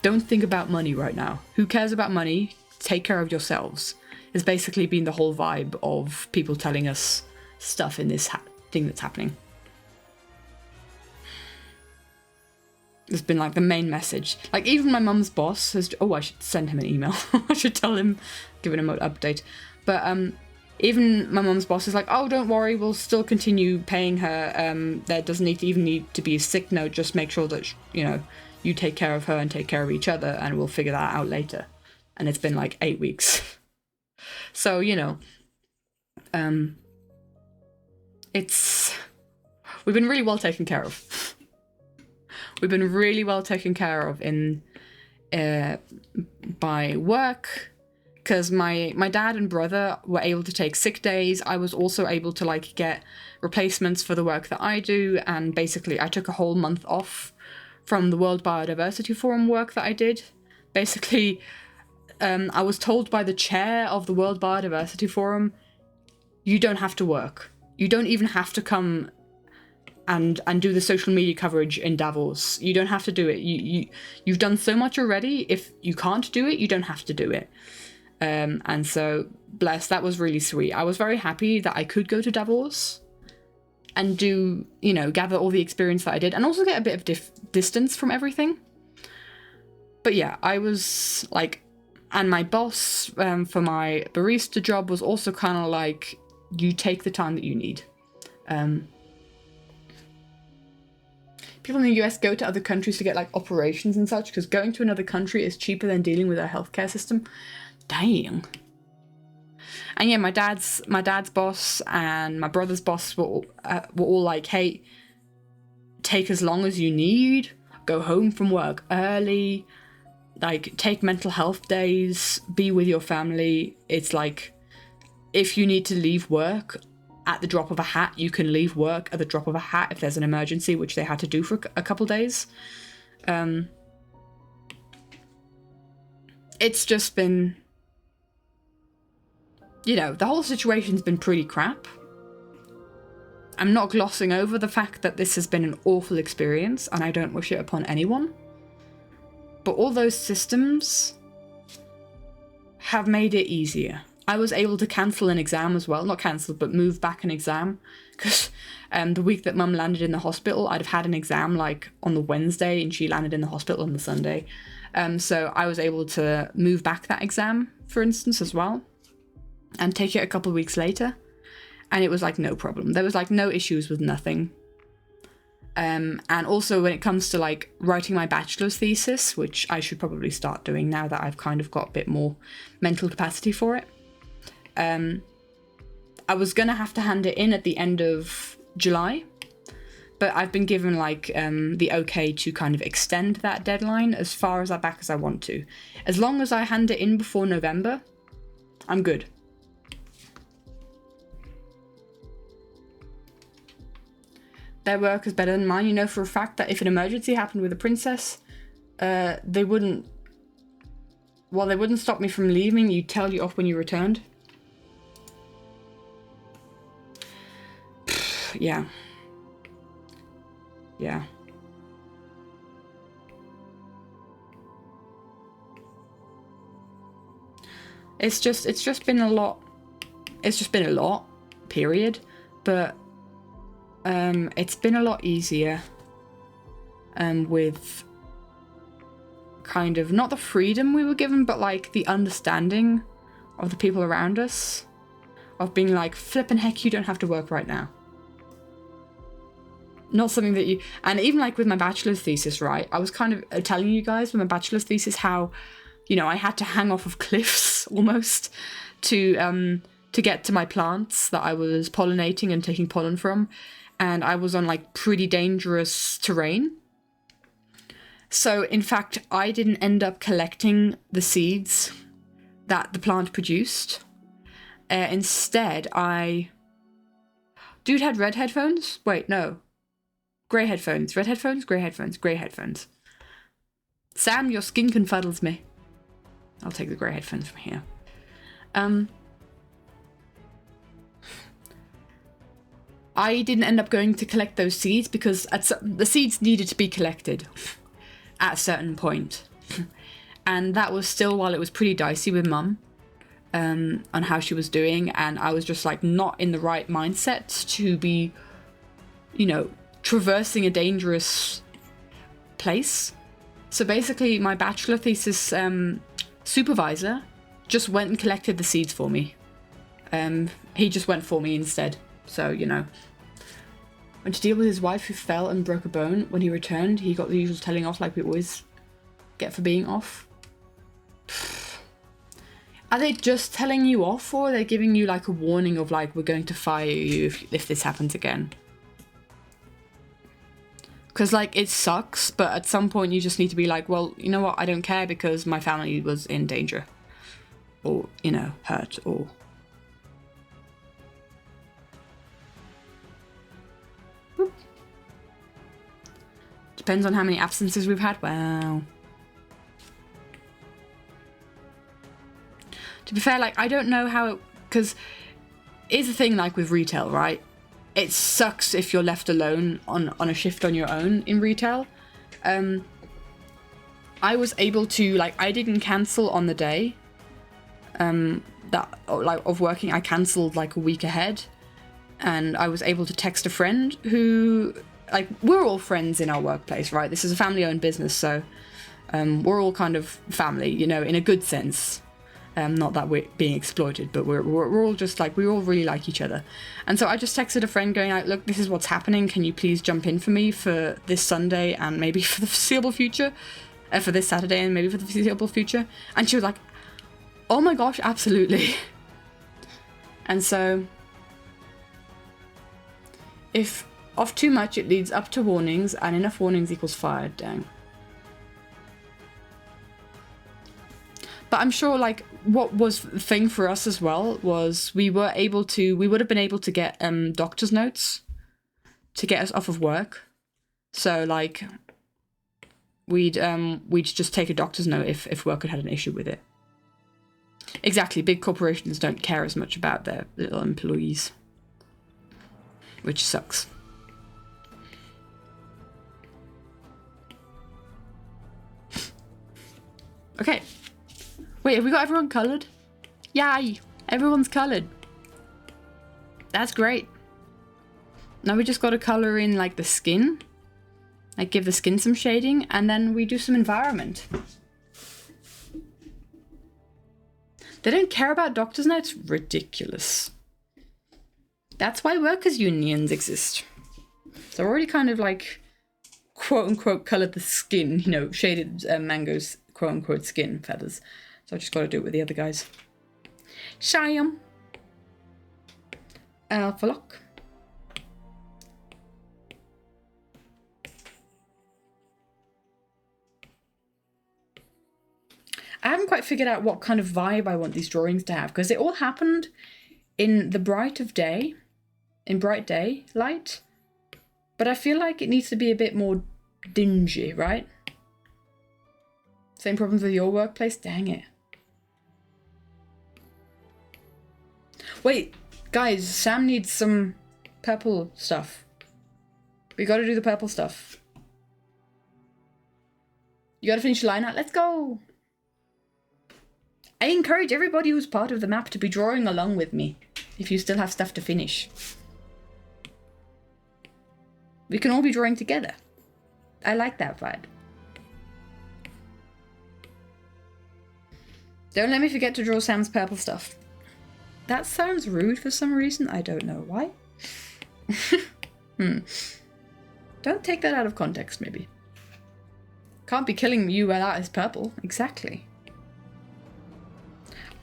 Don't think about money right now. Who cares about money? Take care of yourselves. It's basically been the whole vibe of people telling us stuff in this thing that's happening. It's been like the main message. Like, even my mum's boss has... Oh, I should send him an email. I should tell him, give him an update. But even my mum's boss is like, oh, don't worry, we'll still continue paying her. There doesn't even need to be a sick note. Just make sure that, you take care of her and take care of each other, and we'll figure that out later. And it's been like 8 weeks. So, you know, we've been really well taken care of. We've been really well taken care of by work, because my dad and brother were able to take sick days. I was also able to like get replacements for the work that I do, and basically I took a whole month off from the World Biodiversity Forum work that I did. Basically, I was told by the chair of the World Biodiversity Forum, you don't have to work. You don't even have to come and do the social media coverage in Davos. You don't have to do it. You've done so much already. If you can't do it, you don't have to do it. And so, bless, that was really sweet. I was very happy that I could go to Davos and do, you know, gather all the experience that I did, and also get a bit of distance from everything. But yeah, I was like, and my boss for my barista job was also kind of like, you take the time that you need. People in the US go to other countries to get like operations and such, because going to another country is cheaper than dealing with our healthcare system. Dang. And yeah, my dad's boss and my brother's boss were all like, hey, take as long as you need, go home from work early, like take mental health days, be with your family. It's like, if you need to leave work at the drop of a hat, you can leave work at the drop of a hat if there's an emergency, which they had to do for a couple days. It's just been, you know, the whole situation's been pretty crap. I'm not glossing over the fact that this has been an awful experience, and I don't wish it upon anyone. But all those systems have made it easier. I was able to cancel an exam as well. Not cancel, but move back an exam. Because the week that Mum landed in the hospital, I'd have had an exam like on the Wednesday, and she landed in the hospital on the Sunday. So I was able to move back that exam, for instance, as well, and take it a couple of weeks later. And it was like no problem. There was like no issues with nothing. And also when it comes to like writing my bachelor's thesis, which I should probably start doing now that I've kind of got a bit more mental capacity for it. I was gonna have to hand it in at the end of July, but I've been given like the okay to kind of extend that deadline as far as back as I want to. As long as I hand it in before November, I'm good. Their work is better than mine. You know for a fact that if an emergency happened with a princess, they wouldn't stop me from leaving. You'd tell you off when you returned. Yeah. Yeah. It's just been a lot. It's just been a lot, period. But it's been a lot easier with kind of not the freedom we were given, but like the understanding of the people around us, of being like, flippin' heck, you don't have to work right now. Not something that you, and even like with my bachelor's thesis, right? I was kind of telling you guys with my bachelor's thesis how, you know, I had to hang off of cliffs almost to get to my plants that I was pollinating and taking pollen from. And I was on like pretty dangerous terrain. So in fact, I didn't end up collecting the seeds that the plant produced. Instead, Dude had red headphones? Wait, no. Grey headphones. Red headphones? Grey headphones. Grey headphones. Sam, your skin confuddles me. I'll take the grey headphones from here. I didn't end up going to collect those seeds because the seeds needed to be collected at a certain point. And that was still while it was pretty dicey with Mum on how she was doing. And I was just like not in the right mindset to be, you know, traversing a dangerous place. So basically my bachelor thesis supervisor just went and collected the seeds for me. He just went for me instead. So, you know, and to deal with his wife who fell and broke a bone, when he returned, he got the usual telling off like we always get for being off. Are they just telling you off, or are they giving you like a warning of like, we're going to fire you if this happens again? Because like, it sucks, but at some point you just need to be like, well, you know what, I don't care because my family was in danger. Or, you know, hurt, or... Whoop. Depends on how many absences we've had. Wow. To be fair, like, I don't know how it... Because it's a thing, like, with retail, right? It sucks if you're left alone on a shift on your own in retail. I was able to, like, I didn't cancel on the day of working. I cancelled, like, a week ahead. And I was able to text a friend who... Like, we're all friends in our workplace, right? This is a family-owned business, so we're all kind of family, you know, in a good sense. Not that we're being exploited, but we're all just like, we all really like each other. And so I just texted a friend going like, look, this is what's happening. Can you please jump in for me for this Sunday and maybe for the foreseeable future? For this Saturday and maybe for the foreseeable future? And she was like, oh my gosh, absolutely. And so if off too much, it leads up to warnings, and enough warnings equals fired. Dang. But I'm sure, like, what was the thing for us as well was we would have been able to get doctor's notes to get us off of work. So, like, we'd just take a doctor's note if work had an issue with it. Exactly, big corporations don't care as much about their little employees, which sucks. Okay. Wait, have we got everyone coloured? Yay! Everyone's coloured. That's great. Now we just got to colour in, like, the skin. Like, give the skin some shading, and then we do some environment. They don't care about doctors' notes? Ridiculous. That's why workers' unions exist. So already kind of, like, quote-unquote coloured the skin, you know, shaded Mango's quote-unquote skin feathers. So I just got to do it with the other guys. Shyam. Alpha lock. I haven't quite figured out what kind of vibe I want these drawings to have, because it all happened in the bright of day, in bright daylight, but I feel like it needs to be a bit more dingy, right? Same problems with your workplace? Dang it. Wait, guys, Sam needs some purple stuff. We gotta do the purple stuff. You gotta finish your line out. Let's go! I encourage everybody who's part of the map to be drawing along with me, if you still have stuff to finish. We can all be drawing together. I like that vibe. Don't let me forget to draw Sam's purple stuff. That sounds rude for some reason. I don't know why. Don't take that out of context, maybe. Can't be killing you where that is purple. Exactly.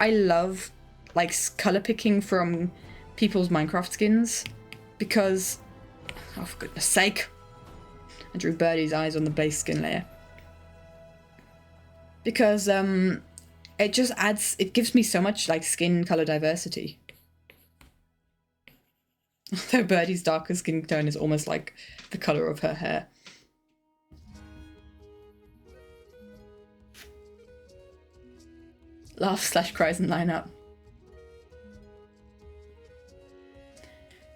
I love, like, colour picking from people's Minecraft skins because, oh, for goodness sake, I drew Birdie's eyes on the base skin layer. Because, it just adds, it gives me so much, like, skin colour diversity. Although Birdie's darker skin tone is almost like the colour of her hair. Laugh / cries and line up.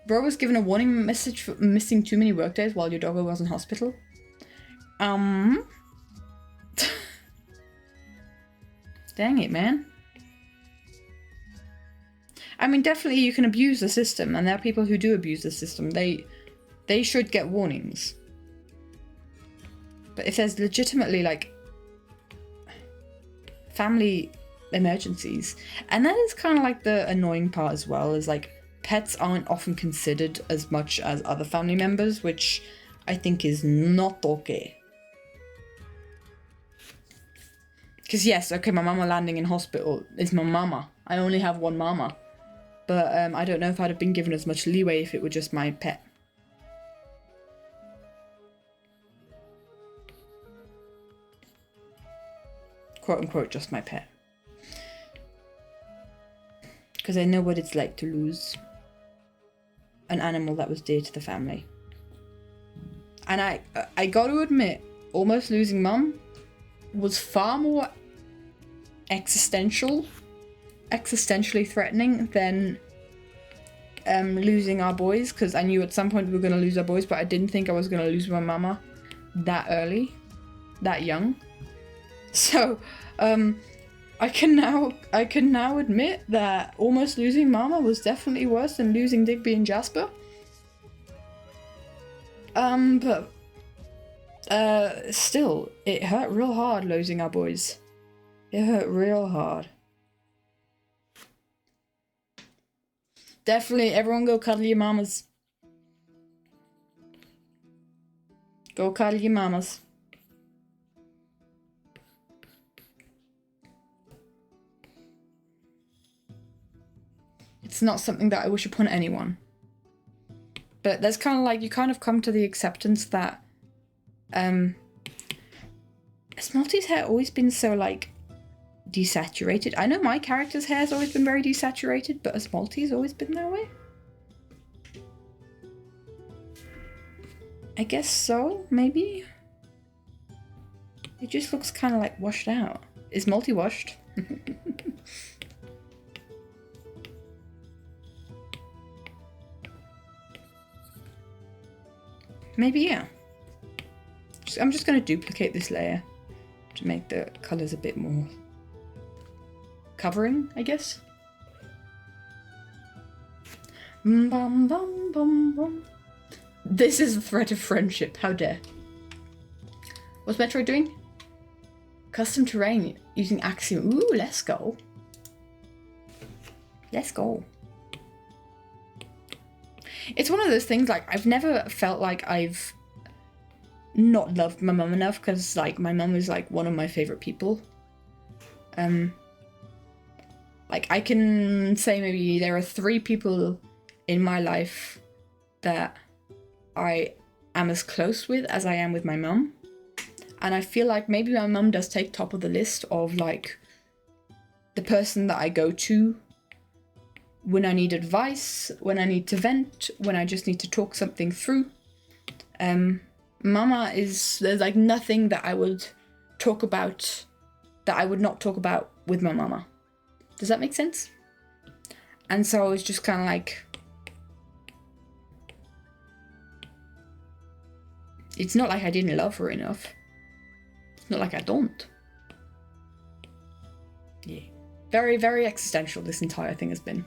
Bro was given a warning message for missing too many workdays while your doggo was in hospital. Dang it, man. I mean, definitely you can abuse the system, and there are people who do abuse the system. They should get warnings. But if there's legitimately, like, family emergencies, and that is kind of like the annoying part as well, is like pets aren't often considered as much as other family members, which I think is not okay. Because yes, okay, my mama landing in hospital is my mama. I only have one mama. But I don't know if I'd have been given as much leeway if it were just my pet. Quote unquote, just my pet. Because I know what it's like to lose an animal that was dear to the family. And I got to admit, almost losing Mum was far more existentially threatening than losing our boys, because I knew at some point we were going to lose our boys, but I didn't think I was going to lose my mama that early, that young. So, I can now admit that almost losing Mama was definitely worse than losing Digby and Jasper. But still, it hurt real hard losing our boys. It hurt real hard. Definitely, everyone go cuddle your mamas. Go cuddle your mamas. It's not something that I wish upon anyone. But there's kind of like, you kind of come to the acceptance that Smalty's hair always been so like desaturated. I know my character's hair's always been very desaturated, but Smalty's always been that way. I guess so, maybe. It just looks kind of like washed out. Is Malty washed? Maybe, yeah. I'm just going to duplicate this layer to make the colours a bit more covering, I guess. Bum, bum, bum, bum. This is a threat of friendship, how dare. What's Metroid doing? Custom terrain using Axiom. Ooh, let's go. Let's go. It's one of those things, like, I've never felt like I've not loved my mum enough, because, like, my mum is, like, one of my favourite people. Like, I can say maybe there are 3 people in my life that I am as close with as I am with my mum. And I feel like maybe my mum does take top of the list of, like, the person that I go to when I need advice, when I need to vent, when I just need to talk something through. Mama is, there's like nothing that I would talk about that I would not talk about with my mama. Does that make sense? And so it's just kind of like, it's not like I didn't love her enough. It's not like I don't. Yeah. Very, very existential this entire thing has been.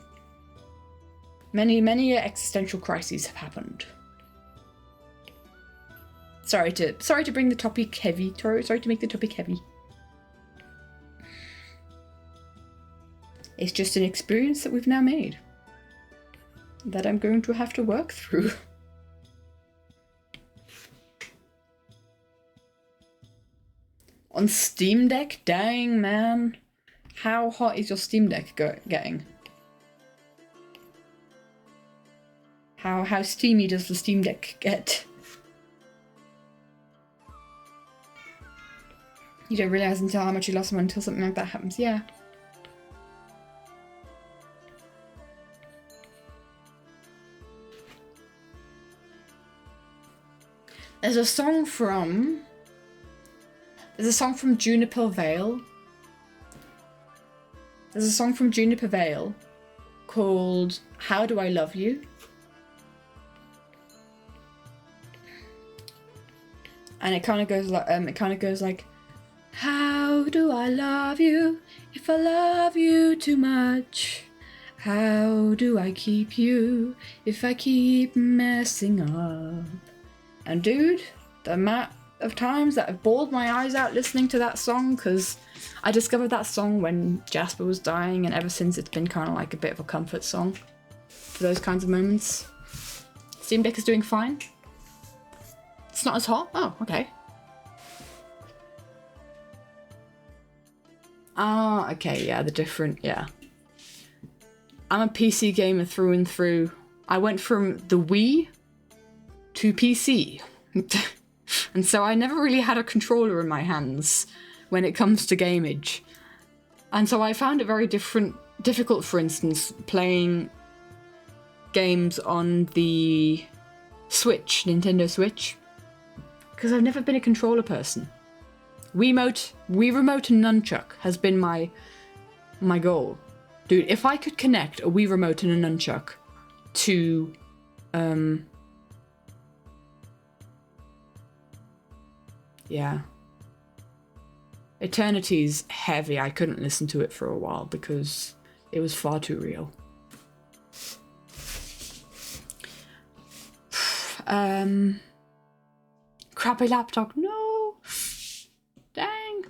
Many, many existential crises have happened. Sorry to bring the topic heavy. Sorry to make the topic heavy. It's just an experience that we've now made. That I'm going to have to work through. On Steam Deck? Dang, man. How hot is your Steam Deck getting? How steamy does the Steam Deck get? You don't realise until how much you lost someone until something like that happens. Yeah. There's a song from Juniper Vale. There's a song from Juniper Vale called How Do I Love You? And it kind of goes like, how do I love you if I love you too much? How do I keep you if I keep messing up? And dude, the amount of times that I've bawled my eyes out listening to that song, because I discovered that song when Jasper was dying, and ever since it's been kind of like a bit of a comfort song for those kinds of moments. Steam Deck is doing fine. It's not as hot? Oh, okay. Ah, okay, yeah, the different, yeah. I'm a PC gamer through and through. I went from the Wii to PC. And so I never really had a controller in my hands when it comes to gamage. And so I found it very difficult, for instance, playing games on the Switch, Nintendo Switch, because I've never been a controller person. Wii Remote and Nunchuck has been my goal. Dude, if I could connect a Wii Remote and a Nunchuck to yeah. Eternity's heavy. I couldn't listen to it for a while because it was far too real. Crappy laptop. No. Dang.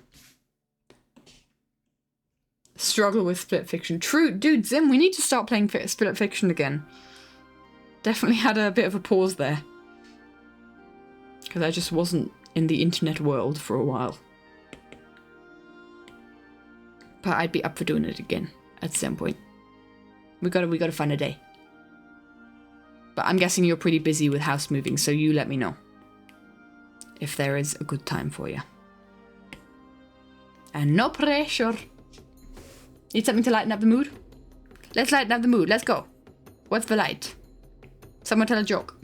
Struggle with Split Fiction. True. Dude, Zim, we need to start playing Split Fiction again. Definitely had a bit of a pause there. Because I just wasn't in the internet world for a while. But I'd be up for doing it again at some point. We gotta find a day. But I'm guessing you're pretty busy with house moving, so you let me know if there is a good time for you. And no pressure. Need something to lighten up the mood? Let's lighten up the mood. Let's go. What's the light? Someone tell a joke.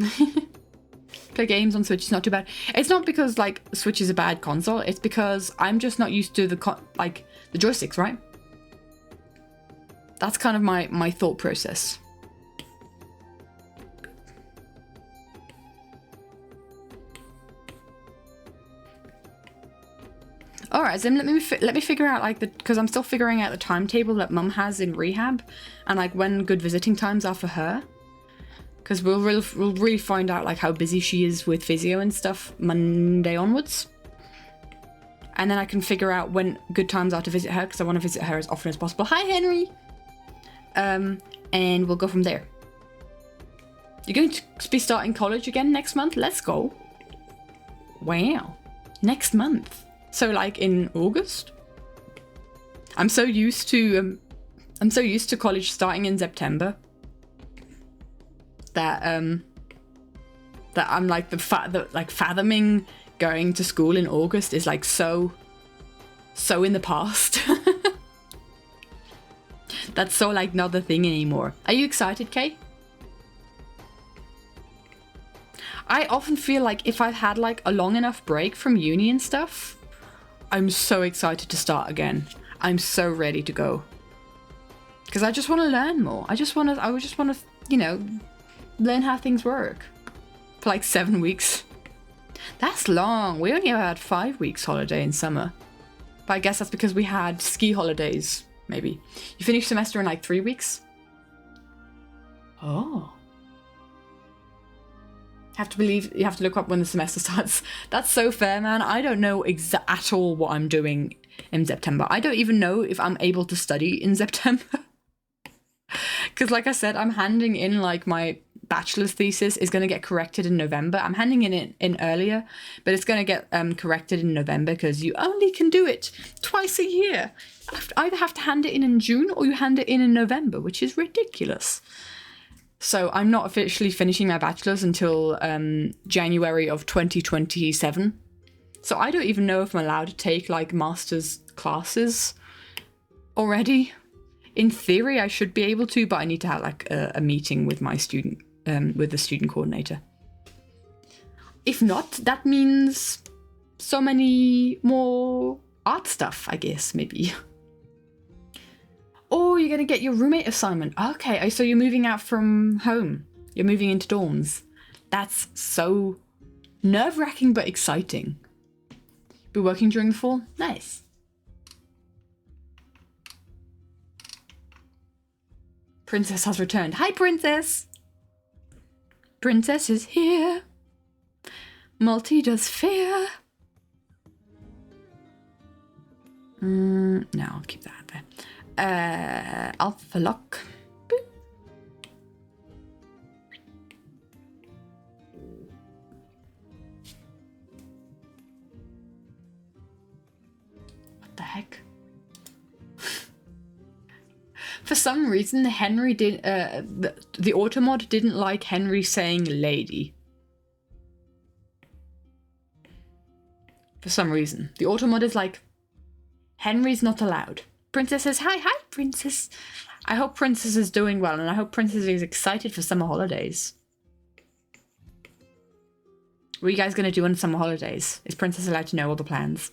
Play games on Switch is not too bad. It's not because like Switch is a bad console. It's because I'm just not used to the joysticks, right? That's kind of my thought process. All right, Zim, let me figure out like because I'm still figuring out the timetable that Mum has in rehab, and like when good visiting times are for her. Because we'll really find out like how busy she is with physio and stuff Monday onwards. And then I can figure out when good times are to visit her, because I want to visit her as often as possible. Hi, Henry! And we'll go from there. You're going to be starting college again next month? Let's go. Wow. Next month. So like in August? I'm so used to college starting in September. That I'm like fathoming going to school in August is like so in the past. That's so like not the thing anymore. Are you excited, Kay? I often feel like if I've had like a long enough break from uni and stuff, I'm so excited to start again. I'm so ready to go. Because I just want to learn more. I just want to, you know, learn how things work for like 7 weeks. That's long. We only ever had 5 weeks holiday in summer. But I guess that's because we had ski holidays, maybe. You finish semester in like 3 weeks? Oh. You have to look up when the semester starts. That's so fair, man. I don't know at all what I'm doing in September. I don't even know if I'm able to study in September. Because like I said, I'm handing in like my bachelor's thesis is going to get corrected in November. I'm handing it in earlier, but it's going to get corrected in November because you only can do it twice a year. You either have to hand it in June or you hand it in November, which is ridiculous. So I'm not officially finishing my bachelor's until January of 2027. So I don't even know if I'm allowed to take like master's classes already. In theory, I should be able to, but I need to have like a meeting with my student, with the student coordinator. If not, that means so many more art stuff, I guess, maybe. Oh, you're going to get your roommate assignment. Okay, so you're moving out from home. You're moving into dorms. That's so nerve-wracking but exciting. Be working during the fall? Nice. Princess has returned. Hi, Princess! Princess is here. Multi does fear. No, I'll keep that there. Alpha lock. Boop. What the heck? For some reason, Henry did the automod didn't like Henry saying lady. For some reason, the automod is like, Henry's not allowed. Princess says, hi, Princess. I hope Princess is doing well, and I hope Princess is excited for summer holidays. What are you guys going to do on summer holidays? Is Princess allowed to know all the plans?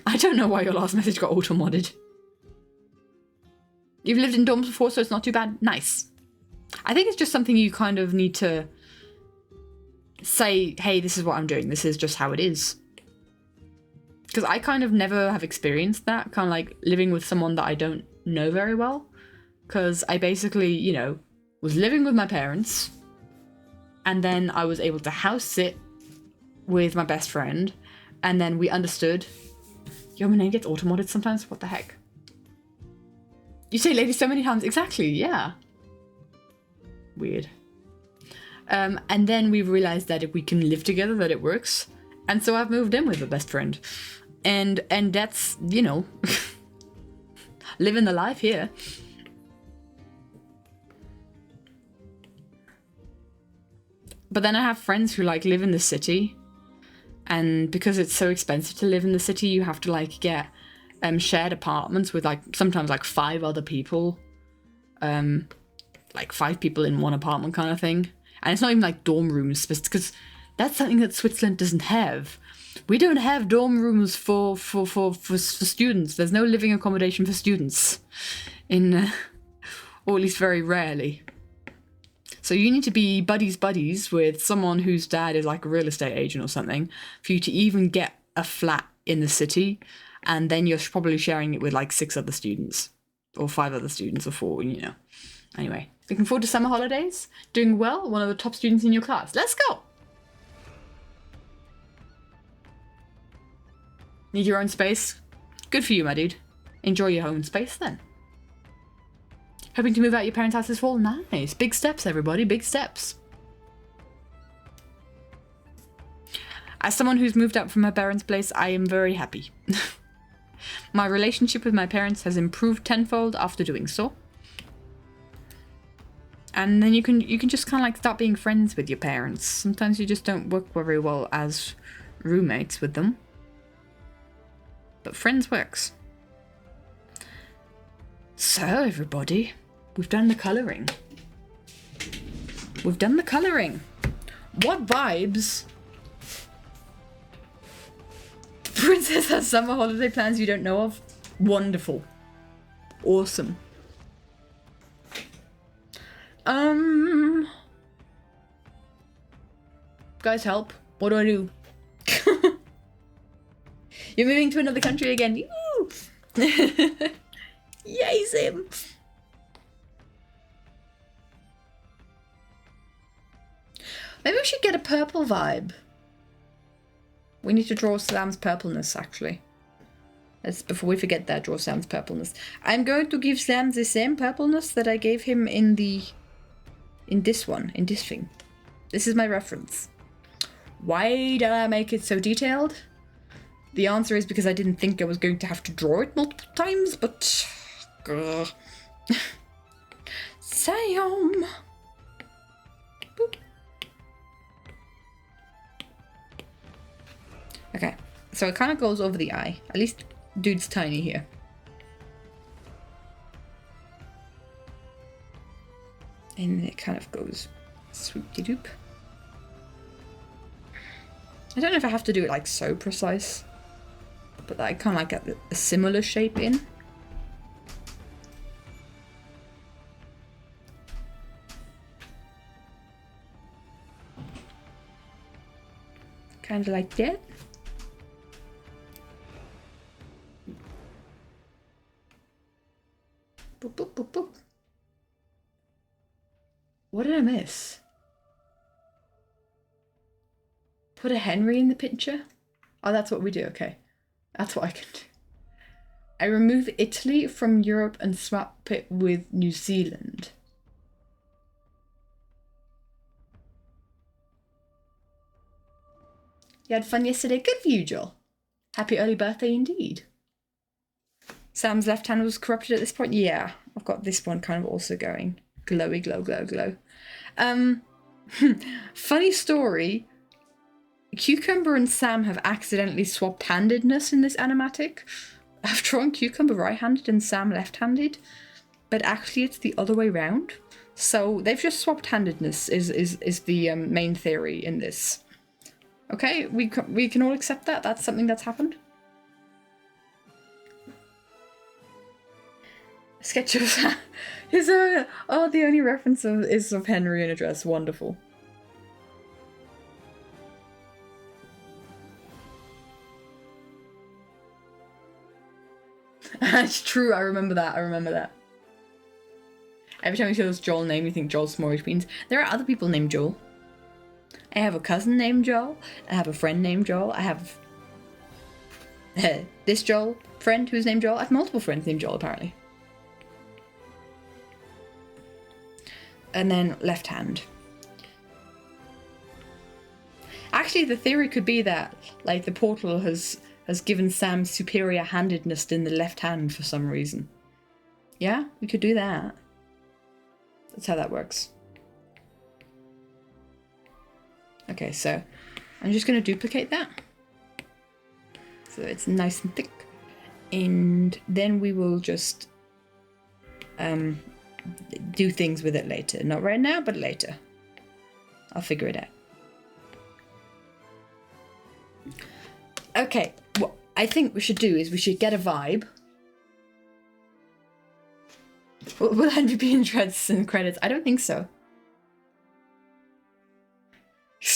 I don't know why your last message got auto-modded. You've lived in dorms before, so it's not too bad. Nice. I think it's just something you kind of need to say, hey, this is what I'm doing. This is just how it is. Because I kind of never have experienced that, kind of like living with someone that I don't know very well. Because I basically, you know, was living with my parents, and then I was able to house sit with my best friend, and then we understood. Yo, my name gets auto-modded sometimes. What the heck? You say lady so many times. Exactly, yeah. Weird. And then we realized that if we can live together, that it works. And so I've moved in with a best friend. And that's, you know, living the life here. But then I have friends who like live in the city. And because it's so expensive to live in the city, you have to like get shared apartments with like sometimes like 5 other people. Like 5 people in one apartment kind of thing. And it's not even like dorm rooms, because that's something that Switzerland doesn't have. We don't have dorm rooms for students. There's no living accommodation for students, or at least very rarely. So you need to be buddies with someone whose dad is like a real estate agent or something for you to even get a flat in the city, and then you're probably sharing it with like 6 other students, or 5 other students, or 4, you know. Anyway, looking forward to summer holidays. Doing well, one of the top students in your class. Let's go! Need your own space? Good for you, my dude. Enjoy your own space then. Hoping to move out your parents' house this fall? Nice. Big steps, everybody. Big steps. As someone who's moved out from her parents' place, I am very happy. My relationship with my parents has improved tenfold after doing so. And then you can just kind of like start being friends with your parents. Sometimes you just don't work very well as roommates with them. But friends works. So everybody, we've done the colouring. We've done the colouring. What vibes? Princess has summer holiday plans you don't know of? Wonderful. Awesome. Guys, help. What do I do? You're moving to another country again. Woo! Yay, Sim. Maybe we should get a purple vibe. We need to draw Sam's purpleness, actually. Let's, before we forget that, draw Sam's purpleness. I'm going to give Sam the same purpleness that I gave him in this thing. This is my reference. Why did I make it so detailed? The answer is because I didn't think I was going to have to draw it multiple times, but... Sam! Boop. Okay, so it kind of goes over the eye. At least dude's tiny here. And it kind of goes swoop-de-doop. I don't know if I have to do it like so precise, but I kind of like get a similar shape in. Kind of like that. Boop, boop, boop, boop. What did I miss? Put a Henry in the picture? Oh, that's what we do. Okay. That's what I can do. I remove Italy from Europe and swap it with New Zealand. You had fun yesterday? Good for you, Joel. Happy early birthday indeed. Sam's left hand was corrupted at this point. Yeah, I've got this one kind of also going. Glowy, glow, glow, glow. Funny story. Cucumber and Sam have accidentally swapped handedness in this animatic. I've drawn Cucumber right-handed and Sam left-handed, but actually it's the other way round. So they've just swapped handedness is the main theory in this. Okay, we can all accept that. That's something that's happened. Sketch of Sam. The only reference is of Henry in a dress. Wonderful. It's true, I remember that. Every time you hear this Joel name, you think Joel Smorgasbord Beans. There are other people named Joel. I have a cousin named Joel. I have a friend named Joel. I have this Joel friend who's named Joel. I have multiple friends named Joel, apparently. And then left hand. Actually, the theory could be that, like, the portal has given Sam superior handedness in the left hand for some reason. Yeah, we could do that. That's how that works. Okay, so I'm just going to duplicate that. So it's nice and thick. And then we will just do things with it later. Not right now, but later. I'll figure it out. Okay, what I think we should do is we should get a vibe. Will Henry be in dreads in credits? I don't think so.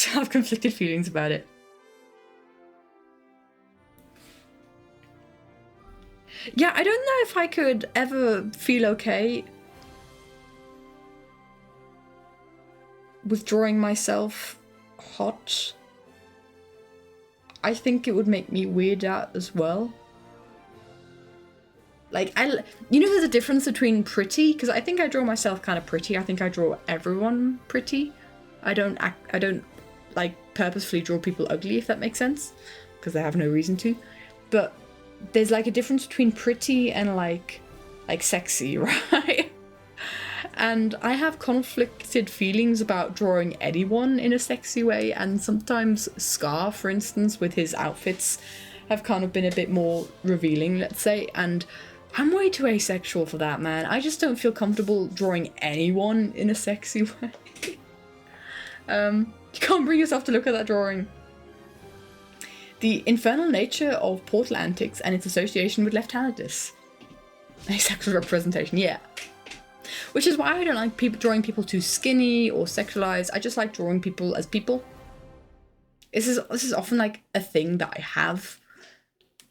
I have conflicted feelings about it. Yeah, I don't know if I could ever feel okay with drawing myself hot. I think it would make me weird out as well. Like, you know, there's a difference between pretty, because I think I draw myself kind of pretty. I think I draw everyone pretty. I don't like purposefully draw people ugly, if that makes sense, because I have no reason to. But there's like a difference between pretty and like sexy, right? And I have conflicted feelings about drawing anyone in a sexy way, and sometimes Scar, for instance, with his outfits have kind of been a bit more revealing, let's say, and I'm way too asexual for that, man. I just don't feel comfortable drawing anyone in a sexy way. You can't bring yourself to look at that drawing. The infernal nature of portal antics and its association with left-handedness. Asexual representation, yeah. Which is why I don't like drawing people too skinny or sexualized. I just like drawing people as people. This is often like a thing that I have,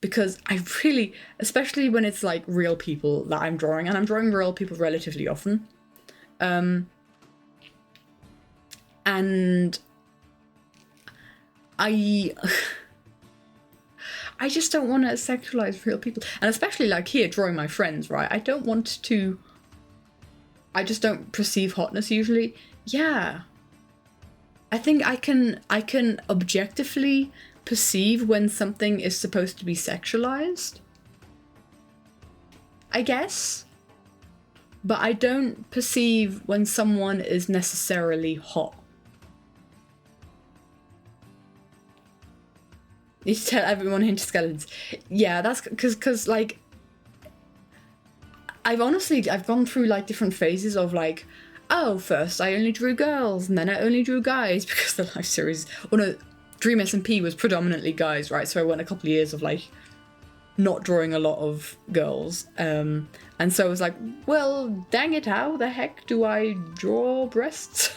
because I really, especially when it's like real people that I'm drawing, and I'm drawing real people relatively often. And I just don't want to sexualize real people. And especially like here, drawing my friends, right? I just don't perceive hotness usually. Yeah. I think I can objectively perceive when something is supposed to be sexualized, I guess. But I don't perceive when someone is necessarily hot. You should tell everyone into skeletons. Yeah, that's because like, I've gone through like different phases of like, oh, first I only drew girls and then I only drew guys, because the life series, or no, Dream SMP was predominantly guys, right? So I went a couple of years of like not drawing a lot of girls. And so I was like, well, dang it, how the heck do I draw breasts?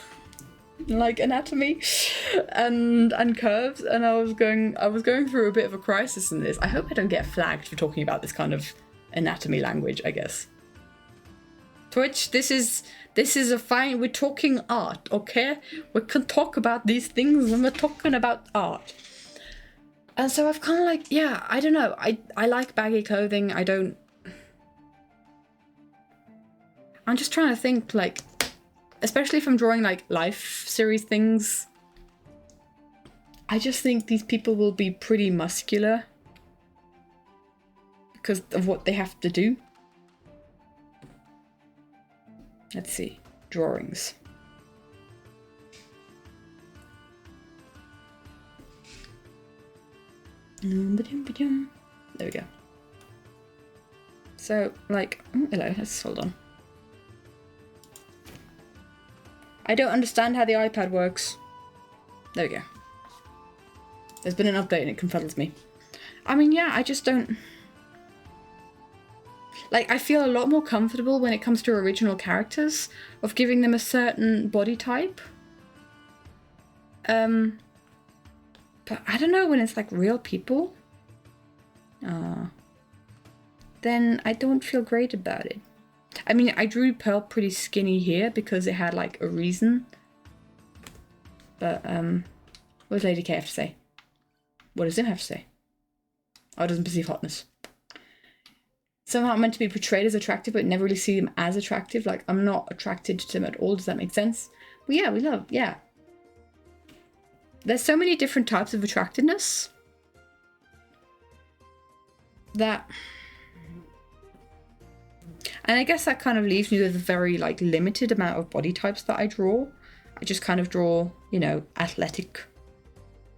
Like anatomy and curves, and I was going through a bit of a crisis in this. I hope I don't get flagged for talking about this kind of anatomy language, I guess. Twitch, this is a fine, we're talking art, okay? We can talk about these things when we're talking about art. And so I've kind of like, yeah, I don't know, I like baggy clothing. I'm just trying to think, like, especially if I'm drawing like life series things, I just think these people will be pretty muscular. because of what they have to do. Let's see. Drawings. There we go. So, like, hello, let's hold on. I don't understand how the iPad works. There we go. There's been an update and it confuddles me. I mean, yeah, I just don't... Like, I feel a lot more comfortable when it comes to original characters, of giving them a certain body type. But I don't know, when it's like real people, then I don't feel great about it. I mean, I drew Pearl pretty skinny here because it had like a reason. But what does Lady K have to say? What does Zim have to say? Oh, it doesn't perceive hotness. Somehow I'm meant to be portrayed as attractive, but never really see them as attractive. Like, I'm not attracted to them at all. Does that make sense? Well, yeah, we love, yeah. There's so many different types of attractiveness that... And I guess that kind of leaves me with a very, like, limited amount of body types that I draw. I just kind of draw, you know, athletic,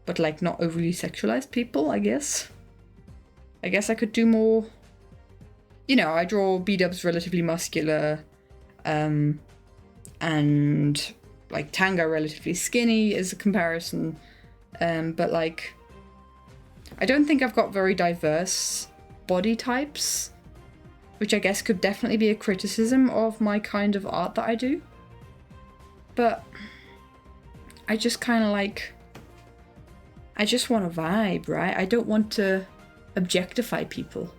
but, like, not overly sexualized people, I guess. I guess I could do more... You know, I draw B-dubs relatively muscular, and, like, Tango relatively skinny as a comparison. But, like, I don't think I've got very diverse body types, which I guess could definitely be a criticism of my kind of art that I do. But I just kind of like... I just want to vibe, right? I don't want to objectify people.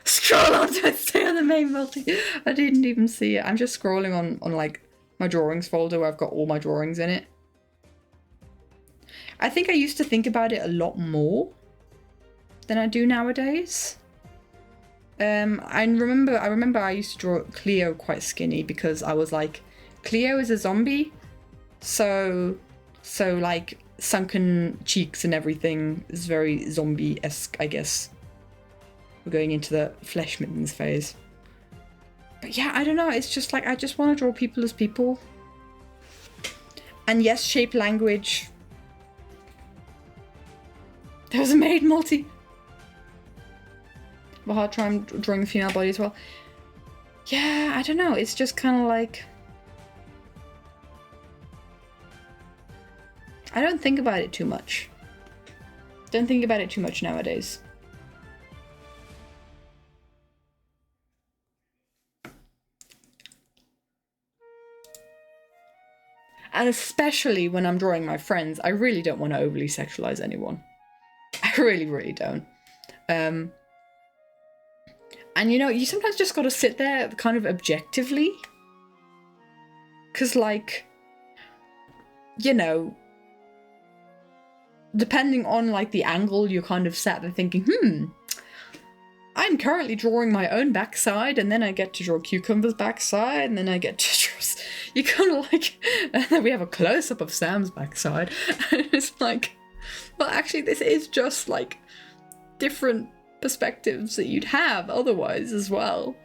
Scroll on to stay on the main multi. I didn't even see it. I'm just scrolling on like my drawings folder where I've got all my drawings in it. I think I used to think about it a lot more than I do nowadays. I remember I used to draw Cleo quite skinny because I was like, Cleo is a zombie, so like sunken cheeks and everything is very zombie-esque, I guess. We're going into the flesh mittens phase. But yeah, I don't know, it's just like, I just want to draw people as people. And yes, shape language. There was a maid multi. But hard trying drawing the female body as well. Yeah, I don't know, it's just kind of like... I don't think about it too much. Don't think about it too much nowadays. And especially when I'm drawing my friends, I really don't want to overly sexualize anyone. I really, really don't. And you know, you sometimes just gotta sit there kind of objectively. Because, like, you know, depending on, like, the angle you're kind of sat there thinking, I'm currently drawing my own backside, and then I get to draw Cucumber's backside, and then I get to draw... You kind of like... And then we have a close-up of Sam's backside. And it's like... Well, actually, this is just, like, different perspectives that you'd have otherwise as well.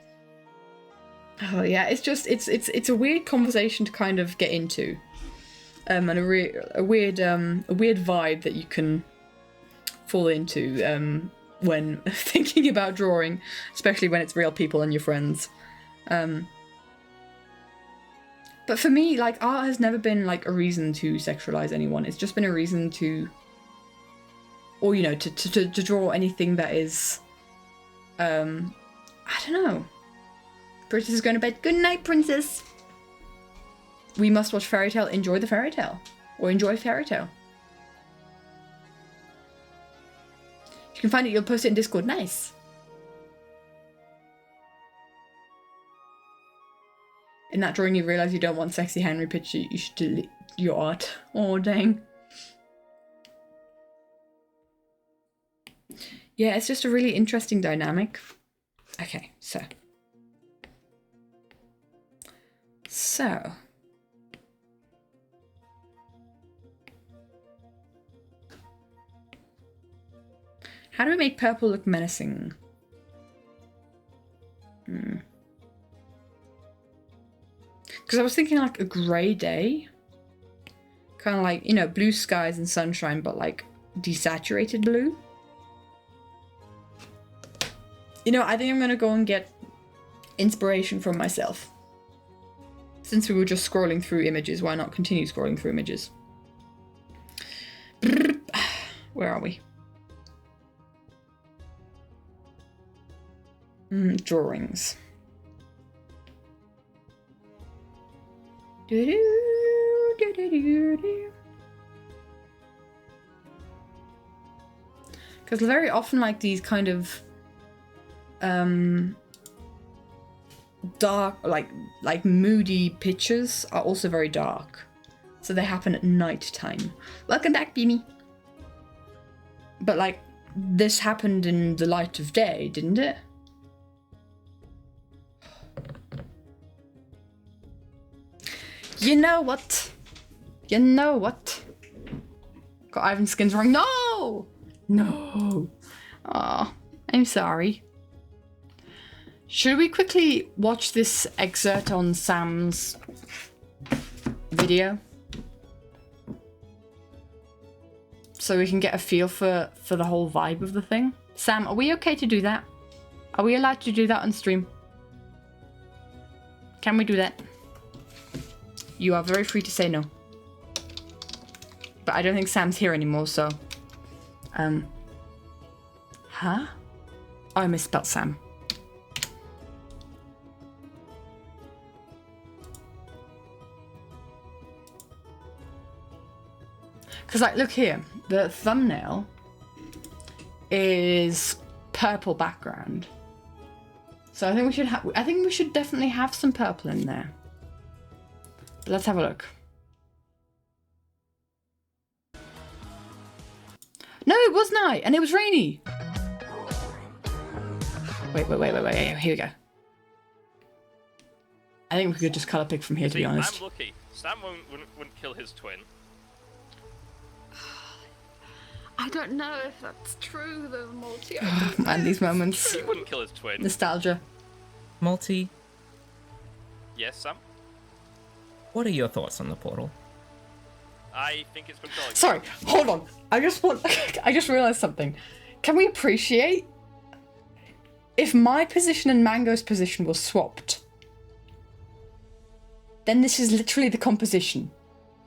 Oh, yeah, it's just... It's a weird conversation to kind of get into. And a weird vibe that you can fall into when thinking about drawing, especially when it's real people and your friends. But for me, like, art has never been like a reason to sexualize anyone. It's just been a reason to, or you know, to draw anything that is, I don't know. Princess is going to bed. Good night, princess. We must watch fairy tale. Enjoy the fairy tale, or enjoy fairy tale. You can find it. You'll post it in Discord. Nice. In that drawing, you realise you don't want sexy Henry picture. You should delete your art. Oh, dang. Yeah, it's just a really interesting dynamic. Okay, so. How do we make purple look menacing? Because I was thinking like a grey day. Kind of like, you know, blue skies and sunshine, but like desaturated blue. You know, I think I'm going to go and get inspiration from myself. Since we were just scrolling through images, why not continue scrolling through images? Where are we? Drawings. Because very often, like these kind of dark, like moody pictures are also very dark, so they happen at night time. Welcome back, Beamy. But like this happened in the light of day, didn't it? You know what? You know what? Got Ivan's skins wrong. No! No. Oh, I'm sorry. Should we quickly watch this excerpt on Sam's video? So we can get a feel for the whole vibe of the thing. Sam, are we okay to do that? Are we allowed to do that on stream? Can we do that? You are very free to say no. But I don't think Sam's here anymore, so... Huh? Oh, I misspelled Sam. Because, like, look here. The thumbnail is purple background. So I think we should have... I think we should definitely have some purple in there. But let's have a look. No, it was night, and it was rainy. Wait. Here we go. I think we could just colour pick from here, to be honest. I'm lucky. Sam wouldn't kill his twin. I don't know if that's true, though, Multi. Oh, man, these moments. He wouldn't kill his twin. Nostalgia. Multi, Yes, Sam? what are your thoughts on the portal? I think it's controlling. Sorry, hold on. I just realised something. Can we appreciate if my position and Mango's position was swapped? Then this is literally the composition.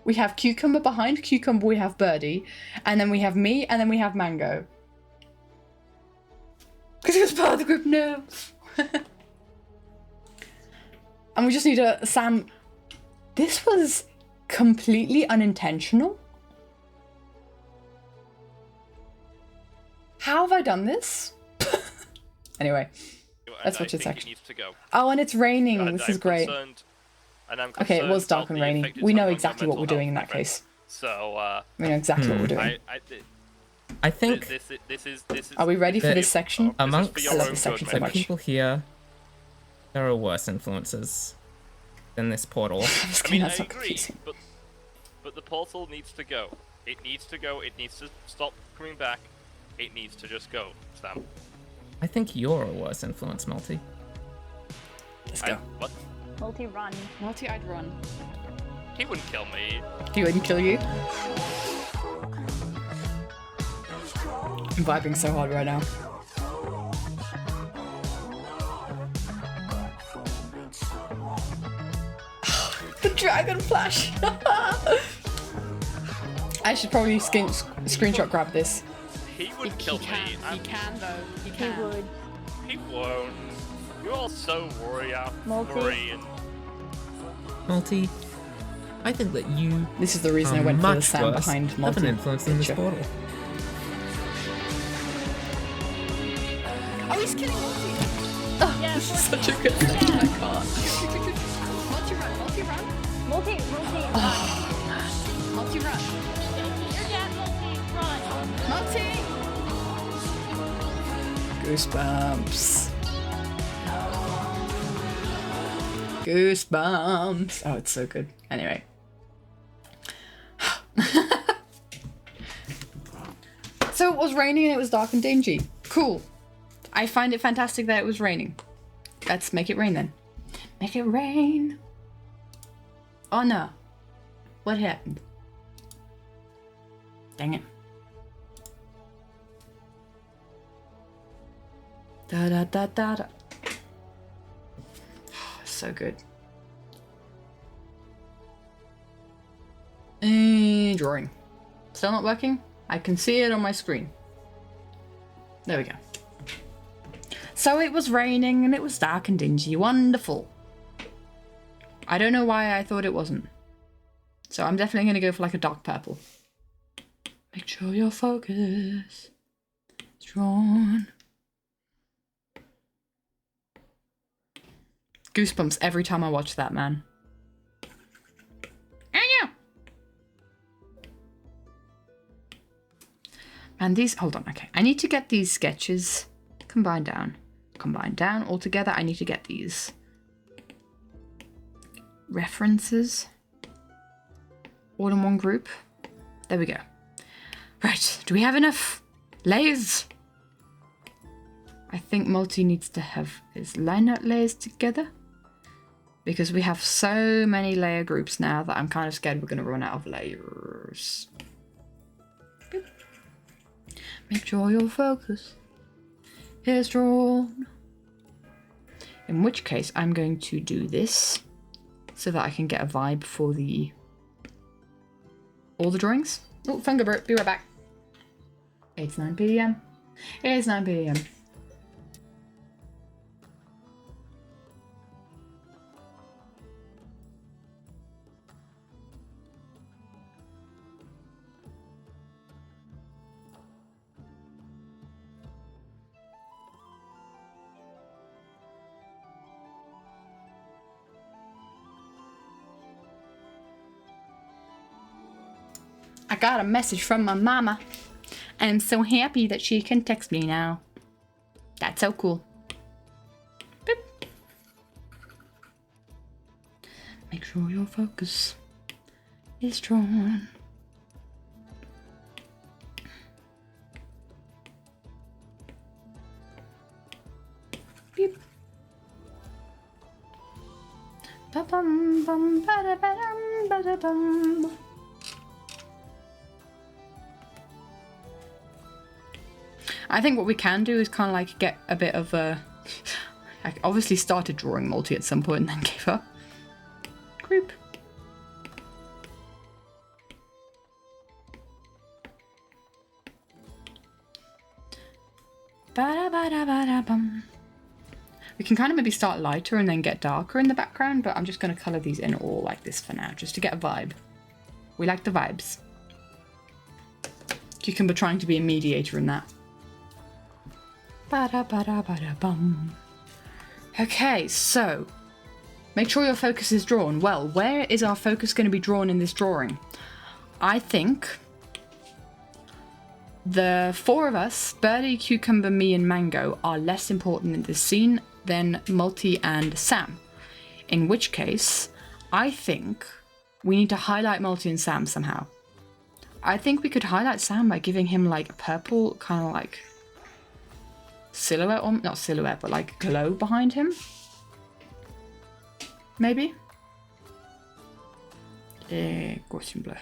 We have Cucumber behind Cucumber, we have Birdie, and then we have me, and then we have Mango. Because he was part of the group, no. And we just need a Sam. This was completely unintentional. How have I done this? Anyway, let's watch this section. Oh, and it's raining. This is great. Okay, it was dark and rainy. We know exactly what we're doing in that case. So, we know exactly what we're doing. I think this is. Are we ready for this section? amongst I love this section so the much. people here, there are worse influences than this portal. I mean, I agree, but the portal needs to go. It needs to go. It needs to stop coming back. It needs to just go, Sam. I think you're a worse influence, Multi. Let's go. What? Multi run. Multi, I'd run. He wouldn't kill me. He wouldn't kill you? I'm vibing so hard right now. The dragon flash! I should probably screenshot grab this. He would kill me. He can though. He He can. would. He won't. You're all so warrior. Multi. Multi, I think that you This is the reason I are went for the much Sam worse behind of Multi. an influence in this picture. portal. Oh, he's killing Multi! Oh, Yeah, this is Multi. such a good thing. Yeah. I can't. Multi run, Multi run. Multi. Multi run. You're dead, Multi. Run. Multi! Goosebumps. Goosebumps. Oh, it's so good. Anyway. So it was raining and it was dark and dingy. Cool. I find it fantastic that it was raining. Let's make it rain then. Make it rain. Oh no. What happened? Dang it. Da da da da da. So good. Drawing. Still not working? I can see it on my screen. There we go. So it was raining and it was dark and dingy. Wonderful. I don't know why I thought it wasn't. So I'm definitely going to go for like a dark purple. Make sure your focus is drawn. Goosebumps every time I watch that, man. And these, hold on, okay. I need to get these sketches combined down all together. I need to get these references all in one group. There we go. Right, do we have enough layers? I think Multi needs to have his line out layers together because we have so many layer groups now that I'm kind of scared we're going to run out of layers. Boop. Make sure your focus is drawn. In which case, I'm going to do this so that I can get a vibe for all the drawings. Oh, Thunderbird, be right back. It's 9 p.m. It's 9 p.m. I got a message from my mama. I'm so happy that she can text me now. That's so cool. Boop. Make sure your focus is drawn. Beep. Ba-bum, bum, ba-da-ba-dum, ba-da-bum. I think what we can do is kind of like get a bit of a... I obviously started drawing Multi at some point and then gave up. Group. Ba-da-ba-da-ba-da-bum. We can kind of maybe start lighter and then get darker in the background, but I'm just going to colour these in all like this for now, just to get a vibe. We like the vibes. Cucumber trying to be a mediator in that. Ba-da-ba-da-ba-da-bum. Okay, so make sure your focus is drawn. Well, where is our focus going to be drawn in this drawing? I think the four of us, Birdie, Cucumber, me, and Mango, are less important in this scene than Multi and Sam. In which case, I think we need to highlight Multi and Sam somehow. I think we could highlight Sam by giving him like a purple kind of like silhouette, or not silhouette, but like glow behind him. Maybe. Gaussian blur.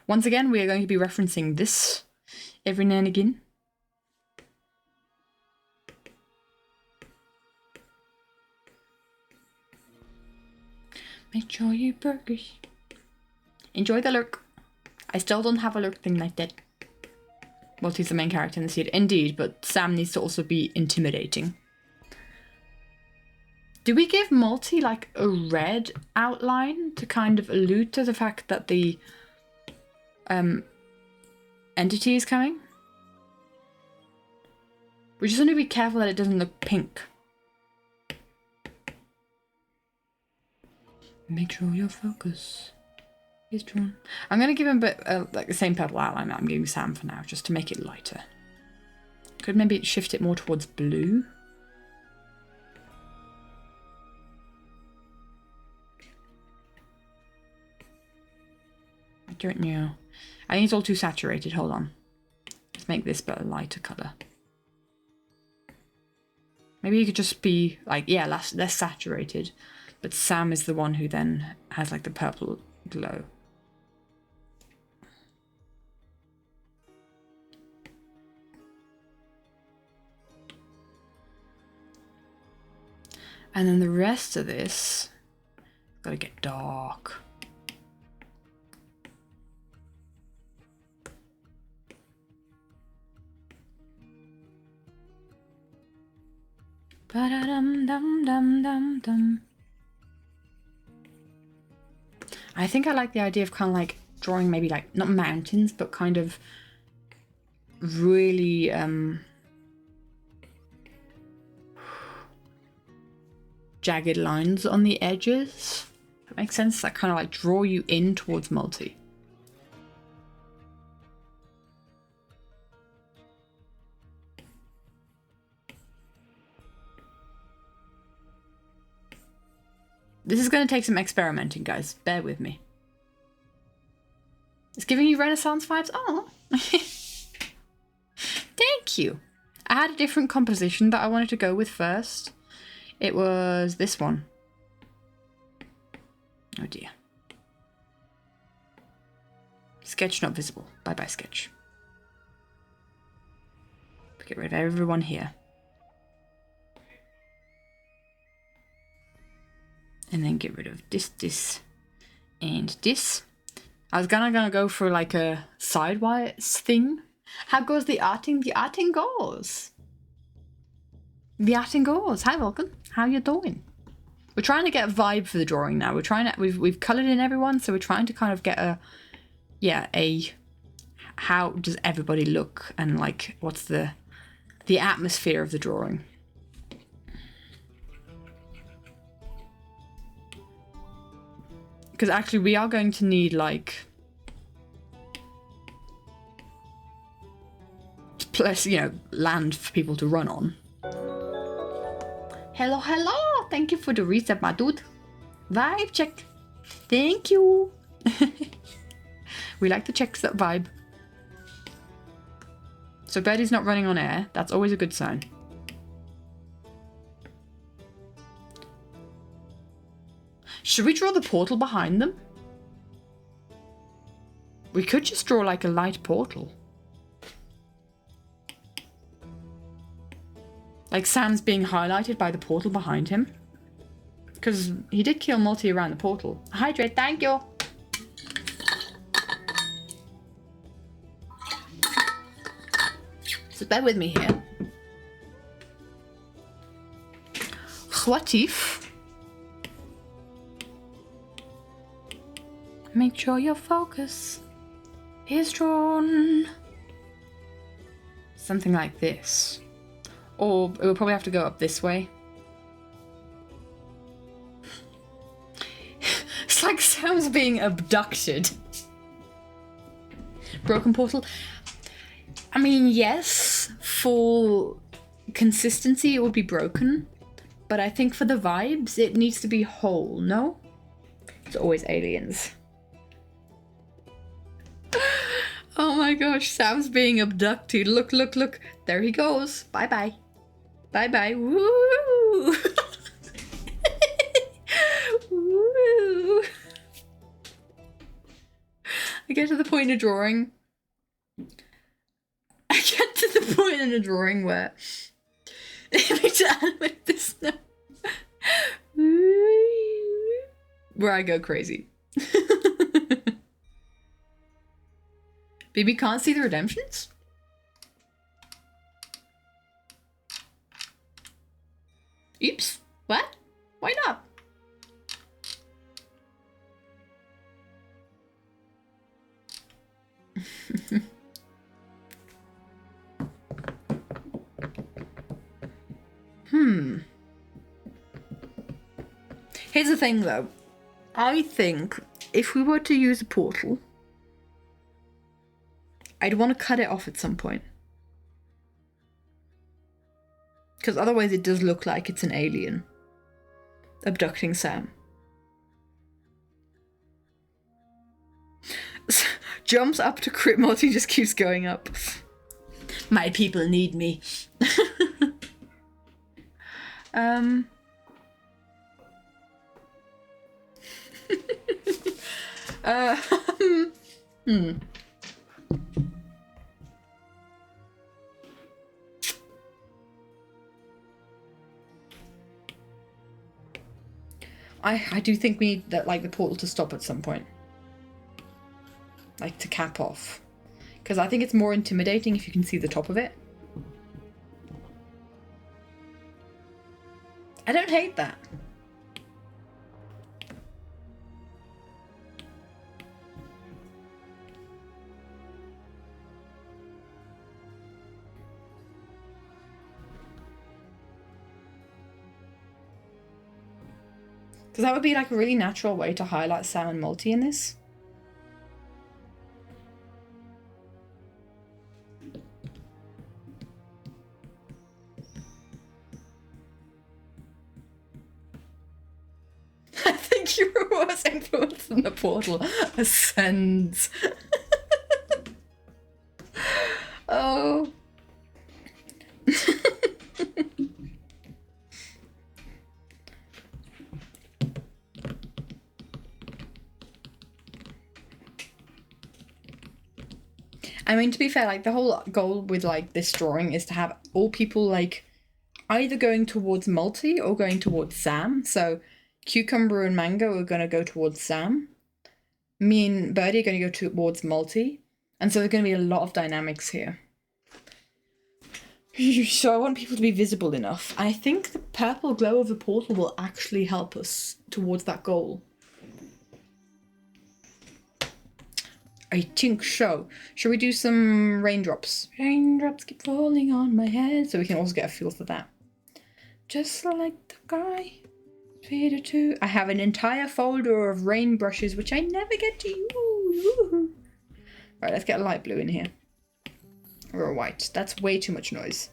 Once again, we are going to be referencing this every now and again. Make sure you burgers. Enjoy the lurk. I still don't have a lurk thing like that. Multi's the main character in the scene, indeed, but Sam needs to also be intimidating. Do we give Multi like a red outline to kind of allude to the fact that the entity is coming? We just want to be careful that it doesn't look pink. Make sure your focus is drawn. I'm going to give him a bit like the same purple outline that I'm giving Sam for now, just to make it lighter. Could maybe shift it more towards blue. I don't know. I think it's all too saturated. Hold on. Let's make this a lighter colour. Maybe you could just be like, yeah, less saturated. But Sam is the one who then has like the purple glow. And then the rest of this, gotta get dark. Ba-da-dum-dum-dum-dum-dum. I think I like the idea of kind of like drawing maybe like, not mountains, but kind of really jagged lines on the edges. That makes sense. That kind of like draw you in towards multi. This is going to take some experimenting, guys. Bear with me. It's giving you Renaissance vibes. Oh, thank you. I had a different composition that I wanted to go with first. It was this one. Oh dear. Sketch not visible. Bye-bye, sketch. Get rid of everyone here. And then get rid of this, and this. I was gonna go for like a sidewise thing. How goes the arting? The arting goes. The arting goes. Hi, Vulcan. How you doing? We're trying to get a vibe for the drawing now. We're trying to we've coloured in everyone, so we're trying to kind of get a how does everybody look and like what's the atmosphere of the drawing. Because actually we are going to need like plus, you know, land for people to run on. Hello, hello! Thank you for the reset, my dude. Vibe check. Thank you. We like to check that vibe. So Birdie's not running on air. That's always a good sign. Should we draw the portal behind them? We could just draw like a light portal. Like Sam's being highlighted by the portal behind him. Because he did kill Multi around the portal. Hydrate, thank you. So bear with me here. What if... Make sure your focus is drawn. Something like this. Or it will probably have to go up this way. It's like Sam's being abducted. Broken portal. I mean, yes, for consistency it would be broken. But I think for the vibes it needs to be whole, no? It's always aliens. Oh my gosh, Sam's being abducted. Look, look, look. There he goes. Bye-bye. Bye-bye. Woo! Woo! I get to the point of drawing. I get to the point in a drawing where let me animate this now. Where I go crazy. Baby can't see the redemptions? Oops. What? Why not? Here's the thing though. I think if we were to use a portal, I'd want to cut it off at some point. Because otherwise it does look like it's an alien abducting Sam. jumps up to crit multi, just keeps going up. My people need me. I do think we need that, like, the portal to stop at some point. Like, to cap off. Because I think it's more intimidating if you can see the top of it. I don't hate that. Because that would be like a really natural way to highlight Sam and Multi in this. I think your worst influence in the portal ascends. Oh. I mean, to be fair, like, the whole goal with, like, this drawing is to have all people, like, either going towards Multi or going towards Sam. So Cucumber and Mango are going to go towards Sam. Me and Birdie are going to go towards Multi. And so there's going to be a lot of dynamics here. So I want people to be visible enough. I think the purple glow of the portal will actually help us towards that goal. I think so. Shall we do some raindrops? Raindrops keep falling on my head. So we can also get a feel for that. Just like the guy. Peter too. I have an entire folder of rain brushes, which I never get to use. Right, let's get a light blue in here. Or a white. That's way too much noise.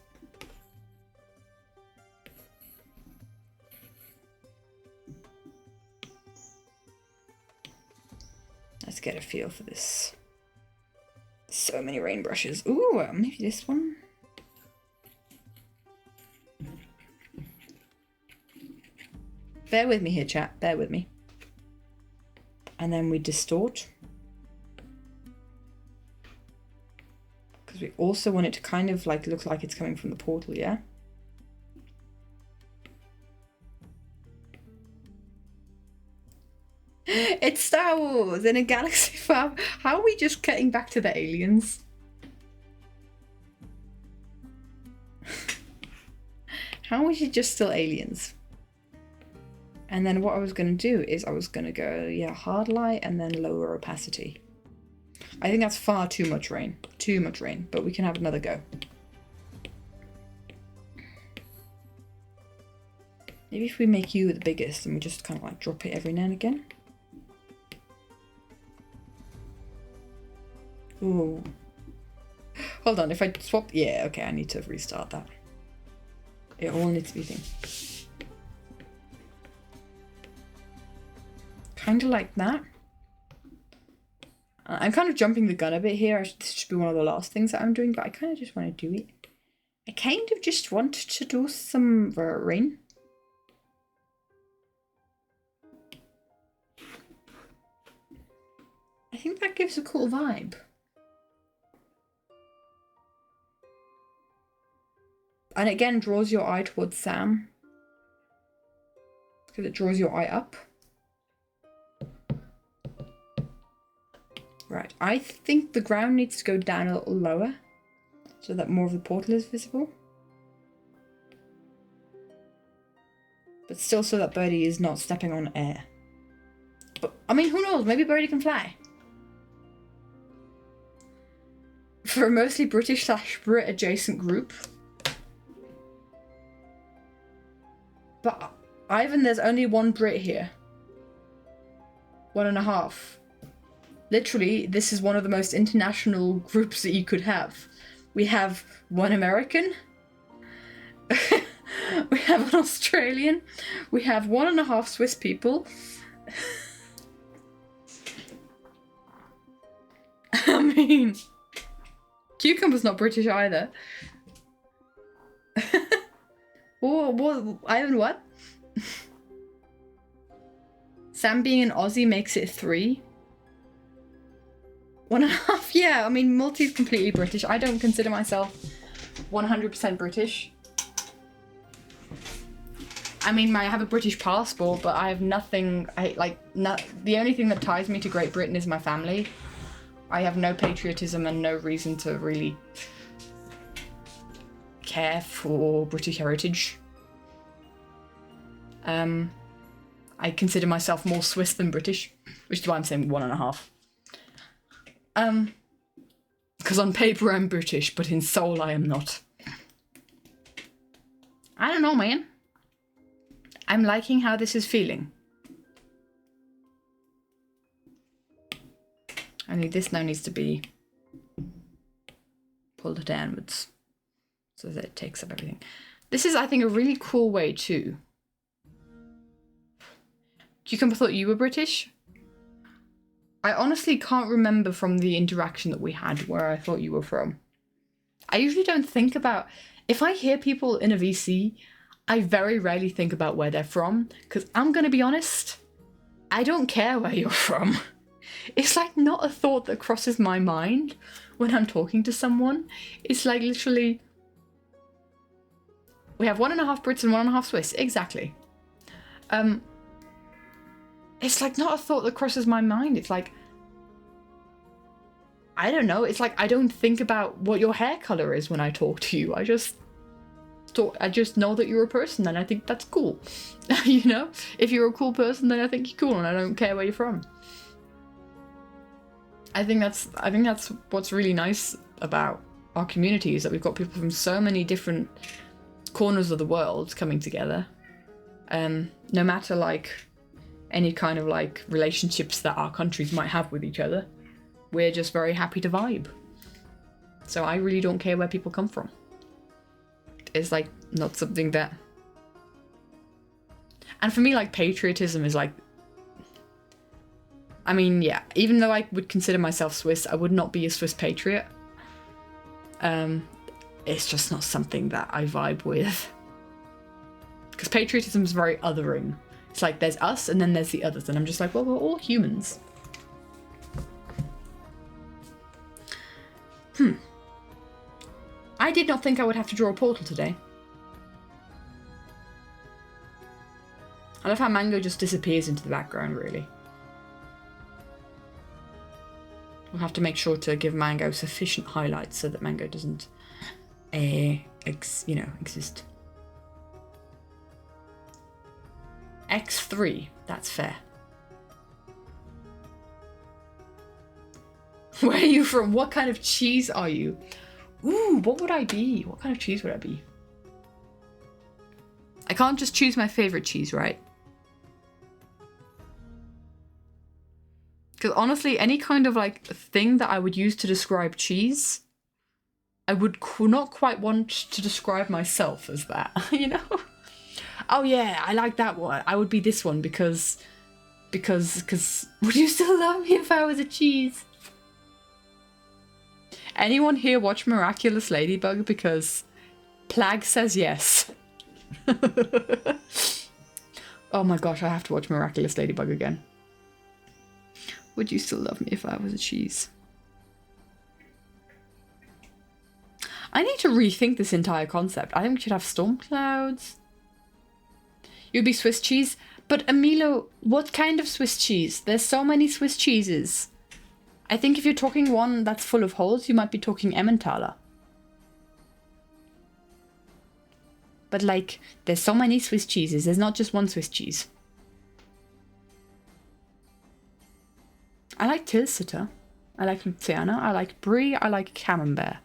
Let's get a feel for this. So many rain brushes. Ooh, maybe this one. Bear with me here, chat. Bear with me. And then we distort. Because we also want it to kind of like look like it's coming from the portal, yeah? It's Star Wars in a galaxy far. How are we just getting back to the aliens? How is it just still aliens? And then what I was going to do is I was going to go, yeah, hard light and then lower opacity. I think that's far too much rain. Too much rain, but we can have another go. Maybe if we make you the biggest and we just kind of like drop it every now and again. Ooh. Hold on, if I swap... Yeah, okay, I need to restart that. It all needs to be thing. Kind of like that. I'm kind of jumping the gun a bit here. This should be one of the last things that I'm doing, but I kind of just want to do it. I kind of just want to do some rain. I think that gives a cool vibe. And again, draws your eye towards Sam. Because it draws your eye up. Right, I think the ground needs to go down a little lower. So that more of the portal is visible. But still so that Birdie is not stepping on air. But, I mean, who knows? Maybe Birdie can fly. For a mostly British/Brit adjacent group. But, Ivan, there's only one Brit here. 1.5. Literally, this is one of the most international groups that you could have. We have one American. We have an Australian. We have 1.5 Swiss people. mean, cucumber's not British either. What? Ivan, what? Sam being an Aussie makes it 3. 1.5, yeah. I mean, Maltese completely British. I don't consider myself 100% British. I mean, I have a British passport, but I have nothing. The only thing that ties me to Great Britain is my family. I have no patriotism and no reason to really care for British heritage. I consider myself more Swiss than British, which is why I'm saying 1.5. Because on paper I'm British, but in soul I am not. I don't know, man. I'm liking how this is feeling. Only this now needs to be pulled downwards so that it takes up everything. This is, I think, a really cool way too. Cucumber thought you were British? I honestly can't remember from the interaction that we had where I thought you were from. I usually don't think about... If I hear people in a VC, I very rarely think about where they're from, because I'm going to be honest, I don't care where you're from. It's like not a thought that crosses my mind when I'm talking to someone. It's like literally... We have 1.5 Brits and 1.5 Swiss. Exactly. It's like not a thought that crosses my mind. It's like, I don't know. It's like I don't think about what your hair color is when I talk to you. I just know that you're a person, and I think that's cool. You know, if you're a cool person, then I think you're cool, and I don't care where you're from. I think that's what's really nice about our community, is that we've got people from so many different corners of the world coming together. No matter like any kind of like relationships that our countries might have with each other, we're just very happy to vibe. So I really don't care where people come from. It's like not something that... And for me, like, patriotism is like... I mean, yeah, even though I would consider myself Swiss, I would not be a Swiss patriot. It's just not something that I vibe with. Because patriotism is very othering. It's like there's us and then there's the others, and I'm just like, well, we're all humans. I did not think I would have to draw a portal today. I love how Mango just disappears into the background, really. We'll have to make sure to give Mango sufficient highlights so that Mango doesn't, exist. X3, that's fair. Where are you from? What kind of cheese are you? Ooh, what would I be? What kind of cheese would I be? I can't just choose my favorite cheese, right? Because honestly, any kind of like thing that I would use to describe cheese, I would not quite want to describe myself as that, you know? Oh yeah, I like that one. I would be this one because would you still love me if I was a cheese? Anyone here watch Miraculous Ladybug? Because Plag says yes. Oh my gosh, I have to watch Miraculous Ladybug again. Would you still love me if I was a cheese? I need to rethink this entire concept. I think we should have storm clouds. You'd be Swiss cheese. But Emilio, what kind of Swiss cheese? There's so many Swiss cheeses. I think if you're talking one that's full of holes, you might be talking Emmentaler. But like, there's so many Swiss cheeses. There's not just one Swiss cheese. I like Tilsiter. I like Luciana. I like Brie. I like Camembert.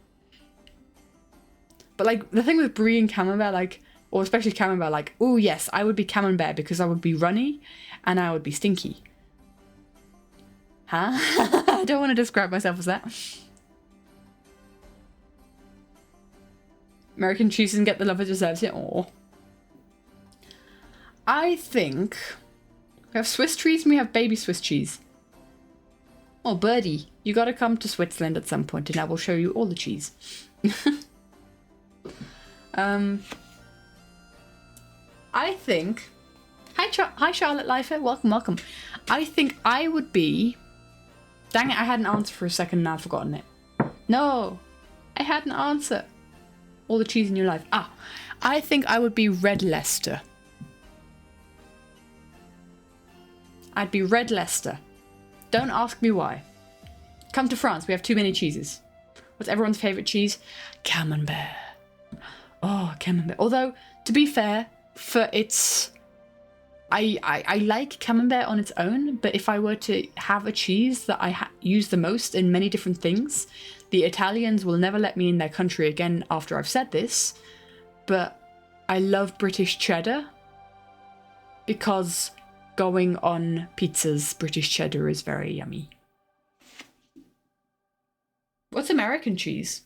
But like, the thing with Brie and Camembert, like, or especially Camembert, like, oh yes, I would be Camembert because I would be runny and I would be stinky. Huh? I don't want to describe myself as that. American cheese doesn't get the love it deserves yet. Aw. I think we have Swiss cheese and we have baby Swiss cheese. Oh, birdie. You gotta come to Switzerland at some point and I will show you all the cheese. I think... Hi Charlotte Lifer, welcome. I think I would be... Dang it, I had an answer for a second and I've forgotten it. No, I had an answer. All the cheese in your life. I think I would be Red Leicester. I'd be Red Leicester. Don't ask me why. Come to France, we have too many cheeses. What's everyone's favourite cheese? Camembert. Oh, Camembert. Although, to be fair, for its... I like Camembert on its own, but if I were to have a cheese that I use the most in many different things, the Italians will never let me in their country again after I've said this, but I love British cheddar because going on pizzas, British cheddar is very yummy. What's American cheese?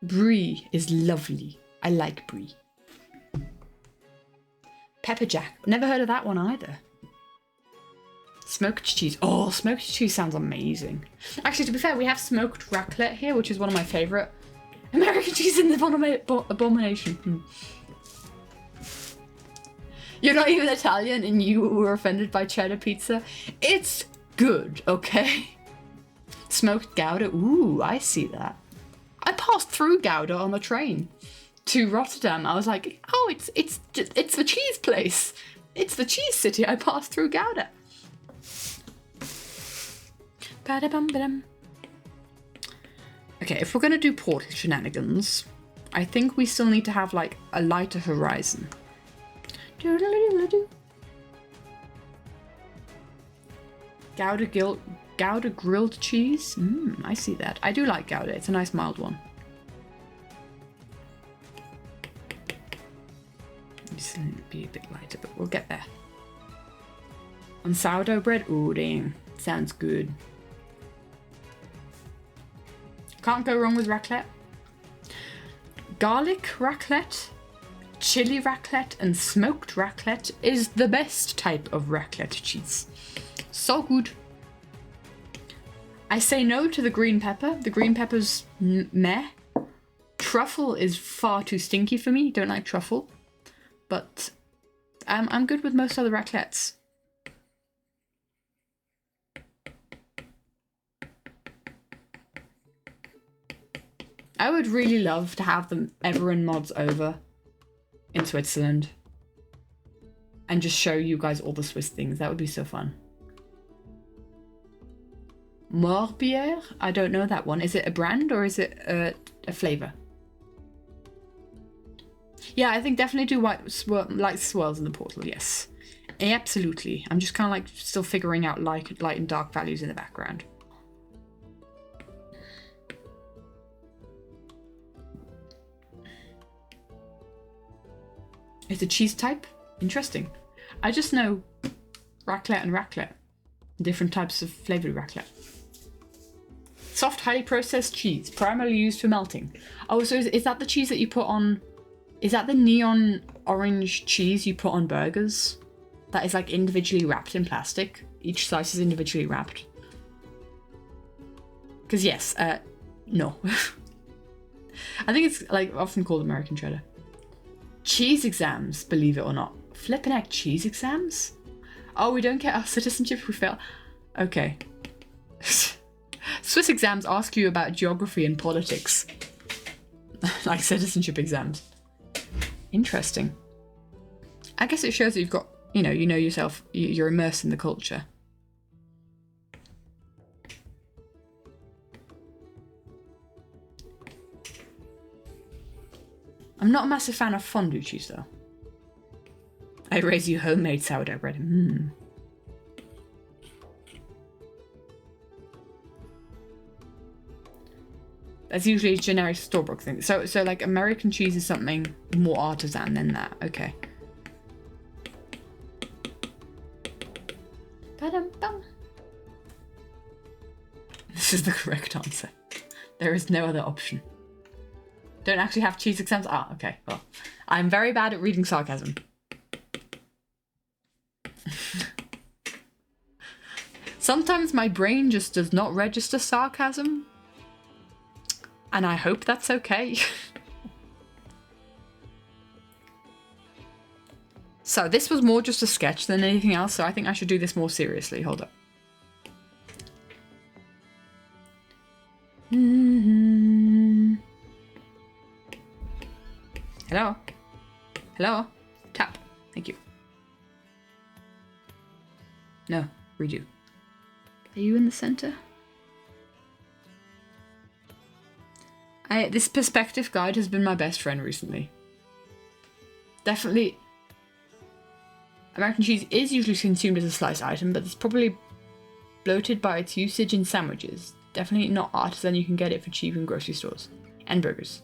Brie is lovely. I like brie. Pepper jack. Never heard of that one either. Smoked cheese. Oh, smoked cheese sounds amazing. Actually, to be fair, we have smoked raclette here, which is one of my favourite. American cheese in the abomination. You're not even Italian and you were offended by cheddar pizza? It's good, okay? Smoked Gouda. Ooh, I see that. I passed through Gouda on the train to Rotterdam. I was like, oh, it's the cheese place. It's the cheese city. I passed through Gouda. Ba-da-bum-ba-dum. Okay, if we're gonna do port shenanigans, I think we still need to have like a lighter horizon. Gouda grilled cheese? I see that. I do like Gouda. It's a nice mild one. Just be a bit lighter, but we'll get there. On sourdough bread? Ooh, dang. Sounds good. Can't go wrong with raclette. Garlic raclette, chili raclette, and smoked raclette is the best type of raclette cheese. So good. I say no to the green pepper. The green pepper's meh. Truffle is far too stinky for me. Don't like truffle. But I'm good with most other raclettes. I would really love to have the Everin mods over in Switzerland and just show you guys all the Swiss things. That would be so fun. Morbière? I don't know that one. Is it a brand or is it a flavour? Yeah, I think definitely do light swirls in the portal, yes. Absolutely. I'm just kind of like still figuring out light and dark values in the background. It's a cheese type? Interesting. I just know raclette and raclette. Different types of flavoured raclette. Soft, highly processed cheese, primarily used for melting. Oh, so is that the cheese that you put on... Is that the neon orange cheese you put on burgers? That is like individually wrapped in plastic? Each slice is individually wrapped? Because yes, no. I think it's like often called American cheddar. Cheese exams, believe it or not. Flippin' heck, cheese exams? Oh, we don't get our citizenship if we fail. Okay. Swiss exams ask you about geography and politics. Like citizenship exams. Interesting. I guess it shows that you've got, you know yourself, you're immersed in the culture. I'm not a massive fan of fondue cheese though. I raise you homemade sourdough bread. That's usually a generic store-bought thing. So like American cheese is something more artisan than that. Okay. Ba-dum-bum. This is the correct answer. There is no other option. Don't actually have cheese exams? Ah, okay. Well, I'm very bad at reading sarcasm. Sometimes my brain just does not register sarcasm. And I hope that's okay. So this was more just a sketch than anything else, so I think I should do this more seriously. Hold up. Hello? Hello? Tap. Thank you. No, redo. Are you in the center? This perspective guide has been my best friend recently. Definitely. American cheese is usually consumed as a sliced item, but it's probably bloated by its usage in sandwiches. Definitely not artisan, you can get it for cheap in grocery stores. And burgers.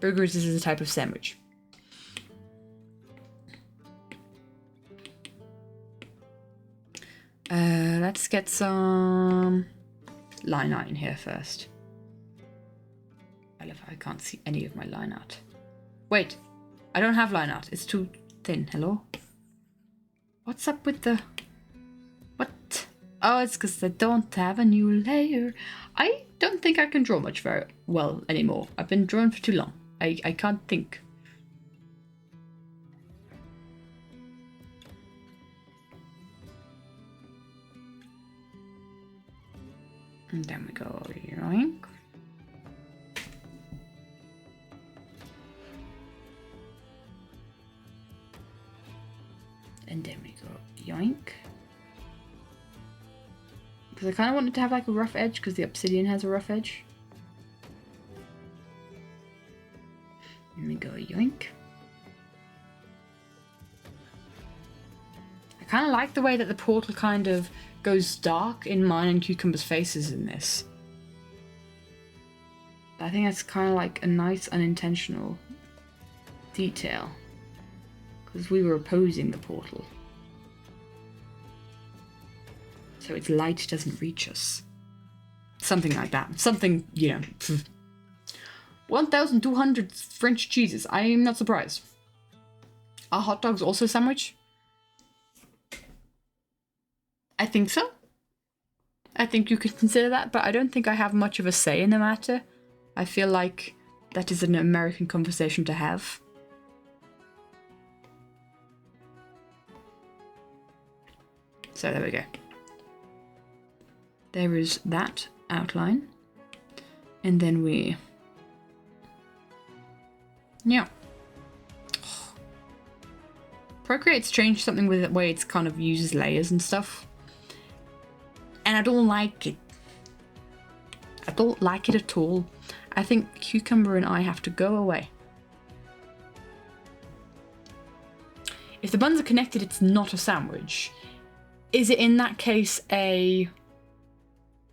Burgers is a type of sandwich. Let's get some line art in here first. I love how I can't see any of my line art. Wait, I don't have line art. It's too thin. Hello? What's up with the... What? Oh, it's because I don't have a new layer. I don't think I can draw much very well anymore. I've been drawing for too long. I can't think. And then we go yoink. And then we go yoink. Because I kind of wanted to have like a rough edge because the obsidian has a rough edge. And we go yoink. I kind of like the way that the portal kind of goes dark in mine and Cucumber's faces in this. I think that's kind of like a nice unintentional detail. Because we were opposing the portal. So its light doesn't reach us. Something like that. Something, you know. 1,200 French cheeses. I am not surprised. Are hot dogs also sandwich? I think so. I think you could consider that, but I don't think I have much of a say in the matter. I feel like that is an American conversation to have. So there we go. There is that outline. And then we... Yeah. Procreate's changed something with the way it's kind of uses layers and stuff. And I don't like it. I don't like it at all. I think Cucumber and I have to go away. If the buns are connected, it's not a sandwich. Is it in that case a...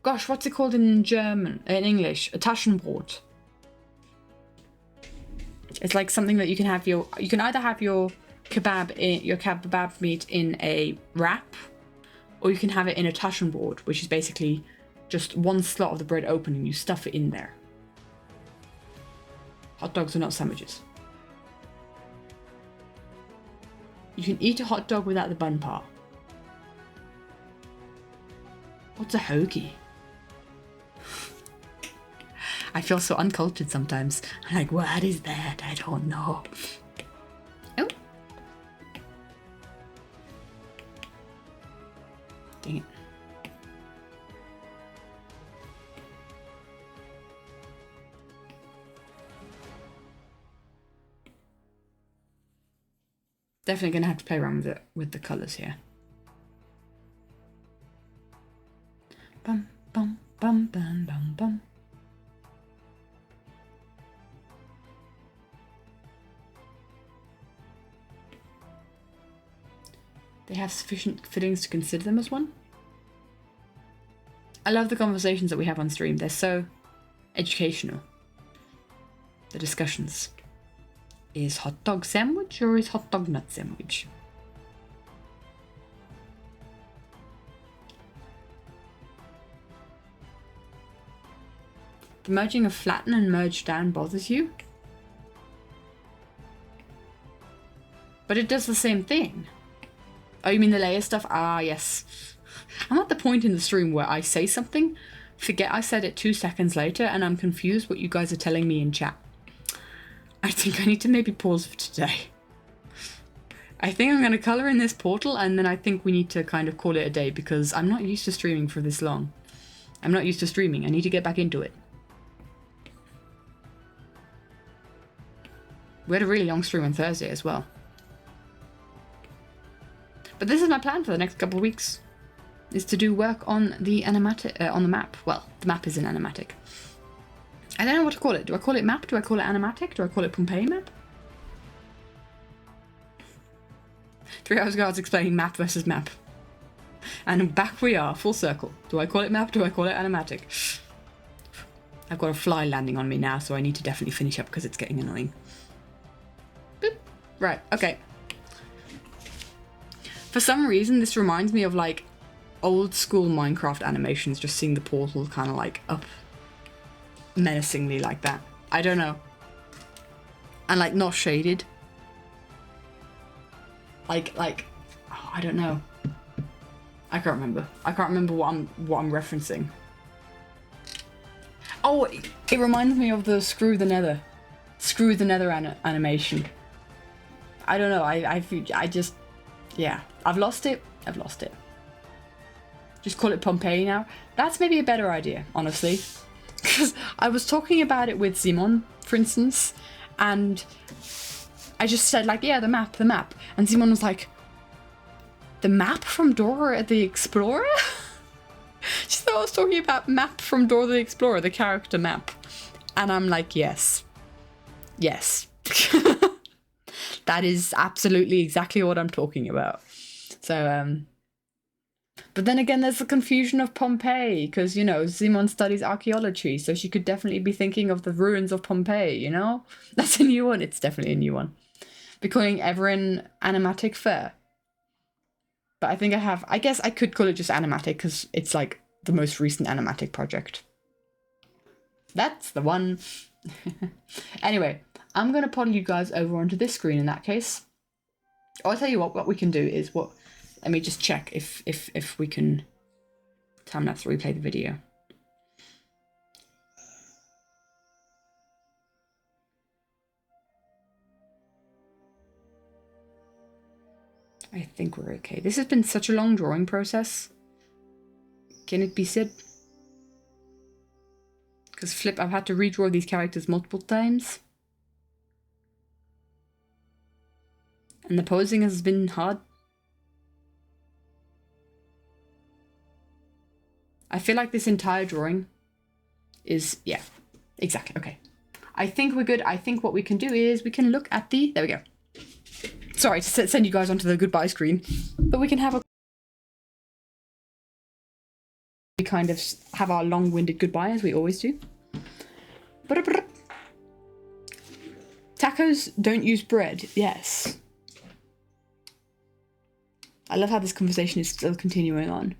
Gosh, what's it called in German? In English? A Taschenbrot. It's like something that you can have your... You can either have your kebab meat in a wrap, or you can have it in a Taschenbrot, which is basically just one slot of the bread open and you stuff it in there. Hot dogs are not sandwiches. You can eat a hot dog without the bun part. What's a hoagie? I feel so uncultured sometimes. I'm like, what is that? I don't know. Oh. Dang it. Definitely gonna have to play around with the colours here. Bum bum bum bum bum bum. They have sufficient fittings to consider them as one. I love the conversations that we have on stream. They're so educational. The discussions. Is hot dog sandwich or is hot dog not sandwich? The merging of flatten and merge down bothers you? But it does the same thing. Oh, you mean the layer stuff? Ah, yes. I'm at the point in the stream where I say something, forget I said it 2 seconds later, and I'm confused what you guys are telling me in chat. I think I need to maybe pause for today. I think I'm going to colour in this portal, and then I think we need to kind of call it a day, because I'm not used to streaming for this long. I'm not used to streaming. I need to get back into it. We had a really long stream on Thursday as well. But this is my plan for the next couple of weeks, is to do work on the animatic, on the map. Well, the map is an animatic. I don't know what to call it. Do I call it map? Do I call it animatic? Do I call it Pompeii map? 3 hours ago I was explaining map versus map. And back we are, full circle. Do I call it map? Do I call it animatic? I've got a fly landing on me now, so I need to definitely finish up because it's getting annoying. Boop. Right, okay. For some reason, this reminds me of like old school Minecraft animations, just seeing the portal kind of like up menacingly like that. I don't know. And like not shaded. Like, oh, I don't know. I can't remember. I can't remember what I'm referencing. Oh, it reminds me of the Screw the Nether animation. I don't know. I just, yeah. I've lost it. Just call it Pompeii now. That's maybe a better idea, honestly. Because I was talking about it with Simon, for instance, and I just said like, yeah, the map. And Simon was like, the map from Dora the Explorer? She thought I was talking about map from Dora the Explorer, the character map. And I'm like, yes. Yes. That is absolutely exactly what I'm talking about. So, but then again, there's the confusion of Pompeii, because, you know, Simon studies archaeology, so she could definitely be thinking of the ruins of Pompeii, you know? That's a new one. It's definitely a new one. Becoming Everin animatic fair. But I think I guess I could call it just animatic, because it's like the most recent animatic project. That's the one. Anyway, I'm going to pod you guys over onto this screen in that case. I'll tell you what we can do is let me just check if we can time-lapse replay the video. I think we're okay. This has been such a long drawing process. Can it be said? Because I've had to redraw these characters multiple times. And the posing has been hard. I feel like this entire drawing is, yeah, exactly, okay. I think we're good. I think what we can do is we can look at the, there we go. Sorry to send you guys onto the goodbye screen, but we can have a, we kind of have our long-winded goodbye as we always do. Tacos don't use bread, yes. I love how this conversation is still continuing on.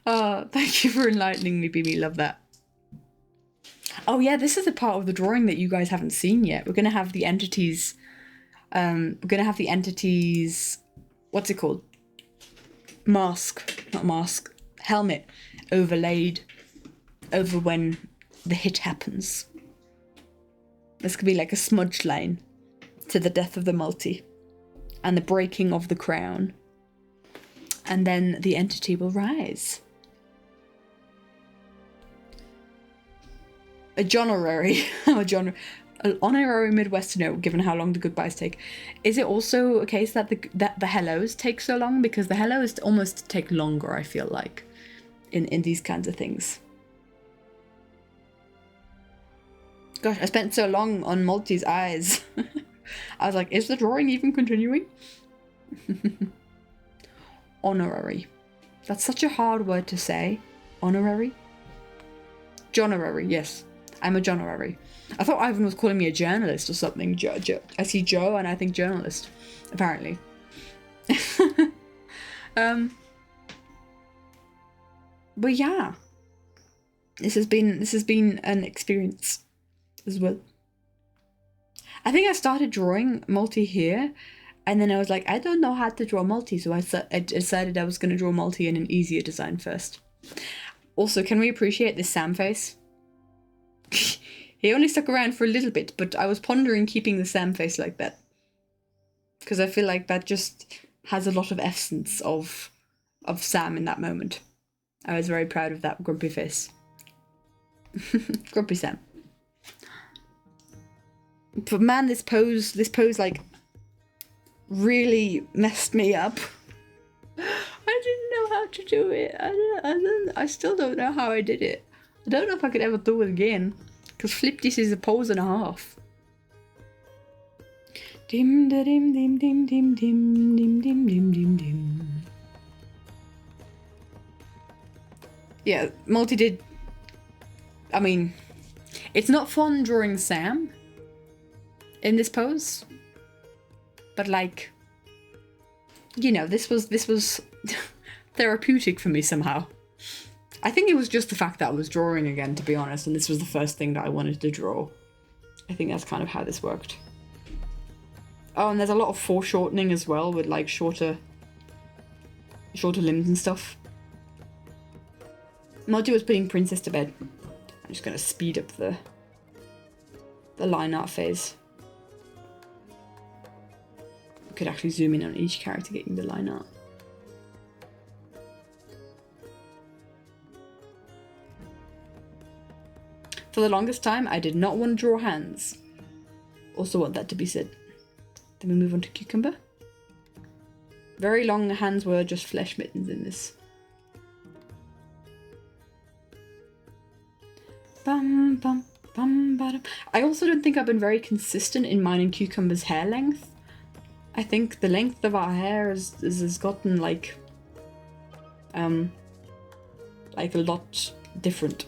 Oh, thank you for enlightening me, Bimi. Love that. Oh yeah, this is the part of the drawing that you guys haven't seen yet. We're gonna have the entities. What's it called? Helmet overlaid over when the hit happens. This could be like a smudge line to the death of the multi and the breaking of the crown. And then the entity will rise. An honorary Midwesterner, given how long the goodbyes take. Is it also a case that the hellos take so long? Because the hellos almost take longer, I feel like, in these kinds of things. Gosh, I spent so long on Multi's eyes. I was like, is the drawing even continuing? Honorary. That's such a hard word to say. Honorary? Jonorary, yes. I'm a jonorary. I thought Ivan was calling me a journalist or something. I see Joe and I think journalist, apparently. But yeah, this has been an experience as well. I think I started drawing multi here, and then I was like, I don't know how to draw multi, so I decided I was going to draw multi in an easier design first. Also, can we appreciate this Sam face? He only stuck around for a little bit, but I was pondering keeping the Sam face like that. Because I feel like that just has a lot of essence of Sam in that moment. I was very proud of that grumpy face. Grumpy Sam. But man, this pose like really messed me up. I didn't know how to do it. I still don't know how I did it. I don't know if I could ever do it again. Because flip this is a pose and a half. Dim da dim dim dim dim dim dim dim dim dim dim. Yeah, multi did. I mean, it's not fun drawing Sam in this pose, but like, you know, this was therapeutic for me somehow. I think it was just the fact that I was drawing again, to be honest, and this was the first thing that I wanted to draw. I think that's kind of how this worked. Oh, and there's a lot of foreshortening as well, with like shorter limbs and stuff. Multi was putting Princess to bed. I'm just gonna speed up the line art phase. We could actually zoom in on each character getting the line art. For the longest time, I did not want to draw hands. Also want that to be said. Then we move on to Cucumber. Very long hands were just flesh mittens in this. Bum, bum, bum, ba-dum. I also don't think I've been very consistent in mine and Cucumber's hair length. I think the length of our hair has gotten like a lot different.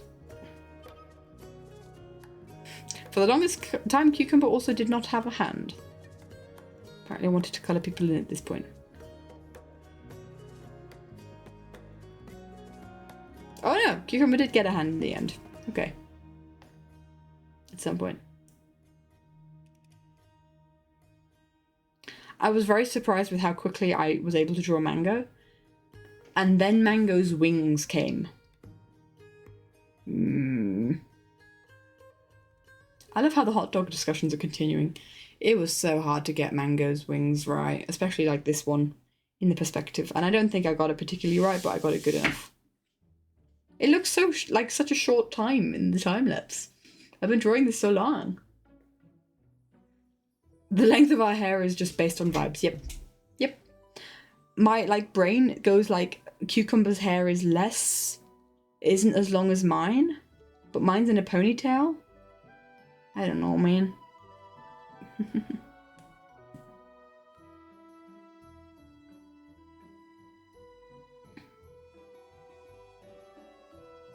For the longest time, Cucumber also did not have a hand. Apparently I wanted to colour people in at this point. Oh no, Cucumber did get a hand in the end. Okay. At some point. I was very surprised with how quickly I was able to draw Mango. And then Mango's wings came. I love how the hot dog discussions are continuing. It was so hard to get Mango's wings right, especially like this one in the perspective. And I don't think I got it particularly right, but I got it good enough. It looks so like such a short time in the time lapse. I've been drawing this so long. The length of our hair is just based on vibes. Yep. My like brain goes like Cucumber's hair isn't as long as mine, but mine's in a ponytail. I don't know, man.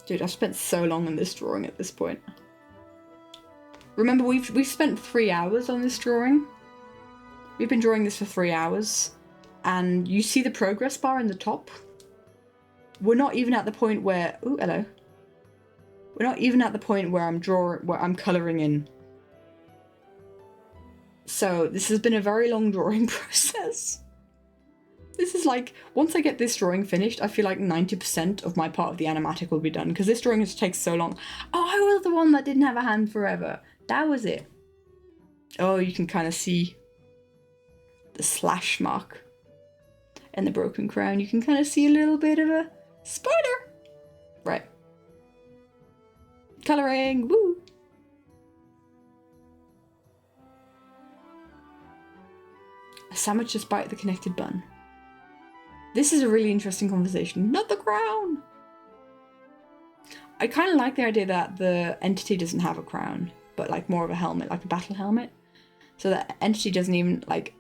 Dude, I've spent so long on this drawing at this point. Remember, we've spent 3 hours on this drawing. We've been drawing this for 3 hours, and you see the progress bar in the top. We're not even at the point where we're not even at the point where I'm colouring in. So this has been a very long drawing process. This is like, once I get this drawing finished, I feel like 90% of my part of the animatic will be done, because this drawing just takes so long. Oh, I was the one that didn't have a hand forever. That was it. Oh, you can kind of see the slash mark and the broken crown. You can kind of see a little bit of a spider. Right. Colouring, woo! A sandwich just bite the connected bun. This is a really interesting conversation. Not the crown! I kind of like the idea that the entity doesn't have a crown, but like more of a helmet, like a battle helmet. So that entity doesn't even like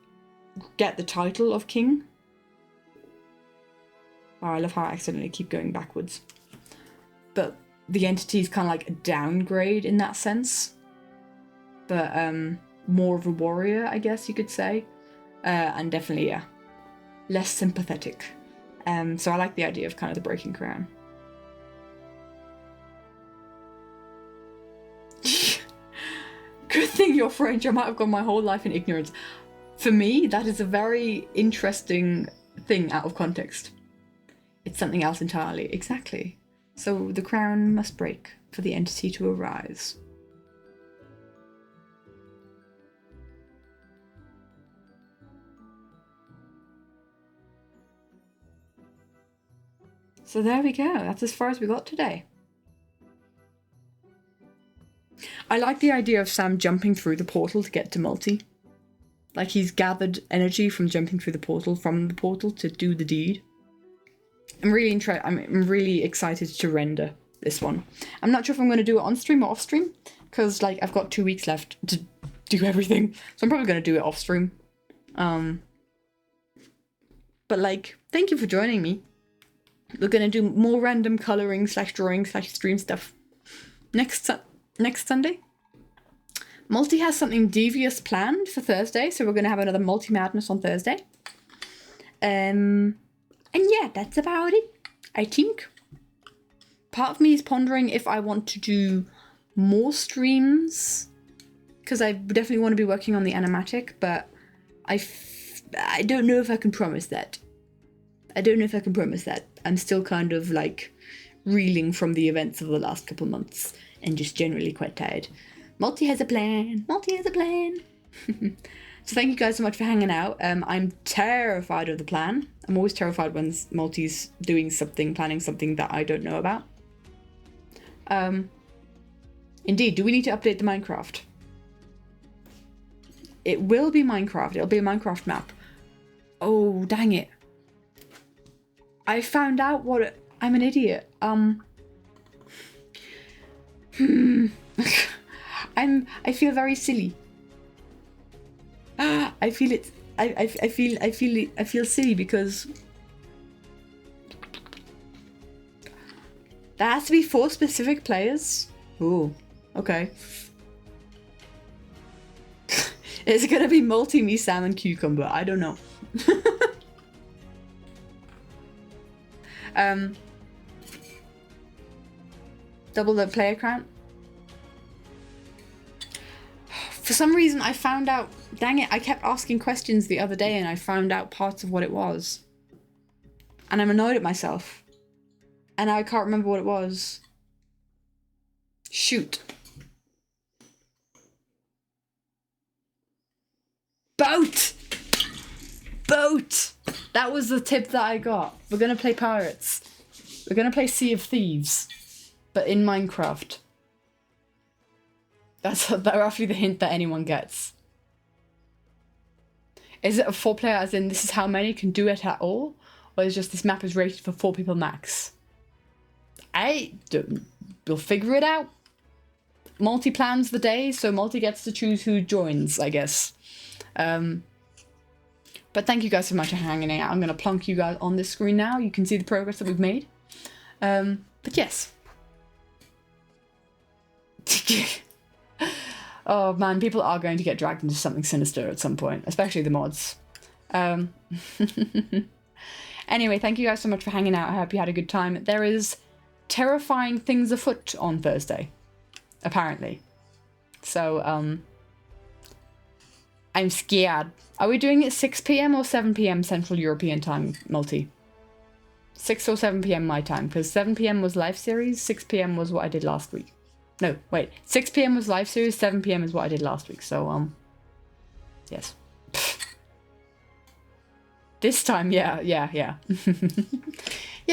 get the title of king. Wow, I love how I accidentally keep going backwards. But the entity is kind of like a downgrade in that sense. But more of a warrior, I guess you could say. And definitely, yeah, less sympathetic. So I like the idea of kind of the breaking crown. Good thing you're French. I might have gone my whole life in ignorance. For me, that is a very interesting thing out of context. It's something else entirely. Exactly. So the crown must break for the entity to arise. So there we go. That's as far as we got today. I like the idea of Sam jumping through the portal to get to Multi. Like he's gathered energy from jumping through the portal to do the deed. I'm really excited to render this one. I'm not sure if I'm going to do it on stream or off stream, because like I've got 2 weeks left to do everything, so I'm probably going to do it off stream. But like, thank you for joining me. We're going to do more random colouring / drawing / stream stuff next Sunday. Multi has something devious planned for Thursday, so we're going to have another Multi Madness on Thursday. And yeah, that's about it, I think. Part of me is pondering if I want to do more streams, because I definitely want to be working on the animatic, but I don't know if I can promise that. I'm still kind of like reeling from the events of the last couple months and just generally quite tired. Multi has a plan. So thank you guys so much for hanging out. I'm terrified of the plan. I'm always terrified when Multi's doing something, planning something that I don't know about. Indeed, do we need to update the Minecraft? It will be Minecraft. It'll be a Minecraft map. Oh, dang it. I found out what I'm an idiot. I feel very silly. I feel it. I feel silly because there has to be 4 specific players. Ooh, okay. It's gonna be Multi, me, Sam, and Cucumber. I don't know. Double the player count. For some reason, I found out. Dang it! I kept asking questions the other day, and I found out parts of what it was. And I'm annoyed at myself. And I can't remember what it was. Shoot. Boat! Boat! That was the tip that I got. We're gonna play pirates. We're gonna play Sea of Thieves. But in Minecraft. That's roughly the hint that anyone gets. Is it a 4-player as in this is how many can do it at all? Or is just this map is rated for 4 people max? I don't... We'll figure it out. Multi plans the day, so Multi gets to choose who joins, I guess. But thank you guys so much for hanging out. I'm going to plonk you guys on this screen now. You can see the progress that we've made. But yes. Oh man, people are going to get dragged into something sinister at some point, especially the mods. Anyway, thank you guys so much for hanging out. I hope you had a good time. There is terrifying things afoot on Thursday, apparently. So, I'm scared. Are we doing it 6 PM or 7 PM Central European time, Multi? 6 or 7 PM my time, because 7 PM was live series, 6 PM was what I did last week. No, wait. 6 PM was live series, 7 PM is what I did last week, so, yes. This time, yeah. Yeah,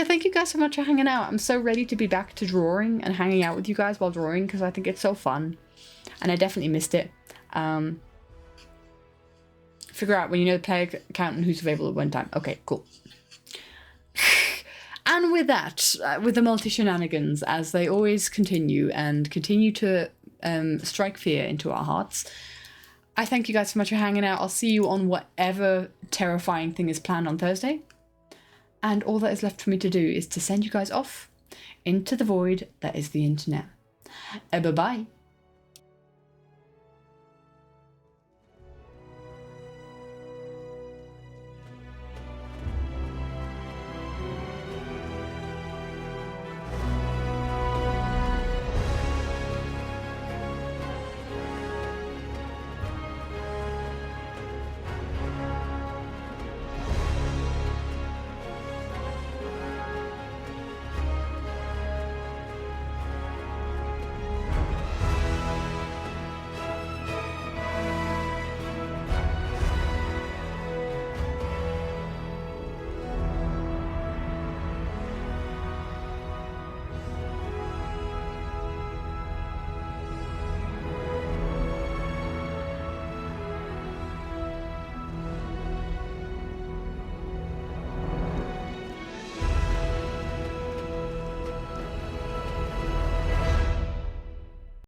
thank you guys so much for hanging out. I'm so ready to be back to drawing and hanging out with you guys while drawing, because I think it's so fun. And I definitely missed it. Figure out when you know the player count and who's available at one time. Okay, cool. And with that, with the Multi shenanigans, as they always continue to strike fear into our hearts, I thank you guys so much for hanging out. I'll see you on whatever terrifying thing is planned on Thursday. And all that is left for me to do is to send you guys off into the void that is the internet. Bye-bye.